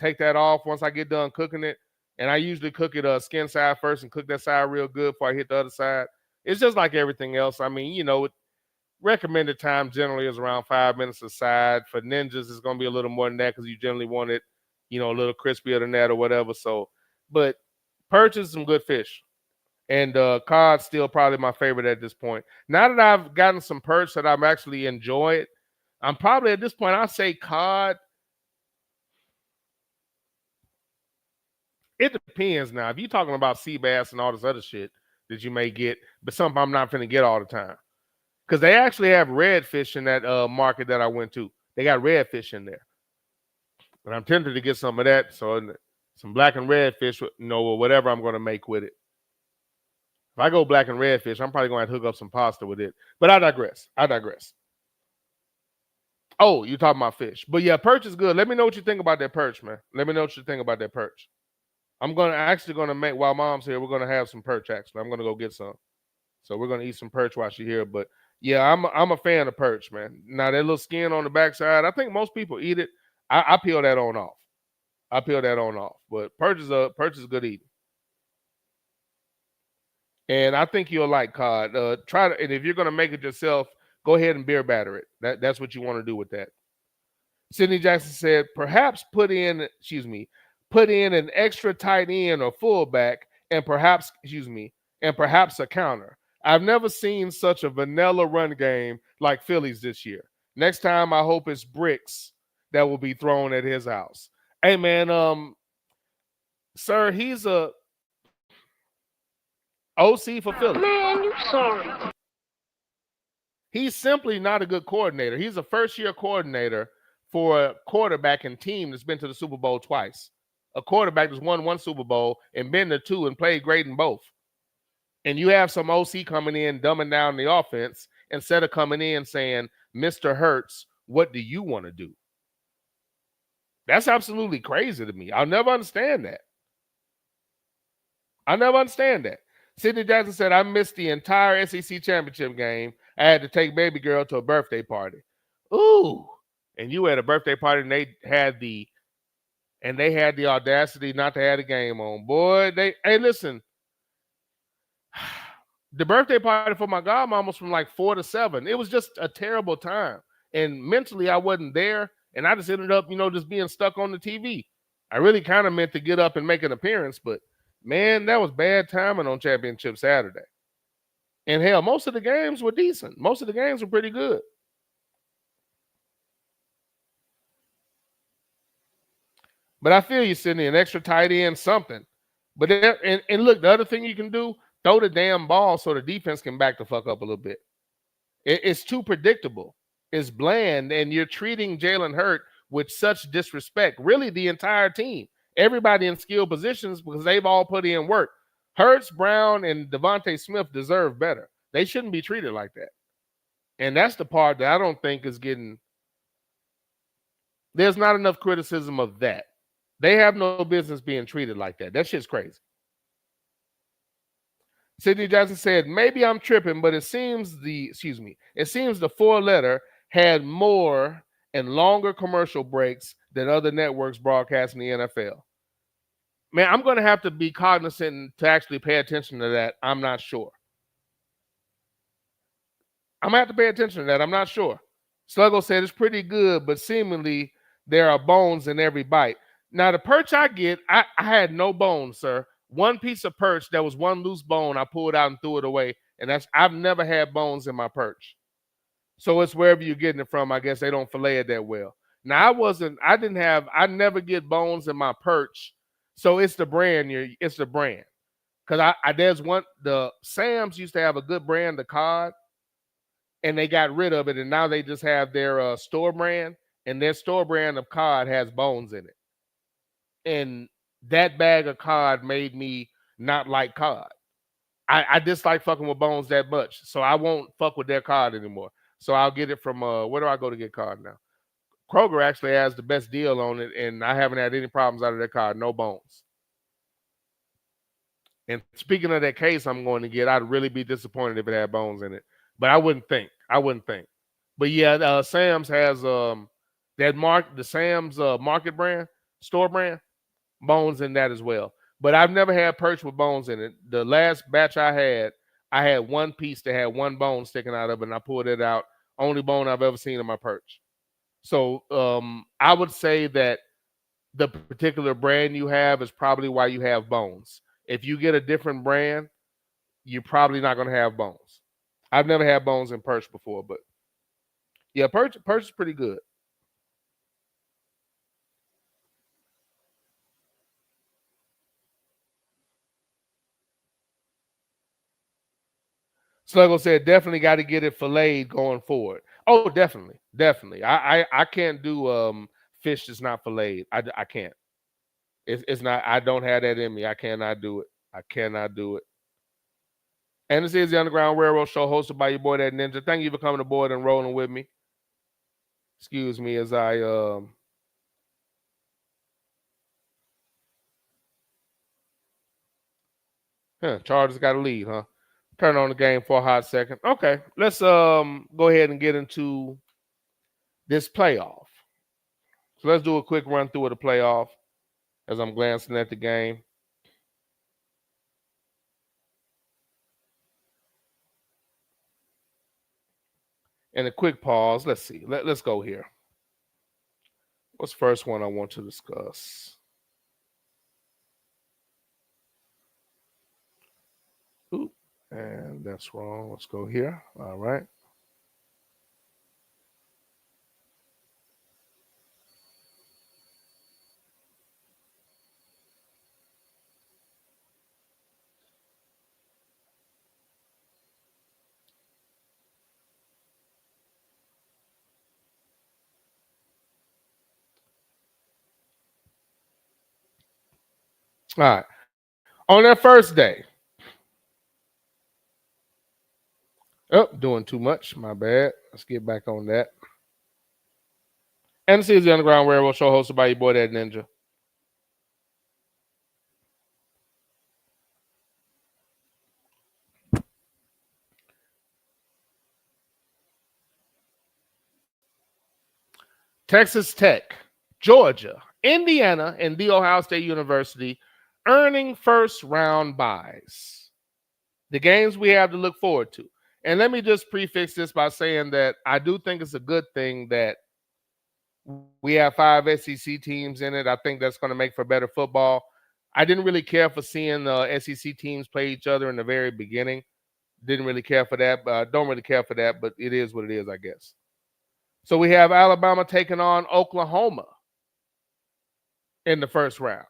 Speaker 3: take that off once I get done cooking it. And I usually cook it skin side first and cook that side real good before I hit the other side. It's just like everything else. I mean, recommended time generally is around 5 minutes a side. For ninjas, it's going to be a little more than that because you generally want it, a little crispier than that or whatever. So, but perch is some good fish. And cod's still probably my favorite at this point. Now that I've gotten some perch that I've actually enjoyed, I'm probably at this point, I'd say cod. It depends now. If you're talking about sea bass and all this other shit that you may get, but something I'm not finna get all the time. Because they actually have redfish in that market that I went to. They got redfish in there. And I'm tempted to get some of that. So some black and red fish, or whatever I'm going to make with it. If I go black and red fish, I'm probably going to hook up some pasta with it. But I digress. Oh, you talking about fish. But yeah, perch is good. Let me know what you think about that perch, man. Let me know what you think about that perch. I'm actually gonna make, while mom's here, we're gonna have some perch actually. I'm gonna go get some. So we're gonna eat some perch while she's here. But yeah, I'm a fan of perch, man. Now that little skin on the backside, I think most people eat it. I peel that on off. But perch is good eating. And I think you'll like cod. And if you're gonna make it yourself, go ahead and beer batter it. That's what you want to do with that. Sidney Jackson said, perhaps put in an extra tight end or fullback, and perhaps a counter. I've never seen such a vanilla run game like Phillies this year. Next time, I hope it's bricks that will be thrown at his house. Hey, man, sir, he's a OC for Philly.
Speaker 16: Man, you sorry.
Speaker 3: He's simply not a good coordinator. He's a first-year coordinator for a quarterback and team that's been to the Super Bowl twice. A quarterback that's won one Super Bowl and been to two and played great in both. And you have some OC coming in, dumbing down the offense instead of coming in saying, Mr. Hurts, what do you want to do? That's absolutely crazy to me. I'll never understand that. Sidney Jackson said, I missed the entire SEC championship game. I had to take baby girl to a birthday party. Ooh. And you had a birthday party and they had the audacity not to have the game on. Boy, hey, listen. The birthday party for my godmom was from like 4 to 7. It was just a terrible time. And mentally, I wasn't there. And I just ended up, just being stuck on the TV. I really kind of meant to get up and make an appearance. But, man, that was bad timing on Championship Saturday. And, hell, most of the games were decent. Most of the games were pretty good. But I feel you, Sidney, an extra tight end, something. But and look, the other thing you can do, throw the damn ball so the defense can back the fuck up a little bit. It's too predictable. It's bland, and you're treating Jalen Hurts with such disrespect. Really, the entire team, everybody in skilled positions, because they've all put in work. Hurts, Brown, and Devontae Smith deserve better. They shouldn't be treated like that. And that's the part that I don't think is getting. There's not enough criticism of that. They have no business being treated like that. That shit's crazy. Sidney Jackson said, maybe I'm tripping, but it seems the 4-letter had more and longer commercial breaks than other networks broadcasting the NFL. Man, I'm going to have to be cognizant to actually pay attention to that. I'm not sure. I'm going to have to pay attention to that. I'm not sure. Sluggo said it's pretty good, but seemingly there are bones in every bite. Now, the perch I get, I had no bones, sir. One piece of perch, there was one loose bone. I pulled out and threw it away. And I've never had bones in my perch. So it's wherever you're getting it from. I guess they don't fillet it that well. Now, I never get bones in my perch. So it's the brand. It's the brand. Because the Sam's used to have a good brand of cod. And they got rid of it. And now they just have their store brand. And their store brand of cod has bones in it. And that bag of cod made me not like cod. I dislike fucking with bones that much. So I won't fuck with their cod anymore. So I'll get it from, where do I go to get cod now? Kroger actually has the best deal on it, and I haven't had any problems out of their cod. No bones. And speaking of that case I'm going to get, I'd really be disappointed if it had bones in it. But I wouldn't think. But yeah, Sam's has the Sam's market brand, store brand, bones in that as well. But I've never had perch with bones in it. The last batch I had one piece that had one bone sticking out of it, and I pulled it out. Only bone I've ever seen in my perch. So I would say that the particular brand you have is probably why you have bones. If you get a different brand, you're probably not going to have bones. I've never had bones in perch before, but yeah, perch is pretty good. Sluggo said, definitely got to get it filleted going forward. Oh, definitely, definitely. I can't do fish that's not filleted. I can't. It's not. I don't have that in me. I cannot do it. I cannot do it. And this is the Underground Railroad Show, hosted by your boy that Ninja. Thank you for coming aboard and rolling with me. Excuse me as I Chargers got a lead, huh? Turn on the game for a hot second. Okay, let's go ahead and get into this playoff. So let's do a quick run through of the playoff as I'm glancing at the game. And a quick pause. Let's see. Let's go here. What's the first one I want to discuss? Ooh, and that's wrong. Let's go here. All right. All right. On that first day. Oh, doing too much. My bad. Let's get back on that. And this is the Underground Railroad Show, hosted by your boy that Ninja. Texas Tech, Georgia, Indiana, and The Ohio State University earning first round buys. The games we have to look forward to. And let me just prefix this by saying that I do think it's a good thing that we have 5 SEC teams in it. I think that's going to make for better football. I didn't really care for seeing the SEC teams play each other in the very beginning. Didn't really care for that. Don't really care for that, but it is what it is, I guess. So we have Alabama taking on Oklahoma in the first round.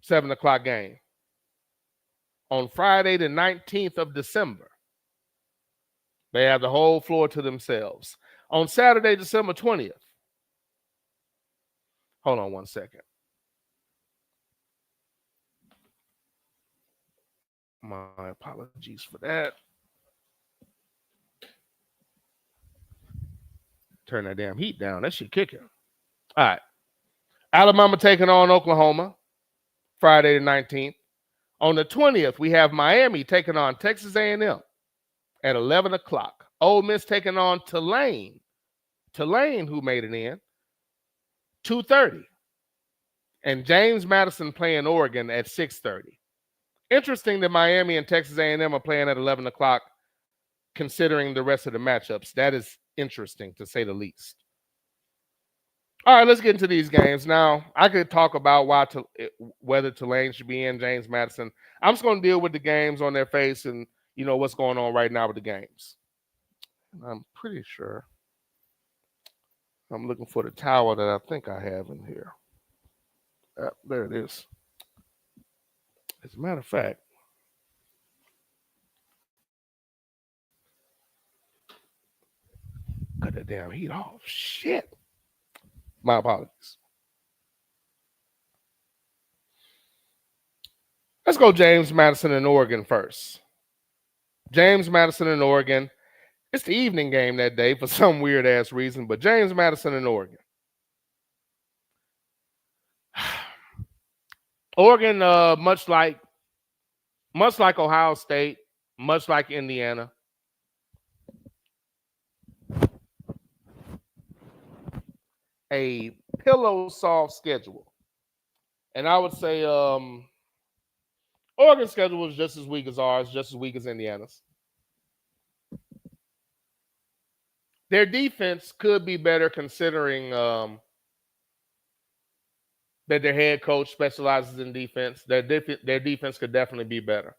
Speaker 3: 7 o'clock game. On Friday, the 19th of December. They have the whole floor to themselves. On Saturday, December 20th. Hold on one second. My apologies for that. Turn that damn heat down. That shit kicking. All right. Alabama taking on Oklahoma. Friday the 19th. On the 20th, we have Miami taking on Texas A&M at 11 o'clock. Ole Miss taking on Tulane. Tulane, who made it in, 2:30. And James Madison playing Oregon at 6:30. Interesting that Miami and Texas A&M are playing at 11 o'clock, considering the rest of the matchups. That is interesting, to say the least. All right, let's get into these games. Now, I could talk about whether Tulane should be in James Madison. I'm just going to deal with the games on their face and, what's going on right now with the games. And I'm pretty sure I'm looking for the tower that I think I have in here. There it is. As a matter of fact, cut that damn heat off. Shit. My apologies. Let's go James Madison and Oregon first. James Madison and Oregon. It's the evening game that day for some weird-ass reason, but James Madison and Oregon. Oregon, much like Ohio State, much like Indiana, a pillow soft schedule. And I would say Oregon's schedule is just as weak as ours, just as weak as Indiana's. Their defense could be better considering that their head coach specializes in defense. Their defense could definitely be better.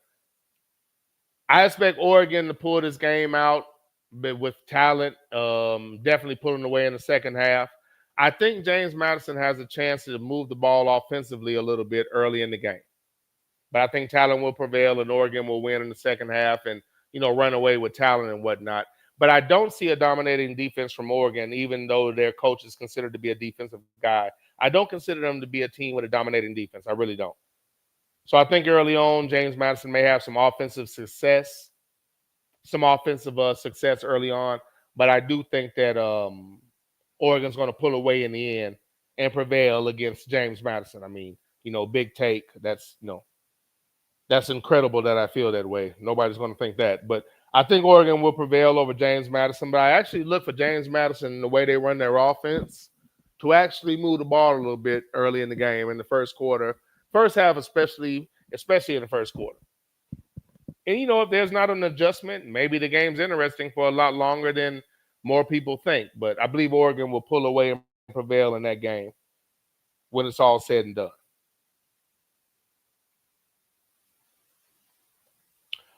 Speaker 3: I expect Oregon to pull this game out with talent, definitely pulling away in the second half. I think James Madison has a chance to move the ball offensively a little bit early in the game. But I think talent will prevail and Oregon will win in the second half and, run away with talent and whatnot. But I don't see a dominating defense from Oregon, even though their coach is considered to be a defensive guy. I don't consider them to be a team with a dominating defense. I really don't. So I think early on, James Madison may have some offensive success early on. But I do think that Oregon's going to pull away in the end and prevail against James Madison. I mean, big take. That's incredible that I feel that way. Nobody's going to think that. But I think Oregon will prevail over James Madison. But I actually look for James Madison and the way they run their offense to actually move the ball a little bit early in the game, in the first quarter. First half, especially in the first quarter. And, if there's not an adjustment, maybe the game's interesting for a lot longer than more people think. But I believe Oregon will pull away and prevail in that game when it's all said and done.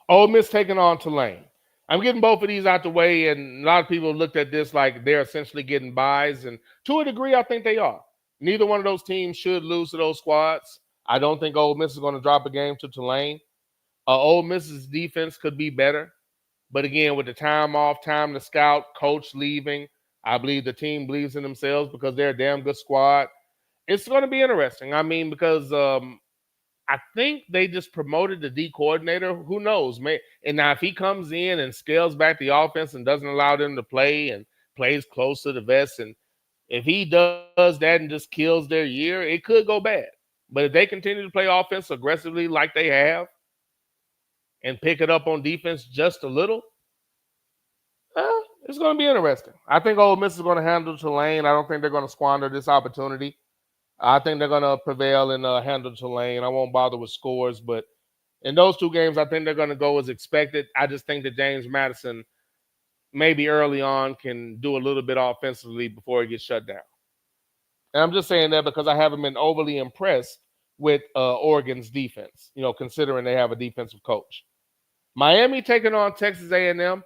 Speaker 3: Ole Miss taking on Tulane. I'm getting both of these out the way, and a lot of people looked at this like they're essentially getting buys, and to a degree, I think they are. Neither one of those teams should lose to those squads. I don't think Ole Miss is going to drop a game to Tulane. Ole Miss's defense could be better, but again, with the time off, time to scout, coach leaving, I believe the team believes in themselves because they're a damn good squad. It's going to be interesting. I mean, because I think they just promoted the D coordinator. Who knows? And now if he comes in and scales back the offense and doesn't allow them to play and plays close to the vest, and if he does that and just kills their year, it could go bad. But if they continue to play offense aggressively like they have and pick it up on defense just a little, it's going to be interesting. I think Ole Miss is going to handle Tulane. I don't think they're going to squander this opportunity. I think they're going to prevail and handle Tulane. I won't bother with scores, but in those two games, I think they're going to go as expected. I just think that James Madison, maybe early on, can do a little bit offensively before he gets shut down. And I'm just saying that because I haven't been overly impressed with Oregon's defense, considering they have a defensive coach. Miami taking on Texas A&M.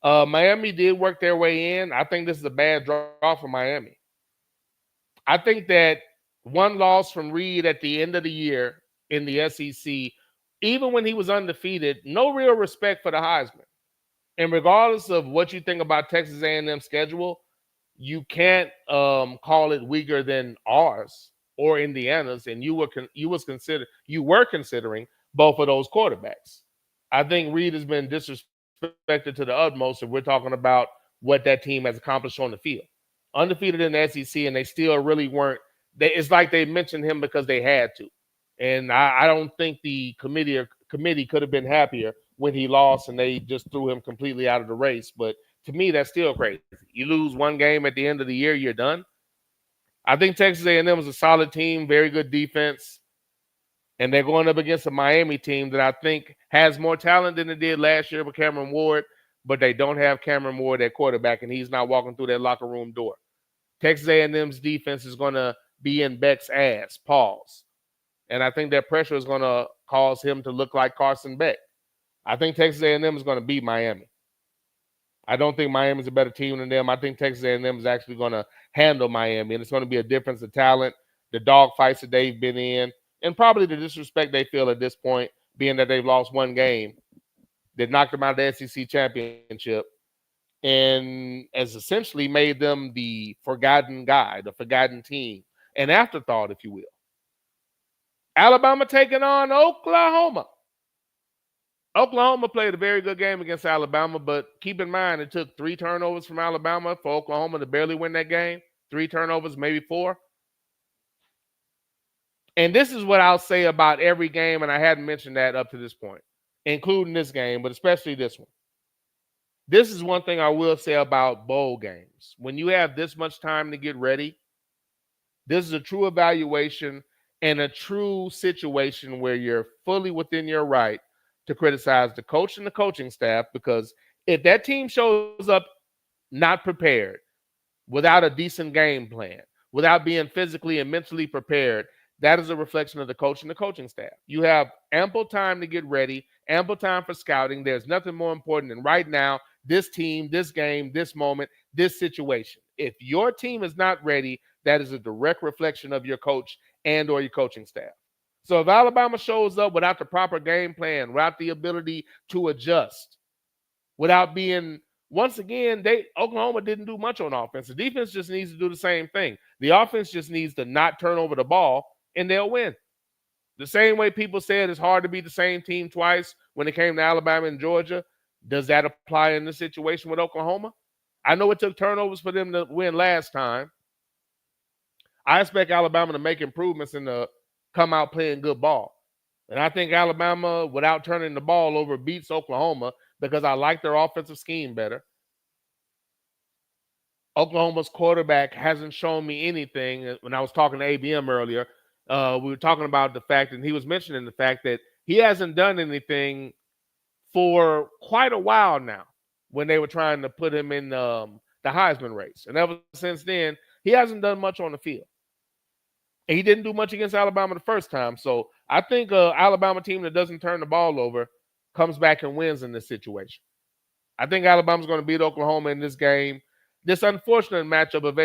Speaker 3: Miami did work their way in. I think this is a bad draw for Miami. I think that one loss from Reed at the end of the year in the SEC, even when he was undefeated, no real respect for the Heisman. And regardless of what you think about Texas A&M's schedule, you can't call it weaker than ours or Indiana's. And you were considering both of those quarterbacks. I think Reed has been disrespected to the utmost if we're talking about what that team has accomplished on the field. Undefeated in the SEC, and they still really weren't. It's like they mentioned him because they had to. And I don't think the committee could have been happier when he lost and they just threw him completely out of the race. But to me, that's still crazy. You lose one game at the end of the year, you're done. I think Texas A&M is a solid team, very good defense. And they're going up against a Miami team that I think has more talent than it did last year with Cameron Ward, but they don't have Cameron Ward at quarterback, and he's not walking through that locker room door. Texas A&M's defense is going to be in Beck's ass, pause. And I think that pressure is going to cause him to look like Carson Beck. I think Texas A&M is going to beat Miami. I don't think Miami's a better team than them. I think Texas A&M is actually going to handle Miami, and it's going to be a difference of talent, the dog fights that they've been in, and probably the disrespect they feel at this point, being that they've lost one game that knocked them out of the SEC championship and has essentially made them the forgotten guy, the forgotten team, an afterthought, if you will. Alabama taking on Oklahoma. Oklahoma played a very good game against Alabama, but keep in mind it took 3 turnovers from Alabama for Oklahoma to barely win that game. 3 turnovers, maybe 4. And this is what I'll say about every game, and I hadn't mentioned that up to this point, including this game, but especially this one. This is one thing I will say about bowl games. When you have this much time to get ready, this is a true evaluation and a true situation where you're fully within your right to criticize the coach and the coaching staff, because if that team shows up not prepared, without a decent game plan, without being physically and mentally prepared, that is a reflection of the coach and the coaching staff. You have ample time to get ready, ample time for scouting. There's nothing more important than right now, this team, this game, this moment, this situation. If your team is not ready, that is a direct reflection of your coach and or your coaching staff. So if Alabama shows up without the proper game plan, without the ability to adjust, without being once again, Oklahoma didn't do much on offense. The defense just needs to do the same thing. The offense just needs to not turn over the ball, and they'll win. The same way people said it's hard to beat the same team twice when it came to Alabama and Georgia. Does that apply in this situation with Oklahoma? I know it took turnovers for them to win last time. I expect Alabama to make improvements and to come out playing good ball. And I think Alabama, without turning the ball over, beats Oklahoma because I like their offensive scheme better. Oklahoma's quarterback hasn't shown me anything. When I was talking to ABM earlier, we were talking about the fact, and he was mentioning the fact that he hasn't done anything for quite a while now when they were trying to put him in the Heisman race. And ever since then, he hasn't done much on the field. And he didn't do much against Alabama the first time. So I think an Alabama team that doesn't turn the ball over comes back and wins in this situation. I think Alabama's going to beat Oklahoma in this game. This unfortunate matchup of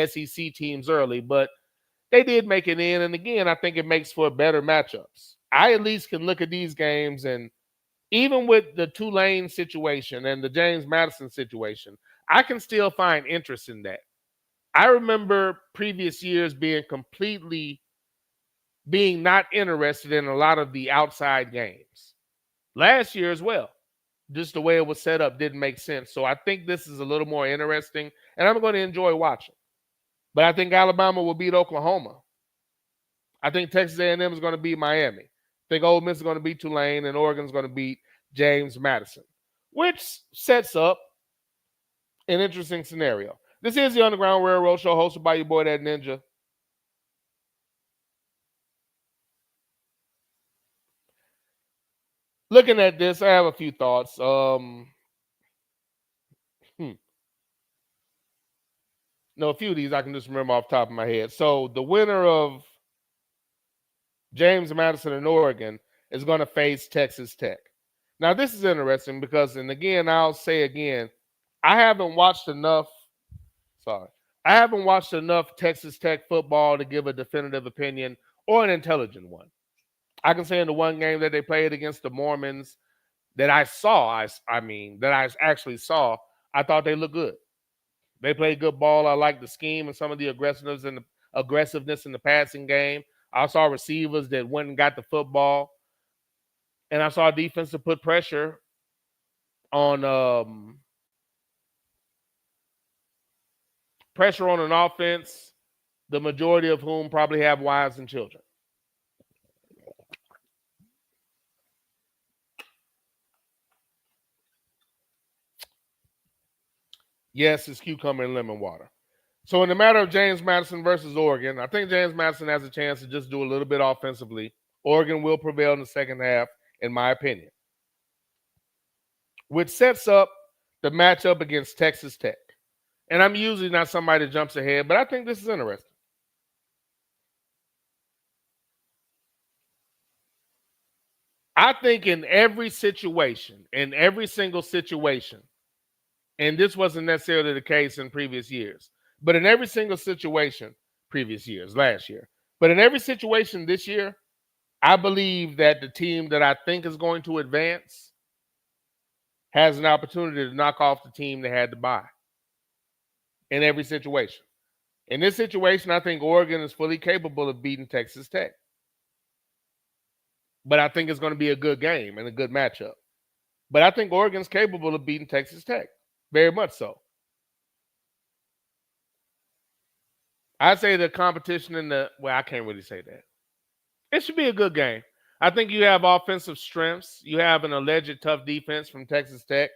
Speaker 3: SEC teams early, but they did make it in. And again, I think it makes for better matchups. I at least can look at these games, and even with the Tulane situation and the James Madison situation, I can still find interest in that. I remember previous years being not interested in a lot of the outside games. Last year as well. Just the way it was set up didn't make sense. So I think this is a little more interesting, and I'm going to enjoy watching. But I think Alabama will beat Oklahoma. I think Texas A&M is going to beat Miami. I think Ole Miss is going to beat Tulane, and Oregon is going to beat James Madison, which sets up an interesting scenario. This is the Underground Railroad Show, hosted by your boy, That Ninja. Looking at this, I have a few thoughts. No, a few of these I can just remember off the top of my head. So the winner of James Madison and Oregon is going to face Texas Tech. Now, this is interesting because, and again, I'll say again, I haven't watched enough Texas Tech football to give a definitive opinion or an intelligent one. I can say in the one game that they played against the Mormons that I saw, that I actually saw, I thought they looked good. They played good ball. I like the scheme and some of the aggressiveness in the passing game. I saw receivers that went and got the football. And I saw a defense to put pressure on an offense, the majority of whom probably have wives and children. Yes, it's cucumber and lemon water. So in the matter of James Madison versus Oregon, I think James Madison has a chance to just do a little bit offensively. Oregon will prevail in the second half, in my opinion, which sets up the matchup against Texas Tech. And I'm usually not somebody that jumps ahead, but I think this is interesting. I think in every single situation, and this wasn't necessarily the case in previous years, but in every single situation, last year, but in every situation this year, I believe that the team that I think is going to advance has an opportunity to knock off the team that had to bye in every situation. In this situation, I think Oregon is fully capable of beating Texas Tech. But I think it's going to be a good game and a good matchup. But I think Oregon's capable of beating Texas Tech. Very much so. I'd say the competition I can't really say that. It should be a good game. I think you have offensive strengths. You have an alleged tough defense from Texas Tech.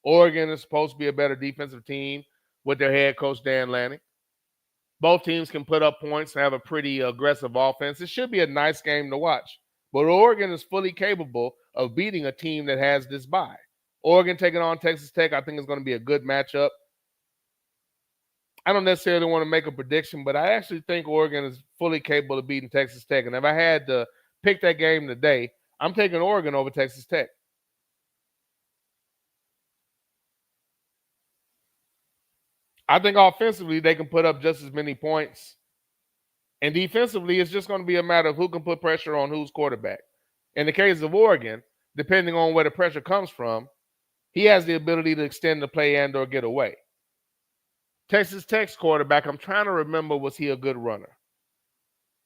Speaker 3: Oregon is supposed to be a better defensive team with their head coach, Dan Lanning. Both teams can put up points and have a pretty aggressive offense. It should be a nice game to watch. But Oregon is fully capable of beating a team that has this bye. Oregon taking on Texas Tech, I think is going to be a good matchup. I don't necessarily want to make a prediction, but I actually think Oregon is fully capable of beating Texas Tech. And if I had to pick that game today, I'm taking Oregon over Texas Tech. I think offensively they can put up just as many points. And defensively, it's just going to be a matter of who can put pressure on whose quarterback. In the case of Oregon, depending on where the pressure comes from, he has the ability to extend the play and or get away. Texas Tech's quarterback, I'm trying to remember, was he a good runner?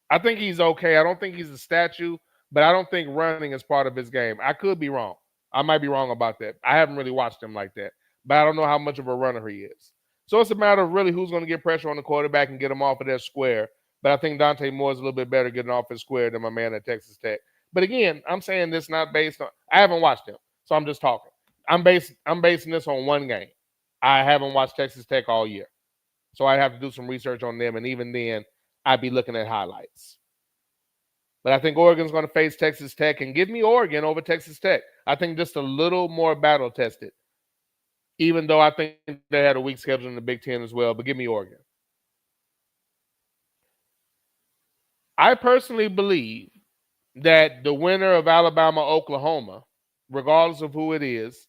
Speaker 3: I think he's okay. I don't think he's a statue, but I don't think running is part of his game. I could be wrong. I might be wrong about that. I haven't really watched him like that, but I don't know how much of a runner he is. So it's a matter of really who's going to get pressure on the quarterback and get him off of their square. But I think Dante Moore is a little bit better getting off his square than my man at Texas Tech. But again, I'm saying this not based on – I haven't watched him, so I'm just talking. I'm basing this on one game. I haven't watched Texas Tech all year. So I'd have to do some research on them, and even then, I'd be looking at highlights. But I think Oregon's going to face Texas Tech, and give me Oregon over Texas Tech. I think just a little more battle-tested, even though I think they had a weak schedule in the Big Ten as well, but give me Oregon. I personally believe that the winner of Alabama-Oklahoma, regardless of who it is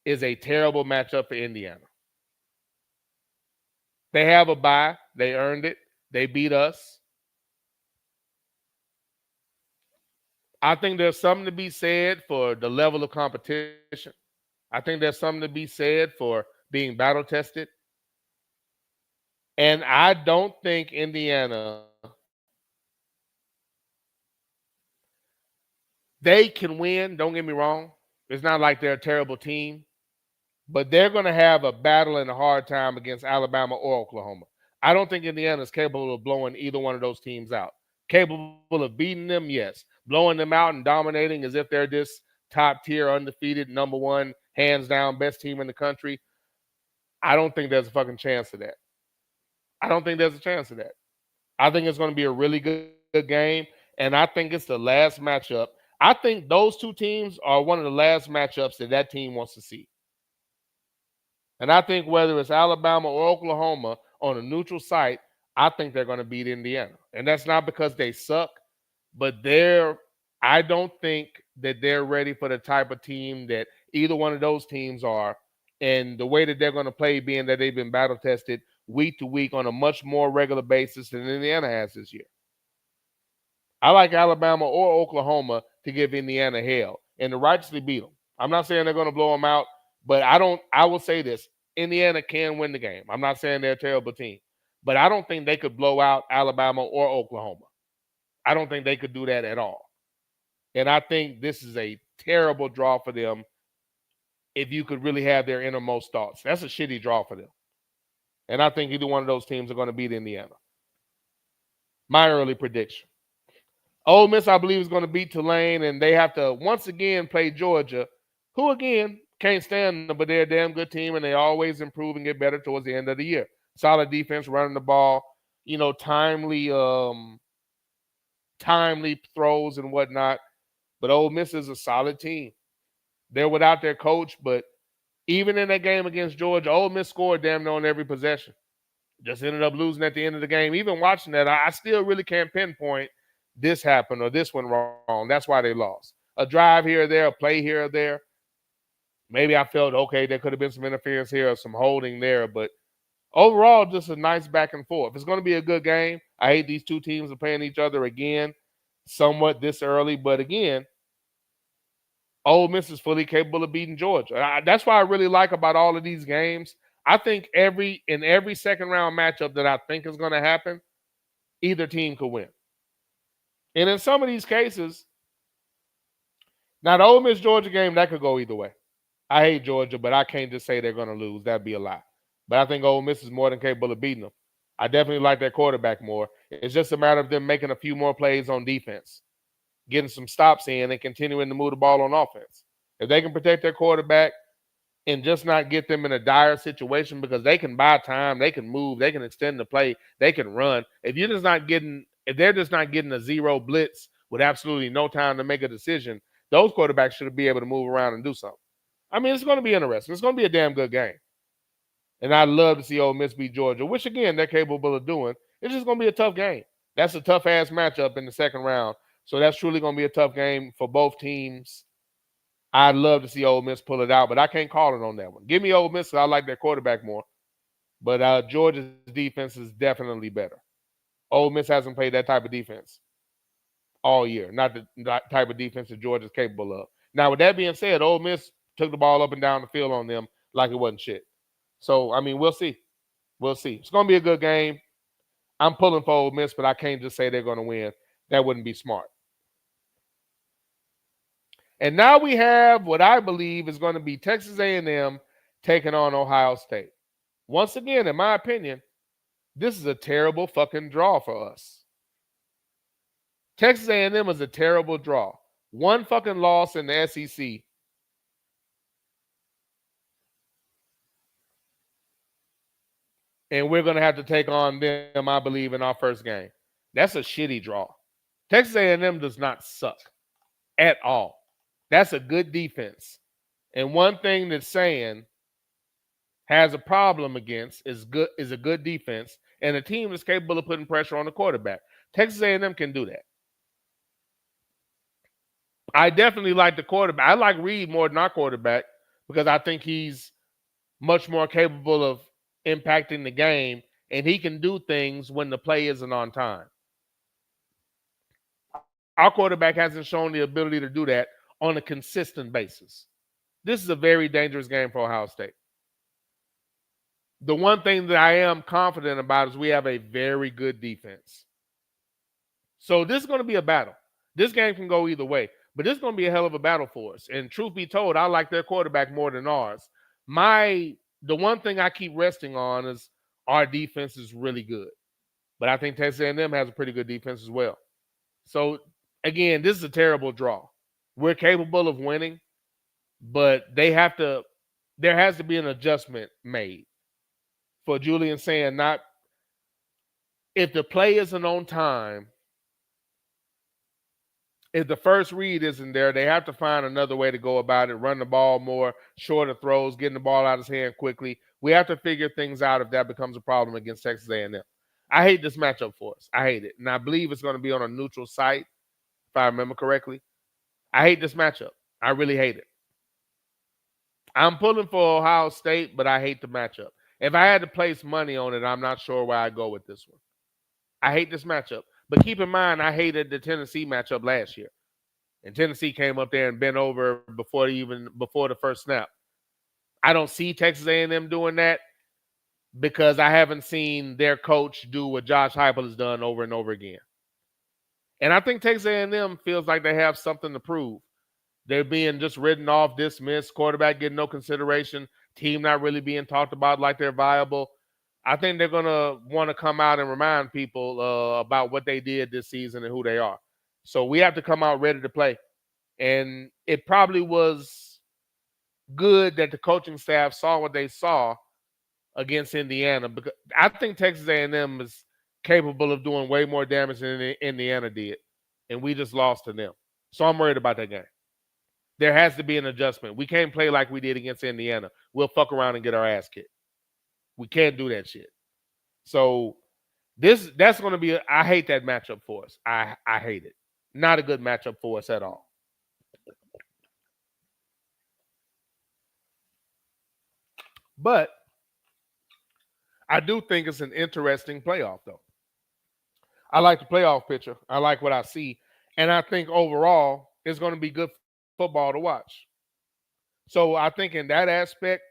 Speaker 3: a terrible matchup for Indiana. They have a bye. They earned it. They beat us. I think there's something to be said for the level of competition. I think there's something to be said for being battle-tested. And I don't think Indiana, they can win. Don't get me wrong. It's not like they're a terrible team. But they're going to have a battle and a hard time against Alabama or Oklahoma. I don't think Indiana is capable of blowing either one of those teams out. Capable of beating them, yes. Blowing them out and dominating as if they're this top-tier, undefeated, number one, hands-down, best team in the country. I don't think there's a fucking chance of that. I don't think there's a chance of that. I think it's going to be a really good game, and I think it's the last matchup. I think those two teams are one of the last matchups that team wants to see. And I think whether it's Alabama or Oklahoma on a neutral site, I think they're going to beat Indiana. And that's not because they suck, but I don't think that they're ready for the type of team that either one of those teams are. And the way that they're going to play, being that they've been battle tested week to week on a much more regular basis than Indiana has this year. I like Alabama or Oklahoma to give Indiana hell and to righteously beat them. I'm not saying they're going to blow them out, but I will say this. Indiana can win the game. I'm not saying they're a terrible team, but I don't think they could blow out Alabama or Oklahoma. I don't think they could do that at all. And I think this is a terrible draw for them if you could really have their innermost thoughts. That's a shitty draw for them. And I think either one of those teams are going to beat Indiana. My early prediction. Ole Miss, I believe, is going to beat Tulane, and they have to once again play Georgia, who, again, can't stand them, but they're a damn good team, and they always improve and get better towards the end of the year. Solid defense, running the ball, timely throws and whatnot. But Ole Miss is a solid team. They're without their coach, but even in that game against Georgia, Ole Miss scored damn near on every possession. Just ended up losing at the end of the game. Even watching that, I still really can't pinpoint this happened or this went wrong. That's why they lost. A drive here or there, a play here or there. Maybe I felt, okay, there could have been some interference here or some holding there, but overall, just a nice back and forth. It's going to be a good game. I hate these two teams are playing each other again somewhat this early, but again, Ole Miss is fully capable of beating Georgia. That's what I really like about all of these games. I think in every second-round matchup that I think is going to happen, either team could win. And in some of these cases, now the Ole Miss-Georgia game, that could go either way. I hate Georgia, but I can't just say they're going to lose. That'd be a lie. But I think Ole Miss is more than capable of beating them. I definitely like their quarterback more. It's just a matter of them making a few more plays on defense, getting some stops in, and continuing to move the ball on offense. If they can protect their quarterback and just not get them in a dire situation, because they can buy time, they can move, they can extend the play, they can run. If they're just not getting a zero blitz with absolutely no time to make a decision, those quarterbacks should be able to move around and do something. I mean, it's going to be interesting. It's going to be a damn good game. And I'd love to see Ole Miss beat Georgia, which, again, they're capable of doing. It's just going to be a tough game. That's a tough-ass matchup in the second round. So that's truly going to be a tough game for both teams. I'd love to see Ole Miss pull it out, but I can't call it on that one. Give me Ole Miss because I like their quarterback more. But Georgia's defense is definitely better. Ole Miss hasn't played that type of defense all year, not the type of defense that Georgia's capable of. Now, with that being said, Ole Miss took the ball up and down the field on them like it wasn't shit. So, I mean, we'll see. We'll see. It's going to be a good game. I'm pulling for Ole Miss, but I can't just say they're going to win. That wouldn't be smart. And now we have what I believe is going to be Texas A&M taking on Ohio State. Once again, in my opinion, this is a terrible fucking draw for us. Texas A&M is a terrible draw. One fucking loss in the SEC. And we're going to have to take on them, I believe, in our first game. That's a shitty draw. Texas A&M does not suck at all. That's a good defense. And one thing that's saying has a problem against is a good defense and a team that's capable of putting pressure on the quarterback. Texas A&M can do that. I definitely like the quarterback. I like Reed more than our quarterback because I think he's much more capable of impacting the game, and he can do things when the play isn't on time. Our quarterback hasn't shown the ability to do that on a consistent basis. This is a very dangerous game for Ohio State. The one thing that I am confident about is we have a very good defense. So this is going to be a battle. This game can go either way, but this is going to be a hell of a battle for us. And truth be told, I like their quarterback more than ours. The one thing I keep resting on is our defense is really good. But I think Texas A&M has a pretty good defense as well. So, again, this is a terrible draw. We're capable of winning, but there has to be an adjustment made for Julian saying if the play isn't on time, if the first read isn't there, they have to find another way to go about it, run the ball more, shorter throws, getting the ball out of his hand quickly. We have to figure things out if that becomes a problem against Texas A&M. I hate this matchup for us. I hate it. And I believe it's going to be on a neutral site, if I remember correctly. I hate this matchup. I really hate it. I'm pulling for Ohio State, but I hate the matchup. If I had to place money on it, I'm not sure where I'd go with this one. I hate this matchup. But keep in mind, I hated the Tennessee matchup last year. And Tennessee came up there and bent over before the first snap. I don't see Texas A&M doing that because I haven't seen their coach do what Josh Heupel has done over and over again. And I think Texas A&M feels like they have something to prove. They're being just written off, dismissed, quarterback getting no consideration, team not really being talked about like they're viable. I think they're going to want to come out and remind people about what they did this season and who they are. So we have to come out ready to play. And it probably was good that the coaching staff saw what they saw against Indiana, because I think Texas A&M is capable of doing way more damage than Indiana did, and we just lost to them. So I'm worried about that game. There has to be an adjustment. We can't play like we did against Indiana. We'll fuck around and get our ass kicked. We can't do that shit. So that's going to be I hate that matchup for us. I hate it. Not a good matchup for us at all. But I do think it's an interesting playoff, though. I like the playoff picture. I like what I see. And I think overall it's going to be good football to watch. So I think in that aspect,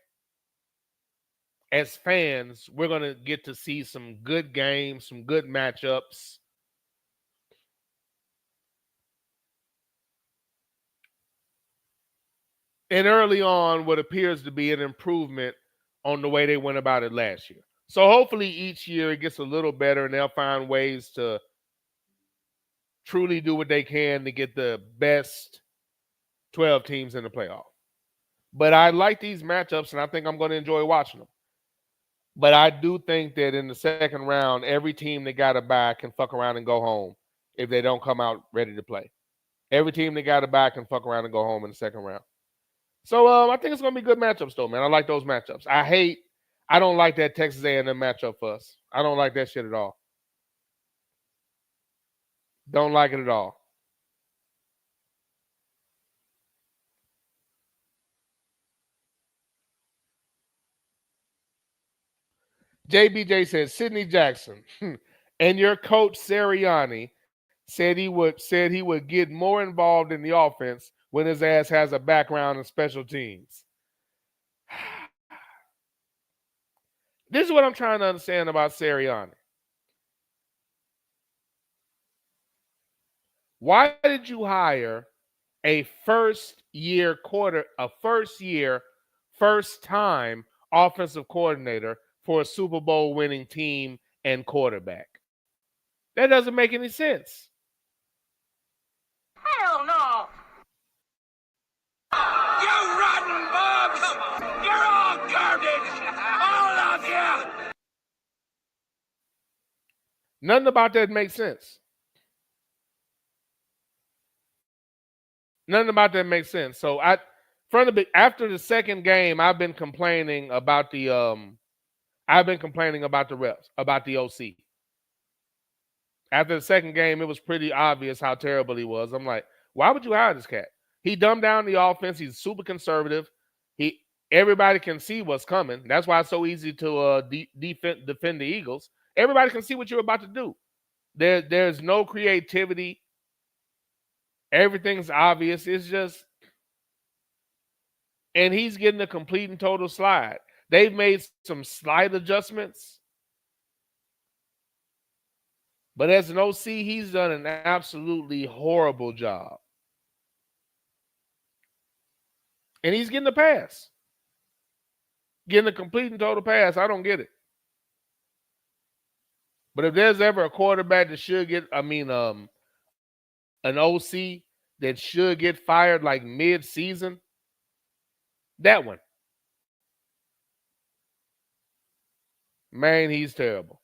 Speaker 3: as fans, we're going to get to see some good games, some good matchups. And early on, what appears to be an improvement on the way they went about it last year. So hopefully each year it gets a little better and they'll find ways to truly do what they can to get the best 12 teams in the playoff. But I like these matchups and I think I'm going to enjoy watching them. But I do think that in the second round, every team that got a bye can fuck around and go home if they don't come out ready to play. Every team that got a bye can fuck around and go home in the second round. So I think it's going to be good matchups, though, man. I like those matchups. I don't like that Texas A&M matchup for us. I don't like that shit at all. Don't like it at all. JBJ says, Sidney Jackson and your coach Sirianni said he would get more involved in the offense when his ass has a background in special teams. This is what I'm trying to understand about Sirianni. Why did you hire a first time offensive coordinator for a Super Bowl winning team and quarterback? That doesn't make any sense.
Speaker 16: Hell no!
Speaker 12: You rotten bums! You're all garbage! All of you!
Speaker 3: Nothing about that makes sense. Nothing about that makes sense. So after the second game, I've been complaining about the refs, about the OC. After the second game, it was pretty obvious how terrible he was. I'm like, why would you hire this cat? He dumbed down the offense. He's super conservative. Everybody can see what's coming. That's why it's so easy to defend the Eagles. Everybody can see what you're about to do. There's no creativity. Everything's obvious. It's just, and he's getting a complete and total slide. They've made some slight adjustments. But as an OC, he's done an absolutely horrible job. And he's getting a pass. Getting a complete and total pass. I don't get it. But if there's ever a quarterback that should get, an OC that should get fired like mid-season, that one. Man, he's terrible.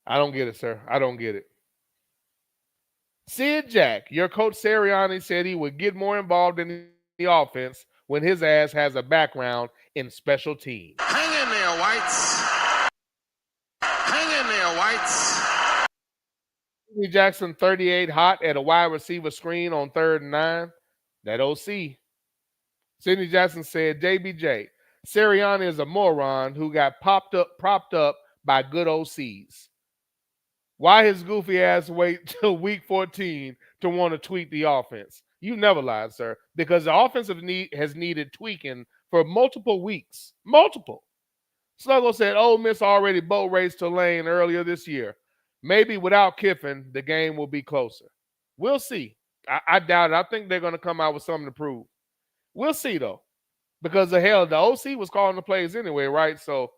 Speaker 3: I don't get it, sir. I don't get it. Sid Jack, your coach Sirianni said he would get more involved in the offense when his ass has a background in special teams.
Speaker 12: Hang in there, Whites. Hang in there, Whites.
Speaker 3: Sidney Jackson 38 hot at a wide receiver screen on 3rd and 9. That OC. Sidney Jackson said, JBJ, Sirianni is a moron who got propped up by good OCs. Why his goofy ass wait till week 14 to want to tweak the offense? You never lied, sir, because the offensive has needed tweaking for multiple weeks. Multiple. Sluggo said, Ole Miss already boat raced Tulane earlier this year. Maybe without Kiffin, the game will be closer. We'll see. I doubt it. I think they're going to come out with something to prove. We'll see, though, because the OC was calling the plays anyway, right? So,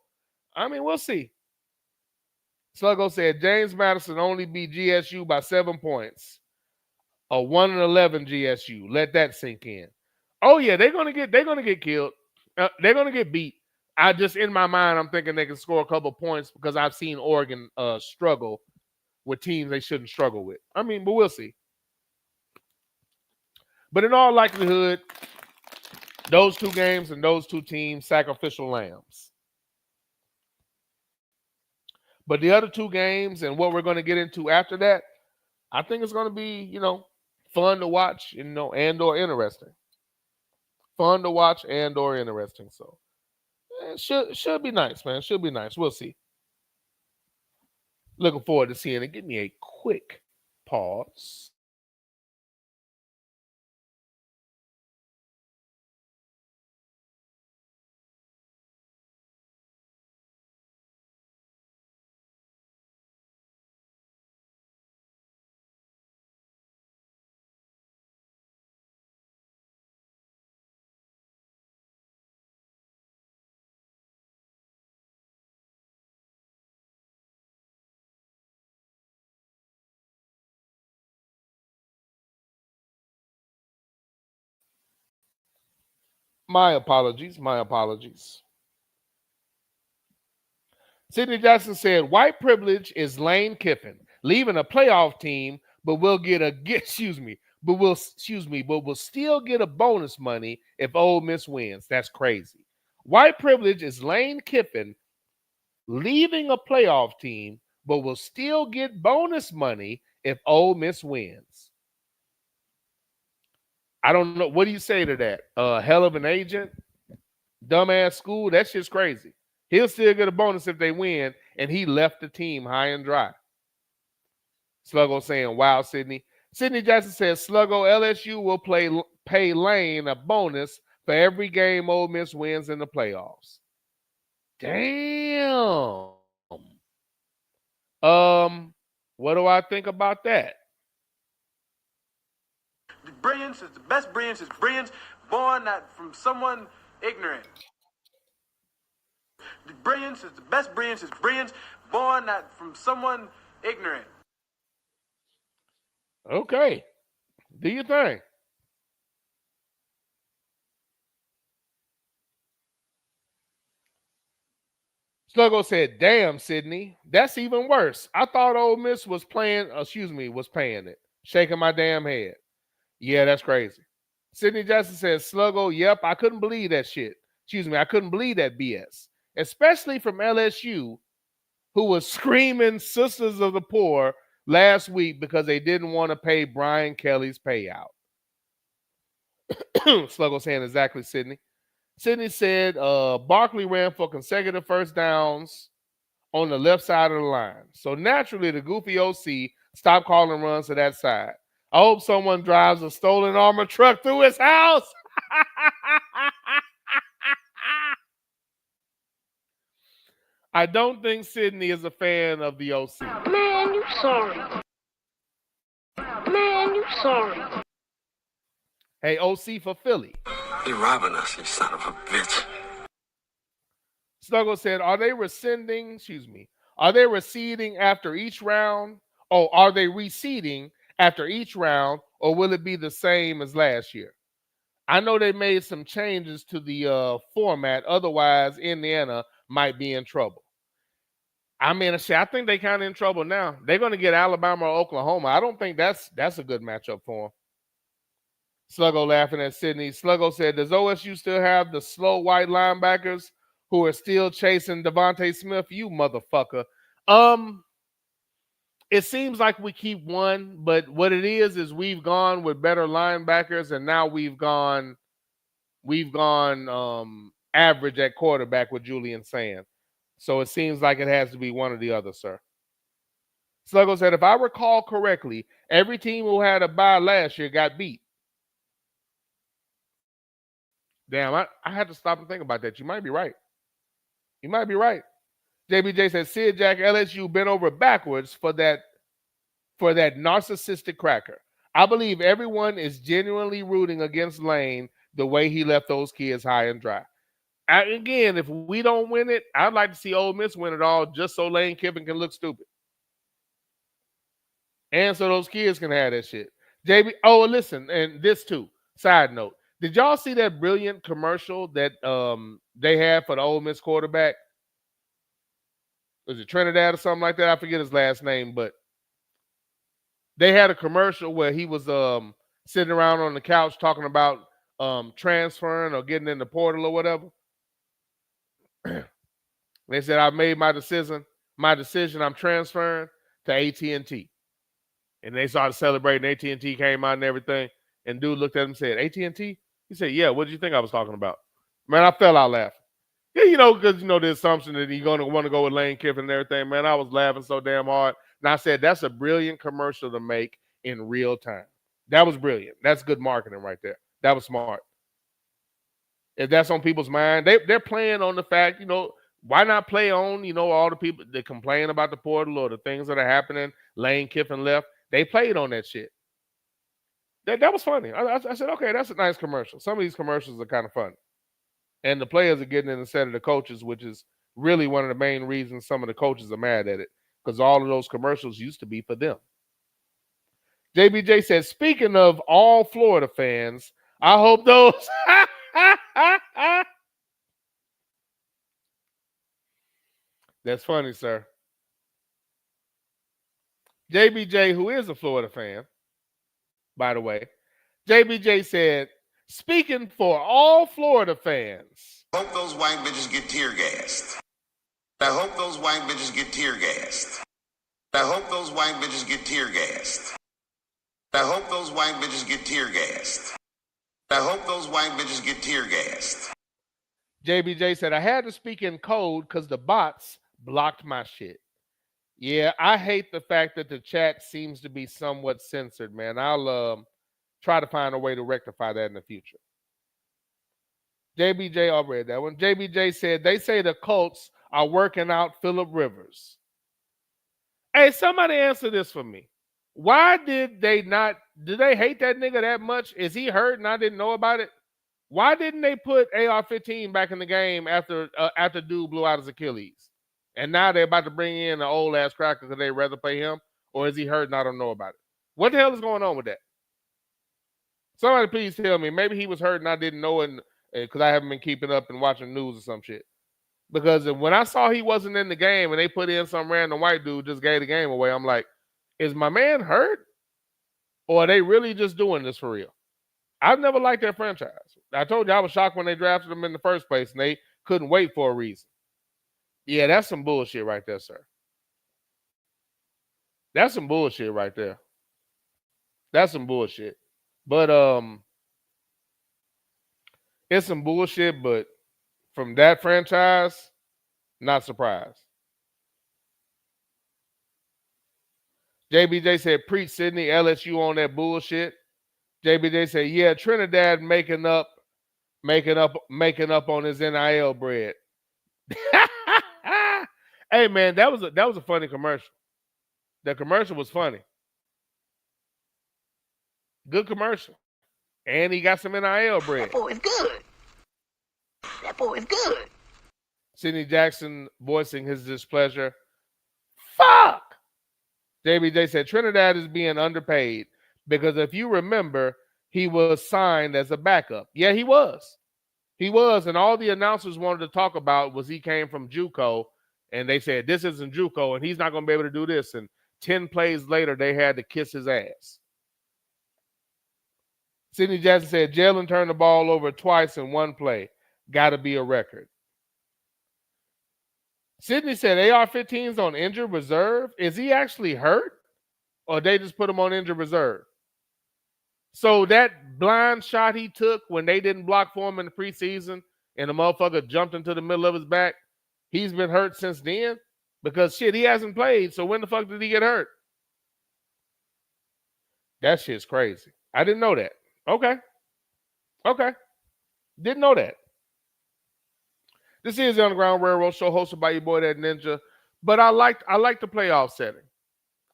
Speaker 3: we'll see. Sluggo said James Madison only beat GSU by 7 points. A 1-11 GSU. Let that sink in. Oh yeah, they're gonna get killed. They're gonna get beat. In my mind, I'm thinking they can score a couple points because I've seen Oregon struggle with teams they shouldn't struggle with. But we'll see. But in all likelihood, those two games and those two teams, sacrificial lambs. But the other two games and what we're going to get into after that, I think it's going to be, fun to watch, and or interesting. Fun to watch and or interesting. So it should be nice, man. Should be nice. We'll see. Looking forward to seeing it. Give me a quick pause. My apologies. Sidney Jackson said, white privilege is Lane Kiffin, leaving a playoff team, but we'll still get a bonus money if Ole Miss wins. That's crazy. White privilege is Lane Kiffin leaving a playoff team, but will still get bonus money if Ole Miss wins. I don't know. What do you say to that? Hell of an agent? Dumbass school? That shit's crazy. He'll still get a bonus if they win, and he left the team high and dry. Sluggo saying, wow, Sydney. Sydney Jackson says, Sluggo, LSU will pay Lane a bonus for every game Ole Miss wins in the playoffs. Damn. What do I think about that?
Speaker 9: The brilliance is the best brilliance is brilliance born not from someone ignorant. The brilliance is the best brilliance is brilliance born not from someone ignorant.
Speaker 3: Okay. Do your thing. Sluggo said, damn, Sydney, that's even worse. I thought Ole Miss was paying it. Shaking my damn head. Yeah, that's crazy. Sydney Jackson says, Sluggo, yep, I couldn't believe that shit. I couldn't believe that BS. Especially from LSU, who was screaming Sisters of the Poor last week because they didn't want to pay Brian Kelly's payout. Sluggo saying exactly, Sydney. Sydney said Barkley ran for consecutive first downs on the left side of the line. So naturally, the goofy OC stopped calling runs to that side. I hope someone drives a stolen armored truck through his house. I don't think Sydney is a fan of the OC.
Speaker 16: Man, you sorry. Man, you sorry.
Speaker 3: Hey, OC for Philly.
Speaker 10: You're robbing us, you son of a bitch.
Speaker 3: Snuggle said, are they receding after each round? Oh, are they reseeding after each round, or will it be the same as last year? I know they made some changes to the format. Otherwise, Indiana might be in trouble. I mean, I think they kind of in trouble now. They're going to get Alabama or Oklahoma. I don't think that's a good matchup for them. Sluggo laughing at Sydney. Sluggo said, does OSU still have the slow white linebackers who are still chasing Devontae Smith? You motherfucker. It seems like we keep one, but what it is we've gone with better linebackers, and now we've gone average at quarterback with Julian Sand. So it seems like it has to be one or the other, sir. Sluggo said, if I recall correctly, every team who had a bye last year got beat. Damn, I had to stop and think about that. You might be right. JBJ said, Sid Jack, LSU bent over backwards for that narcissistic cracker. I believe everyone is genuinely rooting against Lane the way he left those kids high and dry. Again, if we don't win it, I'd like to see Ole Miss win it all just so Lane Kiffin can look stupid. And so those kids can have that shit. Listen, and this too, side note. Did y'all see that brilliant commercial that they had for the Ole Miss quarterback? Was it Trinidad or something like that? I forget his last name, but they had a commercial where he was sitting around on the couch talking about transferring or getting in the portal or whatever. They said, I made my decision, I'm transferring to AT&T. And they started celebrating. AT&T came out and everything. And dude looked at him and said, AT&T? He said, yeah, what did you think I was talking about? Man, I fell out laughing. Yeah, because, the assumption that he's going to want to go with Lane Kiffin and everything. Man, I was laughing so damn hard. And I said, that's a brilliant commercial to make in real time. That was brilliant. That's good marketing right there. That was smart. If that's on people's mind, they're playing on the fact, why not play on, all the people that complain about the portal or the things that are happening. Lane Kiffin left. They played on that shit. That was funny. I said, okay, that's a nice commercial. Some of these commercials are kind of funny. And the players are getting in instead of the coaches, which is really one of the main reasons some of the coaches are mad at it, because all of those commercials used to be for them. JBJ says, speaking of all Florida fans, I hope those... That's funny, sir. JBJ, who is a Florida fan, by the way, JBJ said, speaking for all Florida fans.
Speaker 18: I hope those white bitches get tear gassed. I hope those white bitches get tear gassed. I hope those white bitches get tear gassed. I hope those white bitches get tear gassed. I hope those white bitches get tear gassed.
Speaker 3: JBJ said, I had to speak in code because the bots blocked my shit. Yeah, I hate the fact that the chat seems to be somewhat censored, man. I'll try to find a way to rectify that in the future. JBJ, I read that one. JBJ said, they say the Colts are working out Phillip Rivers. Hey, somebody answer this for me. Why did they hate that nigga that much? Is he hurt and I didn't know about it? Why didn't they put AR-15 back in the game after dude blew out his Achilles? And now they're about to bring in an old ass cracker because they'd rather pay him? Or is he hurt and I don't know about it? What the hell is going on with that? Somebody please tell me. Maybe he was hurt and I didn't know it because I haven't been keeping up and watching news or some shit. Because when I saw he wasn't in the game and they put in some random white dude just gave the game away, I'm like, is my man hurt? Or are they really just doing this for real? I've never liked their franchise. I told you I was shocked when they drafted them in the first place and they couldn't wait for a reason. Yeah, that's some bullshit right there, sir. That's some bullshit right there. That's some bullshit. But it's some bullshit, but from that franchise, not surprised. JBJ said, preach Sydney, LSU on that bullshit. JBJ said, yeah, Trinidad making up on his NIL bread. Hey man, that was a funny commercial. The commercial was funny. Good commercial. And he got some NIL bread.
Speaker 5: That boy is good. That boy is good.
Speaker 3: Sidney Jackson voicing his displeasure. Fuck! JBJ said Trinidad is being underpaid because if you remember, he was signed as a backup. Yeah, he was. He was, and all the announcers wanted to talk about was he came from JUCO, and they said, this isn't JUCO, and he's not going to be able to do this. And 10 plays later, they had to kiss his ass. Sidney Jackson said, Jalen turned the ball over twice in one play. Got to be a record. Sidney said AR-15's on injured reserve. Is he actually hurt? Or they just put him on injured reserve? So that blind shot he took when they didn't block for him in the preseason and the motherfucker jumped into the middle of his back, he's been hurt since then? Because shit, he hasn't played. So when the fuck did he get hurt? That shit's crazy. I didn't know that. Okay. Didn't know that. This is the Underground Railroad Show hosted by your boy that Ninja. But I like the playoff setting.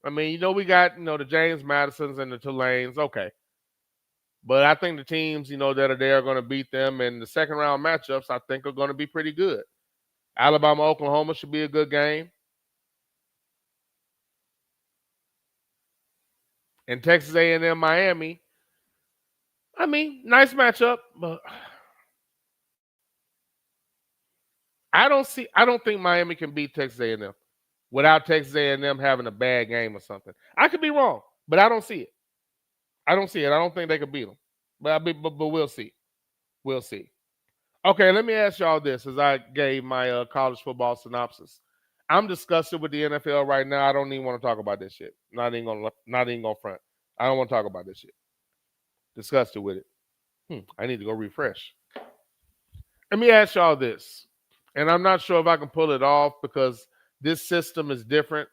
Speaker 3: I mean, we got, the James Madisons and the Tulanes. Okay. But I think the teams, that are there are going to beat them. And the second round matchups, I think, are going to be pretty good. Alabama, Oklahoma should be a good game. And Texas A&M, Miami. I mean, nice matchup, but I don't think Miami can beat Texas A&M without Texas A&M having a bad game or something. I could be wrong, but I don't see it. I don't think they could beat them. But we'll see. We'll see. Okay, let me ask y'all this as I gave my college football synopsis. I'm disgusted with the NFL right now. I don't even want to talk about this shit. Not even gonna front. I don't want to talk about this shit. Disgusted with it. I need to go refresh. Let me ask y'all this. And I'm not sure if I can pull it off because this system is different.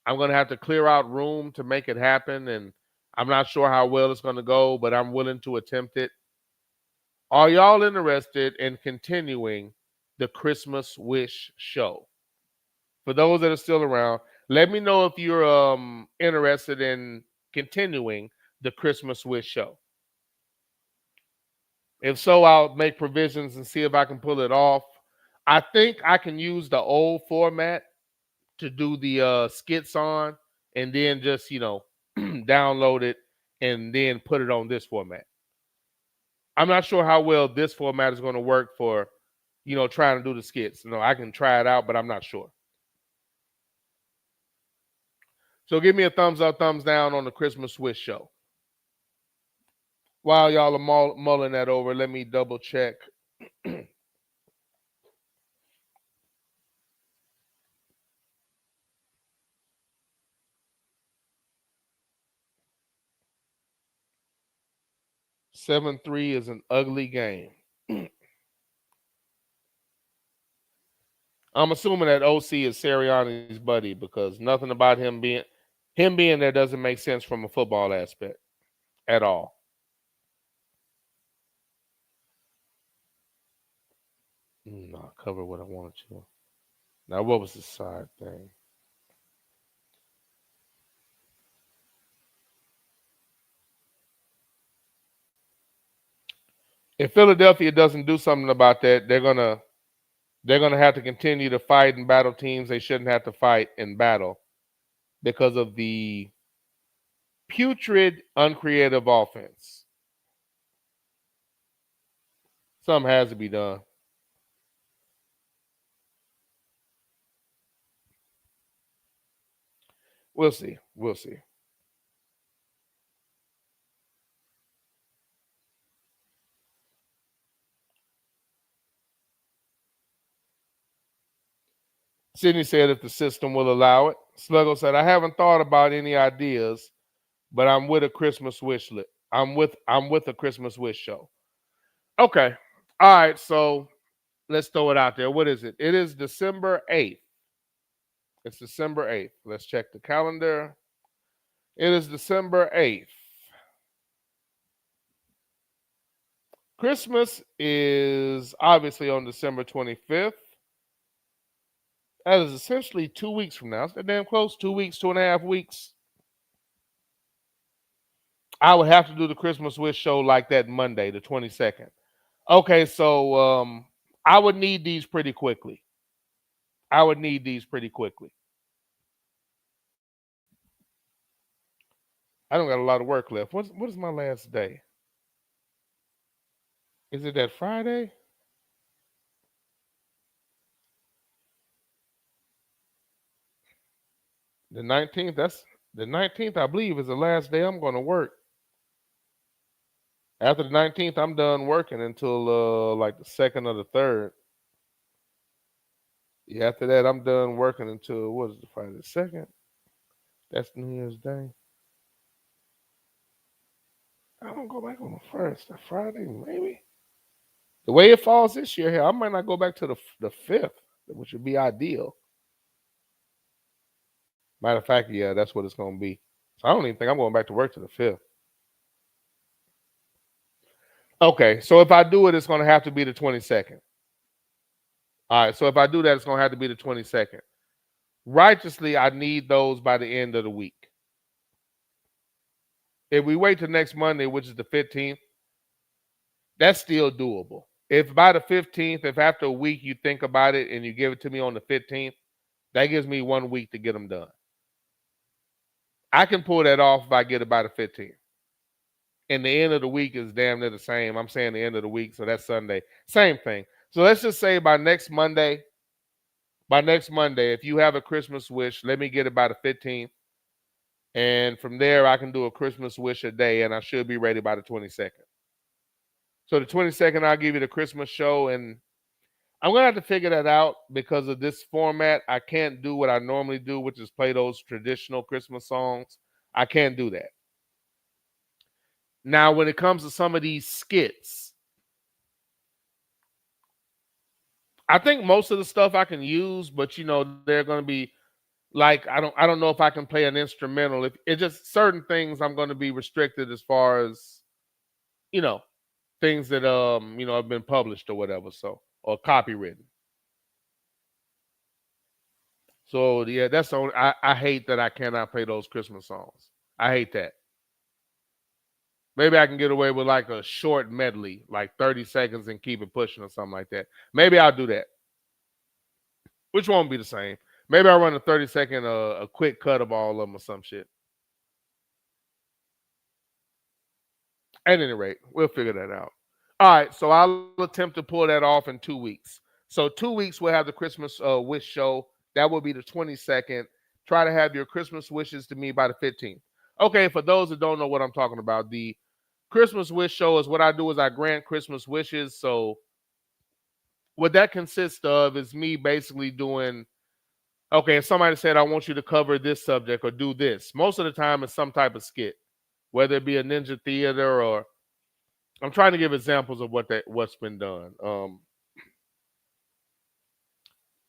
Speaker 3: I'm going to have to clear out room to make it happen. And I'm not sure how well it's going to go, but I'm willing to attempt it. Are y'all interested in continuing the Christmas Wish show? For those that are still around, let me know if you're interested in continuing the Christmas Wish show. If so, I'll make provisions and see if I can pull it off. I think I can use the old format to do the skits on and then just, download it and then put it on this format. I'm not sure how well this format is going to work for, trying to do the skits. I can try it out, but I'm not sure. So give me a thumbs up, thumbs down on the Christmas Wish show. While y'all are mulling that over, let me double check. Seven-3 is an ugly game. I'm assuming that OC is Sirianni's buddy because nothing about him being there doesn't make sense from a football aspect at all. No, cover what I wanted to. Now, what was the side thing? If Philadelphia doesn't do something about that, they're gonna have to continue to fight and battle teams they shouldn't have to fight and battle because of the putrid, uncreative offense. Something has to be done. We'll see. We'll see. Sydney said if the system will allow it. Sluggo said, I haven't thought about any ideas, but I'm with a Christmas wish list. I'm with a Christmas wish show. Okay. All right, so let's throw it out there. What is it? It is December 8th. It's December 8th. Let's check the calendar. It is December 8th. Christmas is obviously on December 25th. That is essentially 2 weeks from now. It's that damn close. 2 weeks, 2.5 weeks. I would have to do the Christmas wish show like that Monday, the 22nd. Okay, so I would need these pretty quickly. I don't got a lot of work left. What is my last day? Is it that Friday? The 19th? That's the 19th, I believe, is the last day I'm going to work. After the 19th, I'm done working until like the 2nd or the 3rd. Yeah, after that, I'm done working until, what is it, Friday the 2nd? That's New Year's Day. I don't go back on the 1st. A Friday, maybe. The way it falls this year here, I might not go back to the 5th, which would be ideal. Matter of fact, yeah, that's what it's going to be. So I don't even think I'm going back to work to the 5th. Okay, so if I do it, it's going to have to be the 22nd. All right, so if I do that, it's going to have to be the 22nd. Righteously, I need those by the end of the week. If we wait till next Monday, which is the 15th, that's still doable. If by the 15th, if after a week you think about it and you give it to me on the 15th, that gives me 1 week to get them done. I can pull that off if I get it by the 15th. And the end of the week is damn near the same. I'm saying the end of the week, so that's Sunday. Same thing. So let's just say by next Monday, if you have a Christmas wish, let me get it by the 15th. And from there, I can do a Christmas wish a day, and I should be ready by the 22nd. So the 22nd, I'll give you the Christmas show, and I'm going to have to figure that out because of this format. I can't do what I normally do, which is play those traditional Christmas songs. I can't do that. Now, when it comes to some of these skits, I think most of the stuff I can use, but they're going to be like I don't know if I can play an instrumental. If it just certain things I'm going to be restricted as far as things that have been published or whatever, so or copywritten. So yeah, that's the only, I hate that I cannot play those Christmas songs. I hate that. Maybe I can get away with like a short medley, like 30 seconds and keep it pushing or something like that. Maybe I'll do that. Which won't be the same. Maybe I'll run a 30-second, a quick cut of all of them or some shit. At any rate, we'll figure that out. All right, so I'll attempt to pull that off in 2 weeks. So 2 weeks we'll have the Christmas wish show. That will be the 22nd. Try to have your Christmas wishes to me by the 15th. Okay, for those that don't know what I'm talking about, the Christmas wish show is what I do is I grant Christmas wishes. So what that consists of is me basically doing, okay, if somebody said, I want you to cover this subject or do this, most of the time it's some type of skit, whether it be a Ninja Theater or I'm trying to give examples of what's been done.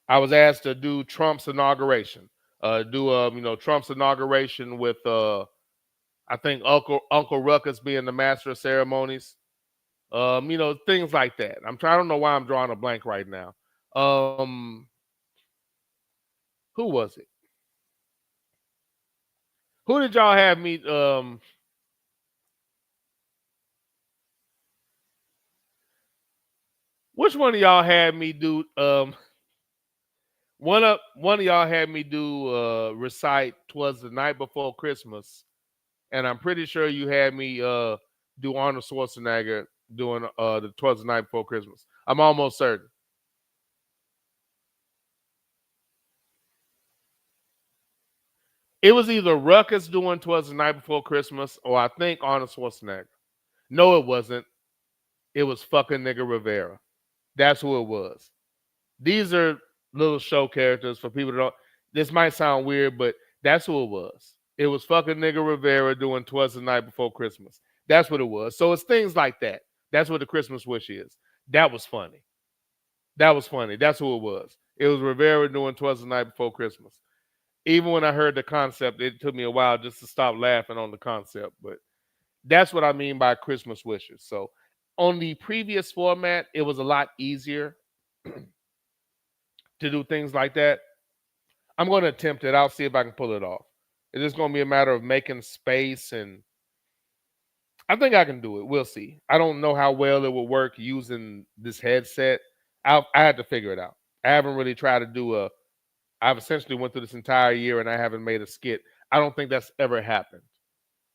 Speaker 3: I was asked to do Trump's inauguration. Trump's inauguration with I think Uncle Ruckus being the master of ceremonies. Things like that. I don't know why I'm drawing a blank right now. Who was it? Who did y'all have me? Which one of y'all had me do? One of y'all had me do recite "'Twas the Night Before Christmas," and I'm pretty sure you had me do Arnold Schwarzenegger doing the "'Twas the Night Before Christmas." I'm almost certain. It was either Ruckus doing "'Twas the Night Before Christmas" or I think Arnold Schwarzenegger. No, it wasn't. It was fucking nigga Rivera. That's who it was. These are little show characters for people that don't. This might sound weird, but that's who it was. It was fucking nigga Rivera doing "'Twas the Night Before Christmas." That's what it was. So it's things like that. That's what the Christmas wish is. That was funny. That's who it was. It was Rivera doing "'Twas the Night Before Christmas." Even when I heard the concept, it took me a while just to stop laughing on the concept. But that's what I mean by Christmas wishes. So on the previous format, it was a lot easier to do things like that. I'm going to attempt it. I'll see if I can pull it off. It's just going to be a matter of making space, and I think I can do it. We'll see. I don't know how well it will work using this headset. I had to figure it out. I haven't really tried to do I've essentially went through this entire year and I haven't made a skit. I don't think that's ever happened.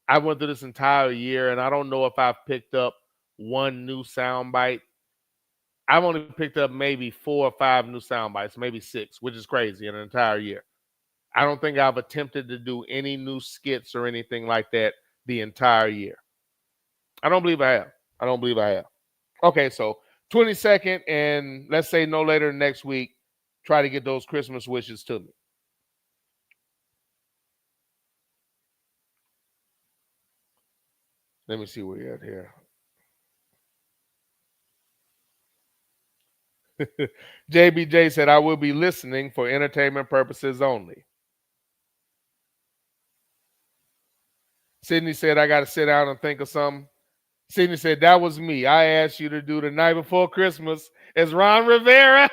Speaker 3: I went through this entire year and I don't know if I've picked up one new soundbite. I've only picked up maybe 4 or 5 new sound bites, maybe 6, which is crazy in an entire year. I don't think I've attempted to do any new skits or anything like that the entire year. I don't believe I have. Okay, so 22nd and let's say no later than next week, try to get those Christmas wishes to me. Let me see where you're at here. JBJ said, I will be listening for entertainment purposes only. Sydney said, I got to sit down and think of something. Sydney said, that was me. I asked you to do The Night Before Christmas as Ron Rivera.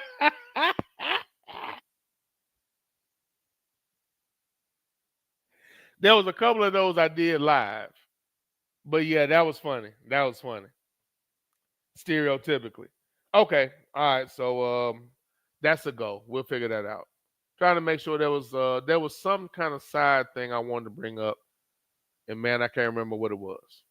Speaker 3: There was a couple of those I did live. But yeah, that was funny. Stereotypically. Okay. All right. So that's a go. We'll figure that out. Trying to make sure there was some kind of side thing I wanted to bring up. And man, I can't remember what it was.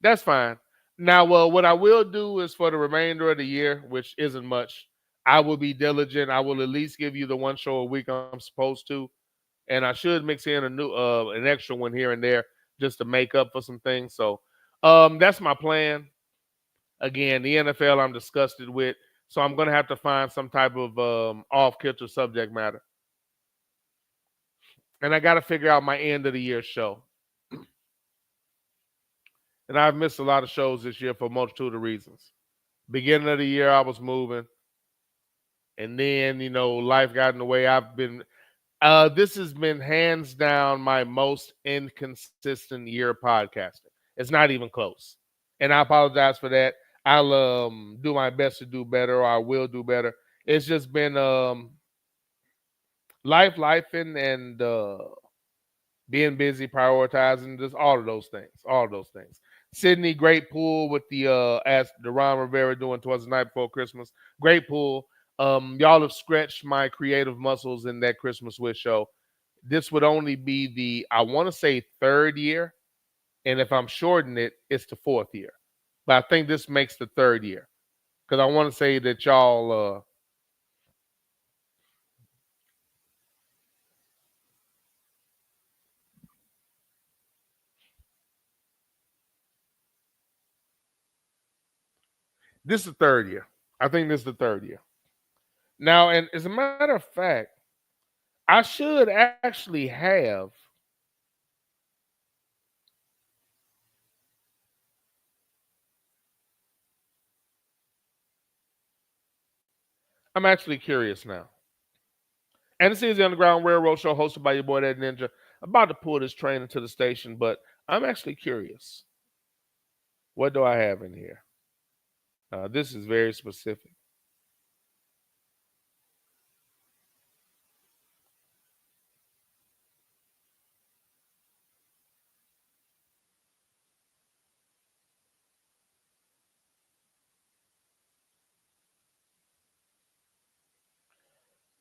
Speaker 3: That's fine. Now, what I will do is for the remainder of the year, which isn't much, I will be diligent. I will at least give you the one show a week I'm supposed to, and I should mix in an extra one here and there just to make up for some things. So, that's my plan. Again, the NFL I'm disgusted with, so I'm gonna have to find some type of off-kilter subject matter, and I got to figure out my end of the year show. And I've missed a lot of shows this year for a multitude of reasons. Beginning of the year, I was moving. And then, life got in the way. This has been hands down my most inconsistent year of podcasting. It's not even close. And I apologize for that. I'll do my best to do better, or I will do better. It's just been and being busy, prioritizing, just all of those things. Sydney, great pool with the Ron Rivera doing "'Twas the Night Before Christmas." Great pool. Y'all have stretched my creative muscles in that Christmas wish show. This would only be I want to say 3rd year, and if I'm shorting it, it's the 4th year. But I think this makes the 3rd year because I want to say that y'all. This is the 3rd year. I think this is the 3rd year. Now, and as a matter of fact, I should actually have. I'm actually curious now. And this is the Underground Railroad Show hosted by your boy, that Ninja. About to pull this train into the station, but I'm actually curious. What do I have in here? This is very specific.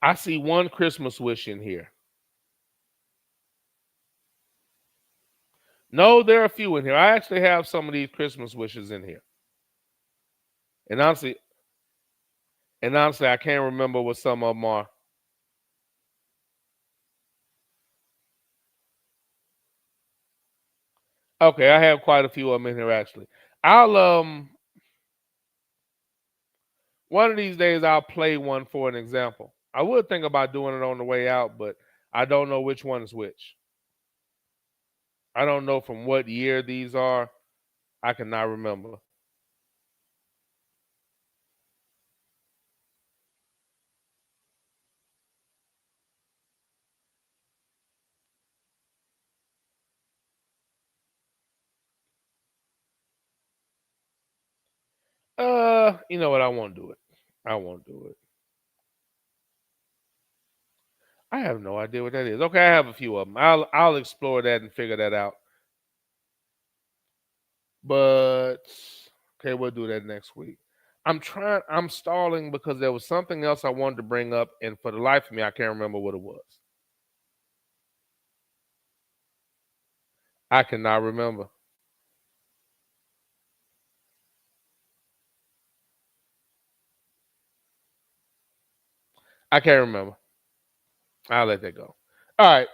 Speaker 3: I see one Christmas wish in here. No, there are a few in here. I actually have some of these Christmas wishes in here. And honestly, I can't remember what some of them are. Okay, I have quite a few of them in here actually. I'll one of these days I'll play one for an example. I would think about doing it on the way out, but I don't know which one is which. I don't know from what year these are. I cannot remember. You know what? I won't do it. I won't do it. I have no idea what that is. Okay, I have a few of them. I'll explore that and figure that out. But okay, we'll do that next week. I'm stalling because there was something else I wanted to bring up, and for the life of me, I can't remember what it was. I cannot remember. I can't remember. I'll let that go. All right.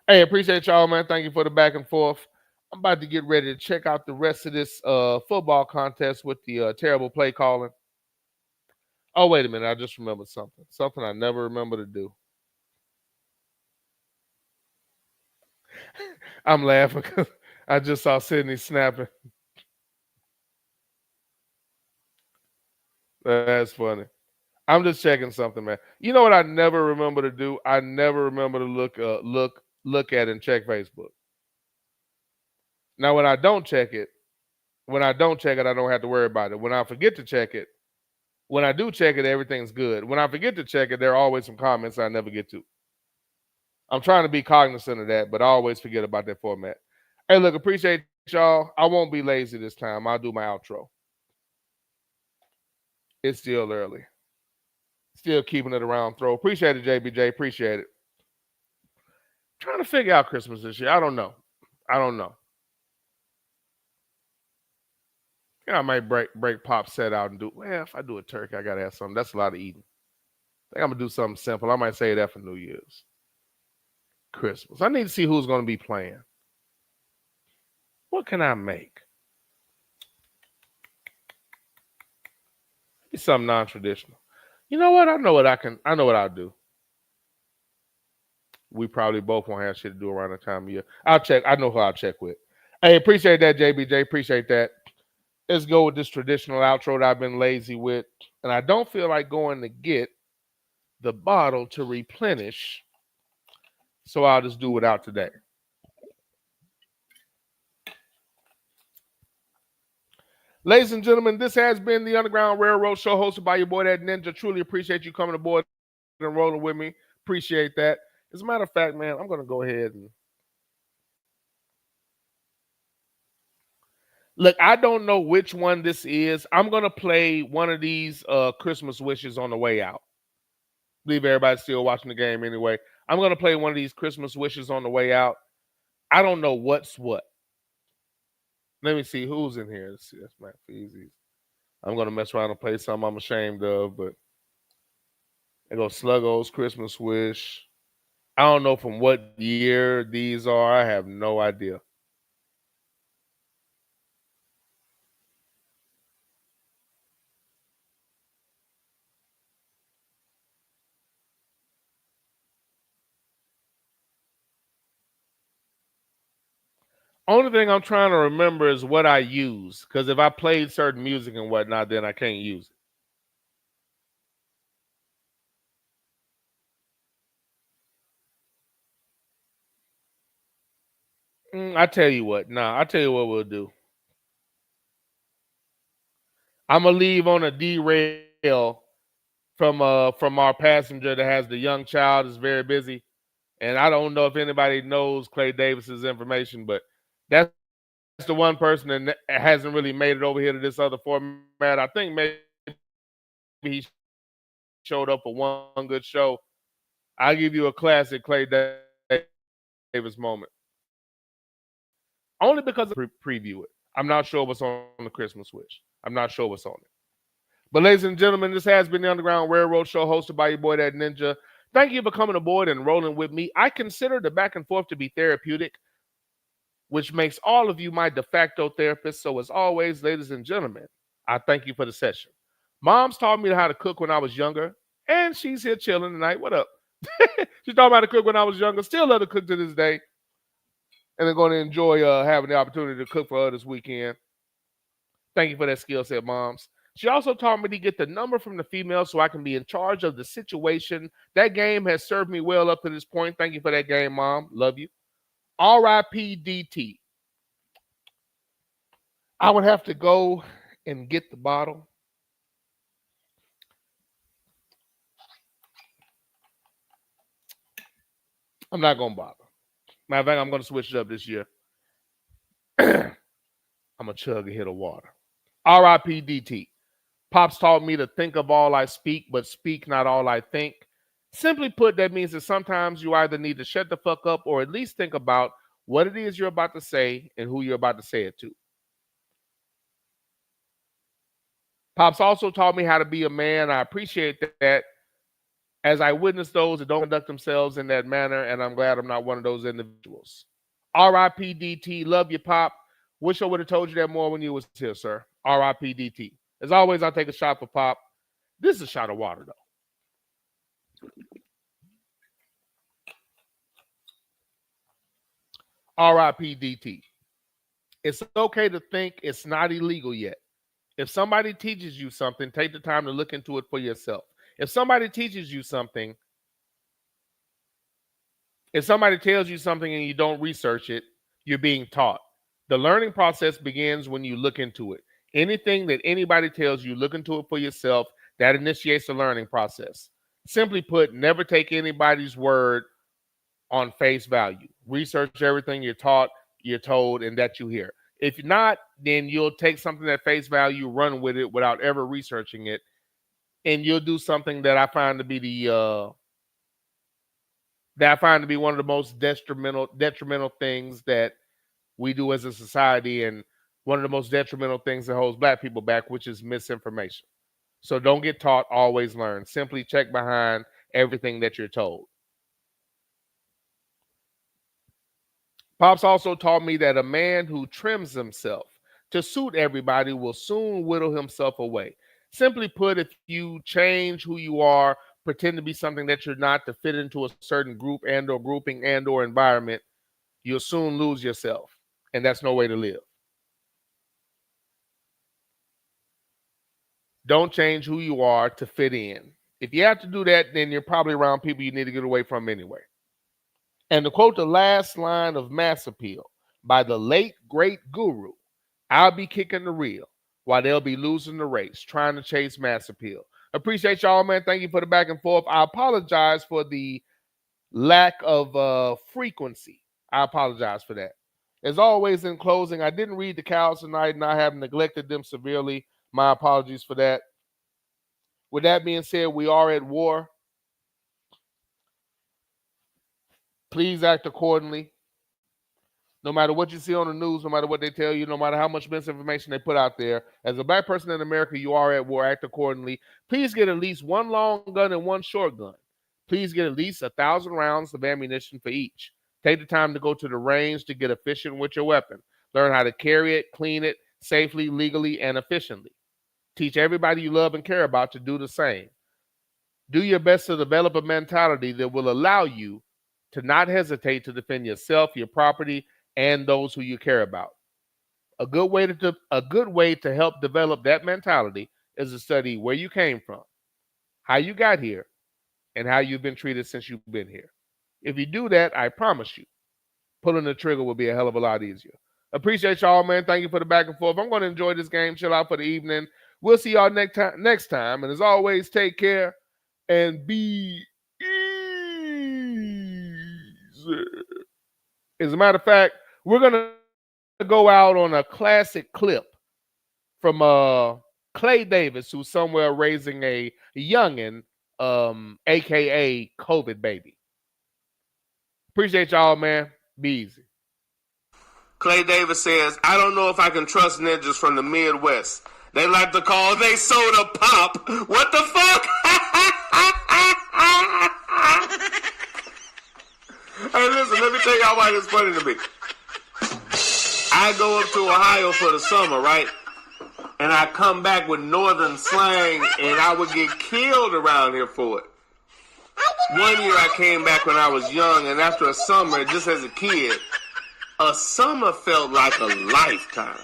Speaker 3: Hey, appreciate y'all, man. Thank you for the back and forth. I'm about to get ready to check out the rest of this football contest with the terrible play calling. Oh, wait a minute. I just remembered something. Something I never remember to do. I'm laughing because I just saw Sydney snapping. That's funny. I'm just checking something, man. You know what I never remember to do? I never remember to look at and check Facebook. Now, when I don't check it, I don't have to worry about it. When I forget to check it, when I do check it, everything's good. When I forget to check it, there are always some comments I never get to. I'm trying to be cognizant of that, but I always forget about that format. Hey, look, appreciate y'all. I won't be lazy this time. I'll do my outro. It's still early. Still keeping it around throw. Appreciate it, JBJ. Appreciate it. Trying to figure out Christmas this year. I don't know. Yeah, I might break Pop set out and do. Well, if I do a turkey, I gotta have something. That's a lot of eating. I think I'm gonna do something simple. I might say that for New Year's. Christmas. I need to see who's gonna be playing. What can I make? Maybe something non-traditional. You know what? I know what I'll do. We probably both won't have shit to do around the time of year. I'll check. I know who I'll check with. Hey, appreciate that, JBJ. Appreciate that. Let's go with this traditional outro that I've been lazy with. And I don't feel like going to get the bottle to replenish. So I'll just do without today. Ladies and gentlemen, this has been the Underground Railroad Show hosted by your boy, that Ninja. Truly appreciate you coming aboard and rolling with me. Appreciate that. As a matter of fact, man, I'm going to go ahead and look, I don't know which one this is. I'm going to play one of these Christmas wishes on the way out. I believe everybody's still watching the game anyway. I'm going to play one of these Christmas wishes on the way out. I don't know what's what. Let me see who's in here. Let's see. That's Matt Feezy. I'm going to mess around and play something I'm ashamed of, but there goes Sluggo's Christmas Wish. I don't know from what year these are. I have no idea. Only thing I'm trying to remember is what I use. Because if I played certain music and whatnot, then I can't use it. I tell you what. Nah, I tell you what we'll do. I'm gonna leave on a derail from our passenger that has the young child is very busy, and I don't know if anybody knows Clay Davis's information, but that's the one person that hasn't really made it over here to this other format. I think maybe he showed up for one good show. I'll give you a classic Clay Davis moment. Only because of preview it. I'm not sure what's on the Christmas Switch. I'm not sure what's on it. But ladies and gentlemen, this has been the Underground Railroad Show hosted by your boy, that Ninja. Thank you for coming aboard and rolling with me. I consider the back and forth to be therapeutic, which makes all of you my de facto therapists. So as always, ladies and gentlemen, I thank you for the session. Mom's taught me how to cook when I was younger, and she's here chilling tonight. What up? She taught me how to cook when I was younger. Still love to cook to this day. And they're going to enjoy having the opportunity to cook for her this weekend. Thank you for that skill set, moms. She also taught me to get the number from the female so I can be in charge of the situation. That game has served me well up to this point. Thank you for that game, Mom. Love you. R.I.P. DT. I would have to go and get the bottle. I'm not going to bother. Matter of fact, I'm going to switch it up this year. I'm going to chug a hit of water. R.I.P. DT. Pops taught me to think of all I speak, but speak not all I think. Simply put, that means that sometimes you either need to shut the fuck up or at least think about what it is you're about to say and who you're about to say it to. Pops also taught me how to be a man. I appreciate that as I witness those that don't conduct themselves in that manner, and I'm glad I'm not one of those individuals. R.I.P. DT. Love you, Pop. Wish I would have told you that more when you was here, sir. R.I.P. DT. As always, I'll take a shot for Pop. This is a shot of water, though. R.I.P. DT. It's okay to think it's not illegal yet. If somebody teaches you something, take the time to look into it for yourself. If somebody teaches you something, if somebody tells you something and you don't research it, you're being taught. The learning process begins when you look into it. Anything that anybody tells you, look into it for yourself. That initiates the learning process. Simply put, never take anybody's word on face value. Research everything you're taught, you're told, and that you hear. If not, then you'll take something at face value, run with it without ever researching it, and you'll do something that I find to be one of the most detrimental things that we do as a society, and one of the most detrimental things that holds Black people back, which is misinformation. So don't get taught, always learn. Simply check behind everything that you're told. Pops also taught me that a man who trims himself to suit everybody will soon whittle himself away. Simply put, if you change who you are, pretend to be something that you're not to fit into a certain group and or grouping and or environment, you'll soon lose yourself. And that's no way to live. Don't change who you are to fit in. If you have to do that, then you're probably around people you need to get away from anyway. And to quote the last line of Mass Appeal by the late, great guru, I'll be kicking the reel while they'll be losing the race, trying to chase Mass Appeal. Appreciate y'all, man. Thank you for the back and forth. I apologize for the lack of frequency. I apologize for that. As always, in closing, I didn't read the cows tonight, and I have neglected them severely. My apologies for that. With that being said, we are at war. Please act accordingly. No matter what you see on the news, no matter what they tell you, no matter how much misinformation they put out there, as a Black person in America, you are at war. Act accordingly. Please get at least one long gun and one short gun. Please get at least 1,000 rounds of ammunition for each. Take the time to go to the range to get efficient with your weapon. Learn how to carry it, clean it safely, legally, and efficiently. Teach everybody you love and care about to do the same. Do your best to develop a mentality that will allow you to not hesitate to defend yourself, your property, and those who you care about. A good way to help develop that mentality is to study where you came from, how you got here, and how you've been treated since you've been here. If you do that, I promise you, pulling the trigger will be a hell of a lot easier. Appreciate y'all, man. Thank you for the back and forth. I'm going to enjoy this game, chill out for the evening. We'll see y'all next time. And as always, take care and be easy. As a matter of fact, we're going to go out on a classic clip from Clay Davis, who's somewhere raising a youngin', a.k.a. COVID baby. Appreciate y'all, man. Be easy.
Speaker 10: Clay Davis says, I don't know if I can trust ninjas from the Midwest. They like to call they soda pop. What the fuck? Hey, listen, let me tell y'all why it's funny to me. I go up to Ohio for the summer, right? And I come back with northern slang, and I would get killed around here for it. One year I came back when I was young, and after a summer, just as a kid, a summer felt like a lifetime.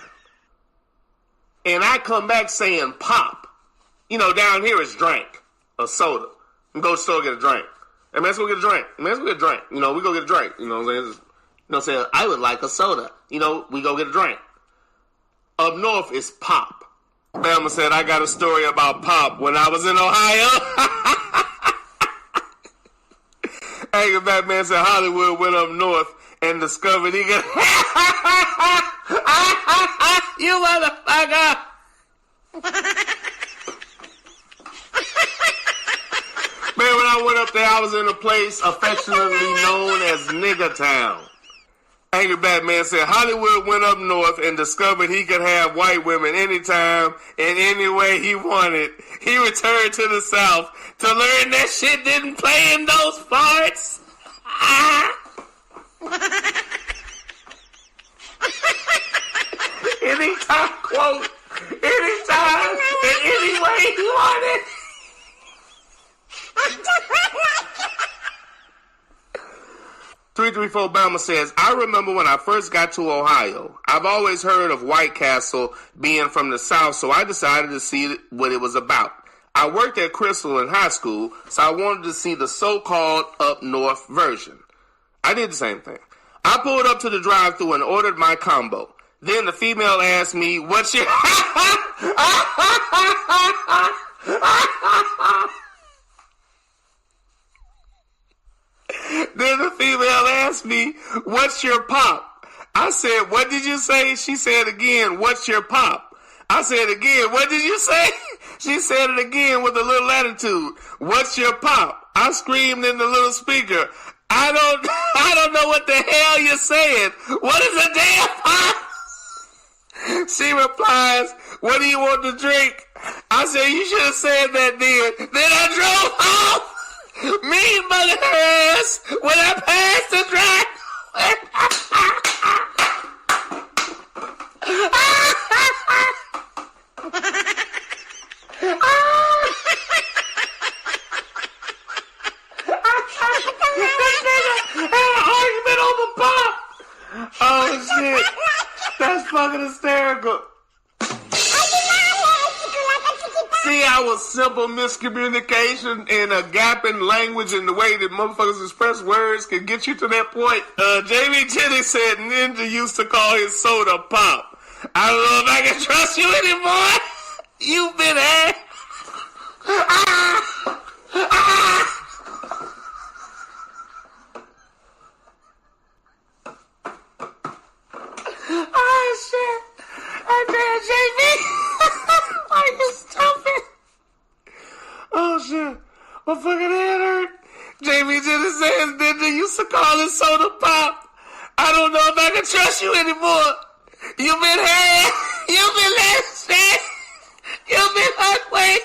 Speaker 10: And I come back saying pop. You know, down here it's drink, a soda. You go to the store get a drink. Hey, man, let's go get a drink. Man, let's go get a drink. You know, we go get a drink. You know what I'm saying? You know, saying, I would like a soda. You know, we go get a drink. Up north is pop. Bama said, I got a story about pop when I was in Ohio. Angry Batman said, Hollywood went up north and discovered he could... You motherfucker! Man, when I went up there, I was in a place affectionately known as Nigga Town. Angry Batman said, Hollywood went up north and discovered he could have white women anytime and any way he wanted. He returned to the South to learn that shit didn't play in those parts. Anytime, quote, anytime and any way he wanted. 334 Bama says, I remember when I first got to Ohio. I've always heard of White Castle being from the South, so I decided to see what it was about. I worked at Crystal in high school, so I wanted to see the so-called up north version. I did the same thing. I pulled up to the drive-thru and ordered my combo. Then the female asked me, what's your... Then the female asked me, what's your pop? I said, what did you say? She said again, what's your pop? I said again, what did you say? She said it again with a little attitude. What's your pop? I screamed in the little speaker, I don't know what the hell you're saying. What is a damn pop? She replies, what do you want to drink? I said, you should have said that then. Then I drove off. Me mugging her ass when I passed the drive. Argument over pop. Oh shit, that's fucking hysterical. See how a simple miscommunication and a gap in language and the way that motherfuckers express words can get you to that point. Jamie Jennings said Ninja used to call his soda pop. I don't know if I can trust you anymore. You've been had. Oh shit. I damn JV. Are you stupid? Oh shit. My fucking head hurt. Jamie Jennings says Ninja used to call it soda pop. I don't know if I can trust you anymore. You've been had. You've been last. You've been hurt. Wait.